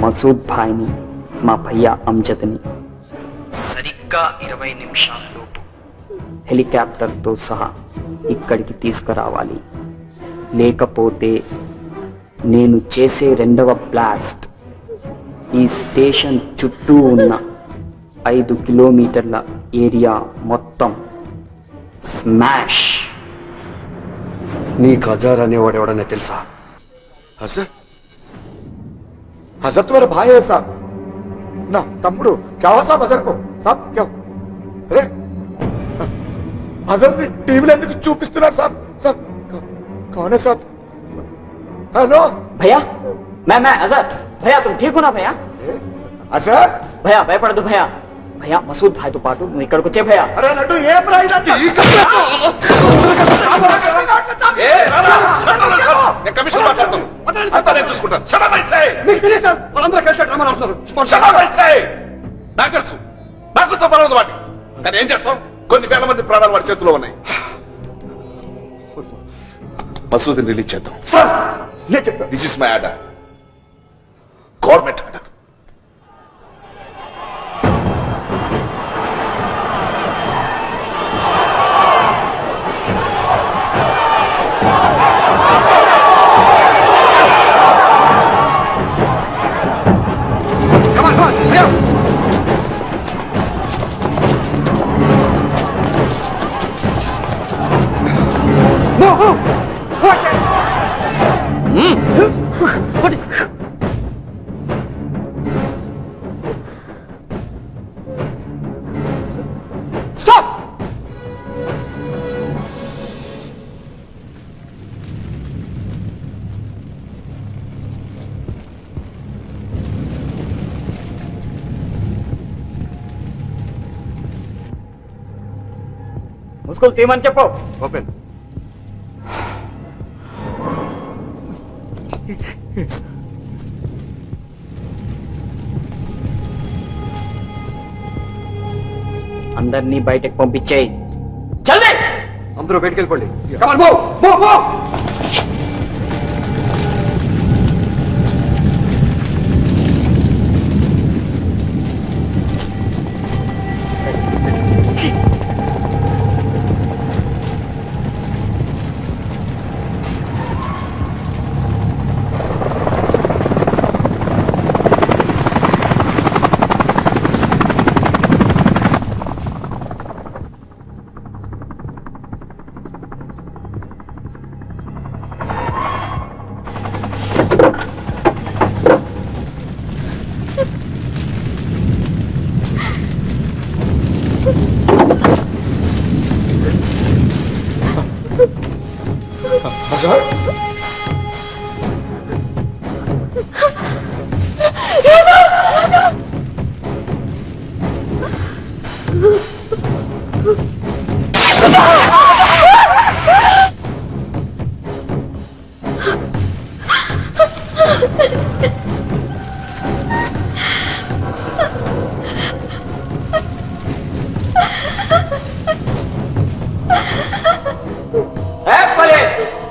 మసూద్ భాయ్ని, మా భయ్యా అంజద్ని సరిగ్గా 20 నిమిషాల్లోపు హెలికాప్టర్తో సహా ఇక్కడికి తీసుకురావాలి. లేకపోతే నేను చేసే రెండవ బ్లాస్ట్ ఈ స్టేషన్ చుట్టూ ఉన్న 5 కిలోమీటర్ల ఏరియా మొత్తం స్మాష్. నీకు అజర్ అనేవాడు ఎవడనే తెలుసా? हजरत हजरत मेरा भाई है साहब ना तम्मुడు क्या हुआ साहब हजरत को साहब क्या अरे हजरत ने टीवी ఎందుకు చూపిస్తున్నారు साहब साहब कौन है साहब? हेलो भैया, मैं अजर. भैया तुम ठीक हो ना भैया? अजर भैया భయపడదు భैया. భయ్యా మసూద్ భాయ్తో పాటు నువ్వు ఇక్కడికి వచ్చే భయ్యా. अरे लड्डू ये प्राइस కమిషన్ మాట్లాడతాను అంతా నేను చూసుకుంటాను. నాకు తెలుసు, నాకు తప్పలేదు వాటి. కానీ ఏం చేస్తాం, కొన్ని వేల మంది ప్రాణాలు వాడి చేతిలో ఉన్నాయి. మసూద్ని రిలీజ్ చేద్దాం. This is my order, government order. ముసుగులు తీయమని చెప్పు. ఓపెన్. అందరినీ బయటకు పంపించేయి. జల్దీ అందరూ బయటికి వెళ్ళిపోండి. Come on move move move.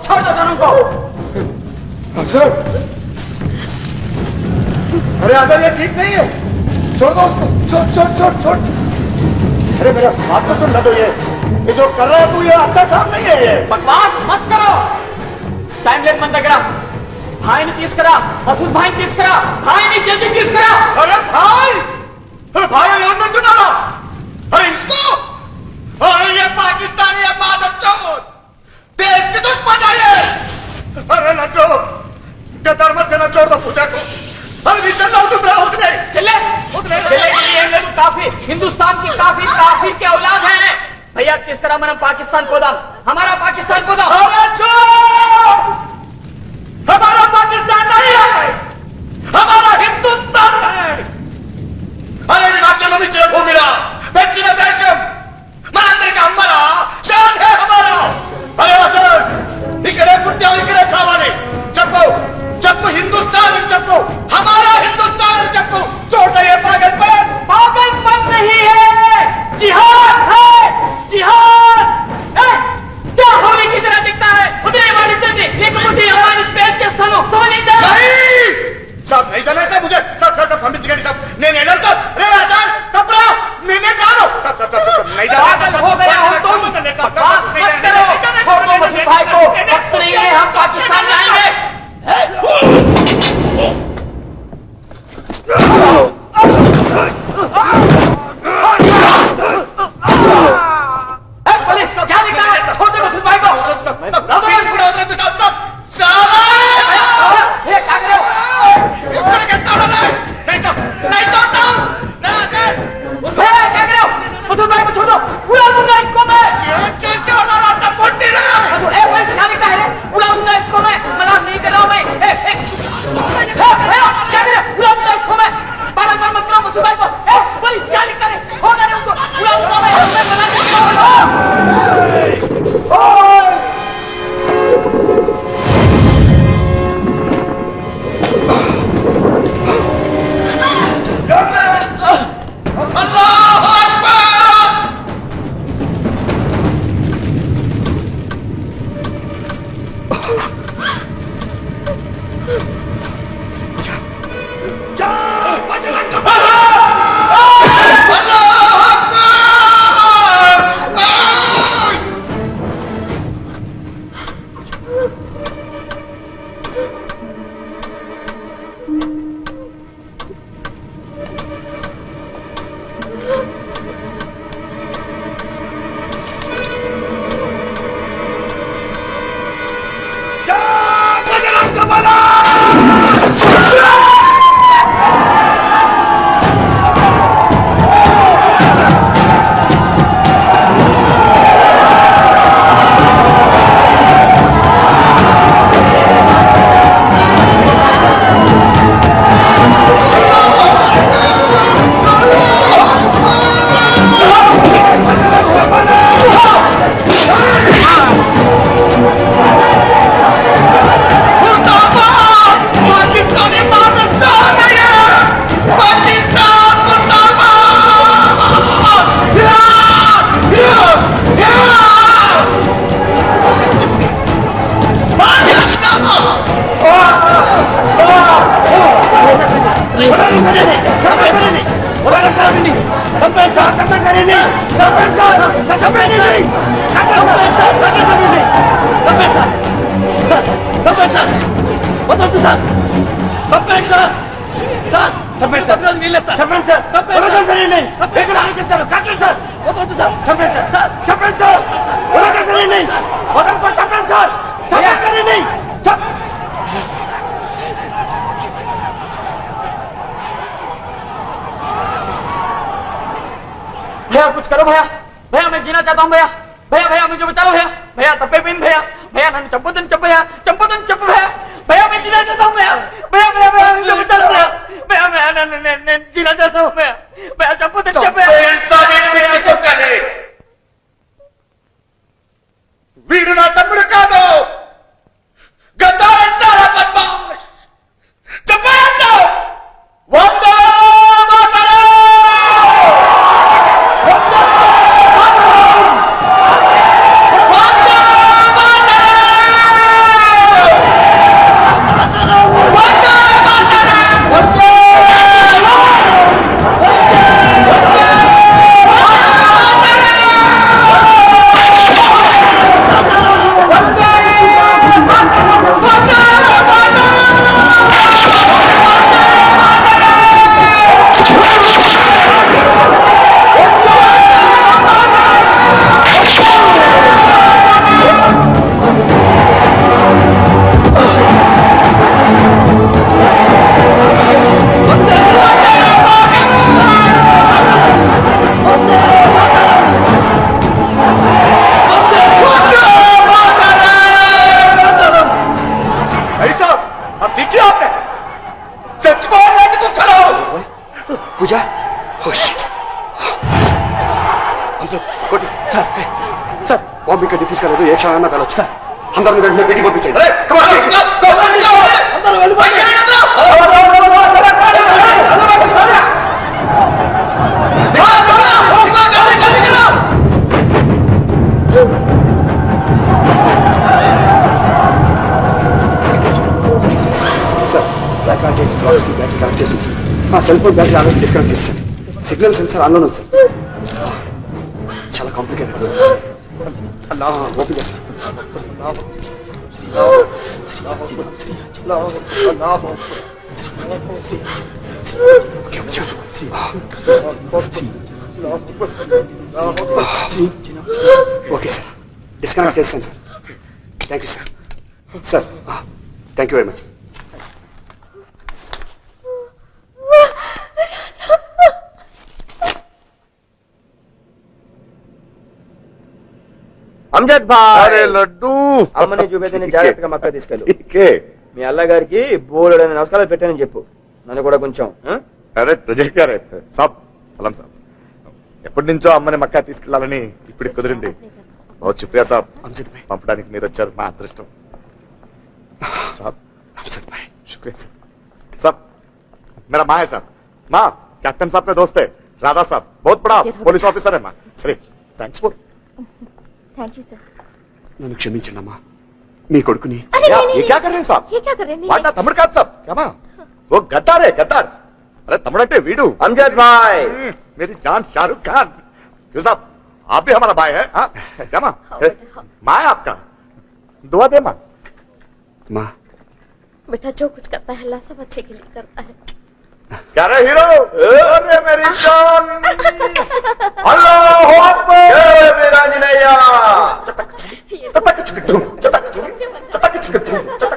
छोड़ दो दोनों को। सर, अरे आदर ये ठीक नहीं है, छोड़ दो उसको, छोड़ छोड़ छोड़ छोड़। अरे मेरा बात तो सुन, तो ये जो कर रहा है तू, ये अच्छा काम नहीं है। ये बकवास मत करो, टाइम लेट मत लग रहा। भाई ने किस करा, मसूद भाई ने किस करा, भाई ने जल्दी किस करा। अरे भाई, अरे भाई यार मत सुना, अरे इसको, अरे ये पाकिस्तानी है मादक चोर, देश के दुश्मन है ये। अरे लड्डू, गद्दार मत करना, छोड़ दो पूजा को। अरे चल रहा हूँ, तुम रहो उतरे, चले उतरे ये लोग काफी हिंदुस्तान की काफी के औलाद हैं। भैया किस तरह मन पाकिस्तान को दाम, हमारा पाकिस्तान को दाम। अरे चुप, हमारा पाकिस्तान नहीं है, हमारा हिंदुस्तान है। अरे राज्य में चेक हो मिला, व्यक्ति देशम मराठे का हमारा शान है हमारा। अरे असल इकडे कुट्ट्या इकडे खावाले चप्पू चप्पू हिंदुस्तान चप्पू, हमारा हिंदुस्तान चप्पू। छोड़ दे ये पागलपन, पागलपन नहीं है, जिहाद है, जिहाद। क्या होली की तरह दिखता है उदय वाली जल्दी एक मुट्ठी हमारी स्पेस के स्थानों समझ नहीं सब नहीं जाना सब मुझे सब सब सब हम चिकन सब नहीं नहीं सब रे आसान कपड़ा मैंने डालो सब सब सब सब नहीं जाना हो गया हो तुम मत करो, छोड़ दो मसूद भाई को, वक्त नहीं है, हम पाकिस्तान जाएंगे। पुलिस क्या निकला है, छोड़ दो मसूद भाई को। मसूद भाई को छोड़ दो, उड़ा दूंगा इसको मैं। उड़ा दूंगा इसको मैं, मजाक नहीं कर रहा हूं मैं। क्या कर रहे हो, उड़ा दूंगा इसको मैं। बारम्बार मत करो मसूद भाई को। पुलिस क्या निकला है, छोड़ रहे उनको, उड़ा दूंगा मैं, मजाक नहीं कर रहा हूं। भैया कुछ करो भैया, भैया मैं जीना चाहता हूँ भैया, भैया भैया मुझे बचा लो भैया, भैया तप्पे पिन भैया, भैया नन्नु चंपोतन चंपया चंपोतन चंप भैया भैया मैं जीना चाहता हूं भैया भैया भैया भैया मुझे बचा लो भैया भैया मैं नन्नु जीना चाहता हूं भैया भैया चंपोतन चंपया వీడు నా తమ్ముడు కాదు గద్దారిస్తారా బద్మాష్ చెప్పండి వందే మాతరం వందే మాతరం వందే మాతరం వందే మాతరం వందే पूजा सर बॉम्बे का डिफ्यूज करने तो एक क्षण में पहले सर अंदर में बैठने बेटी बॉम्बे चाहिए सर बैटरी कनेक्ट చేస్తుంది మా cell phone battery already disconnect చేశాను సిగ్నల్ సెన్సార్ ఆన్లో ఉంది సార్ చాలా కాంప్లికేటెడ్ అలా ఓపెన్ చేస్తాను ఓకే సార్ డిస్కనెక్ట్ చేస్తాను sir thank you sir sir thank you very much Amjad భాయ్ అరే లడ్డు అమ్మని చూపేదని జాగ్రత్తగా మక్క తీసుకెళ్ళు మీ అల్లగారికి బోలెడని నమస్కారాలు పెట్టానని చెప్పు నన్ను కూడా కొంచెం అరే తుజే సాబ్ సలాం సాబ్ ఎప్పటి నుంచో అమ్మని మక్కా తీసుకెళ్లాలని ఇప్పుడు కుదిరింది बहुत शुक्रिया साहब పంపడానికి మీరు వచ్చారు మా అదృష్టం साहब अमजद भाई शुक्रिया साहब मेरा माँ है साहब माँ कैप्टन साहब का दोस्त है राधा साहब बहुत बड़ा पुलिस ऑफिसर है माँ sir thanks for thank you sir నన్ను క్షమించండి అమ్మా మీ కొడుకుని ये क्या कर रहे हैं साहब ये क्या कर रहे हैं वाड़ा तमिड़ का साहब क्या माँ वो गद्दार है गद्दार अरे तमिड़टे वीडू अमजद भाई मेरी जान शाहरुख खान क्यों साहब आप भी हमारा भाई है हाँ? क्या माँ माँ है आपका दुआ दे माँ माँ बेटा जो कुछ करता है अल्लाह सब अच्छे के लिए करता है क्या रे हीरो अरे मेरी जान अल्लाह अकबर जय वीरांजनेय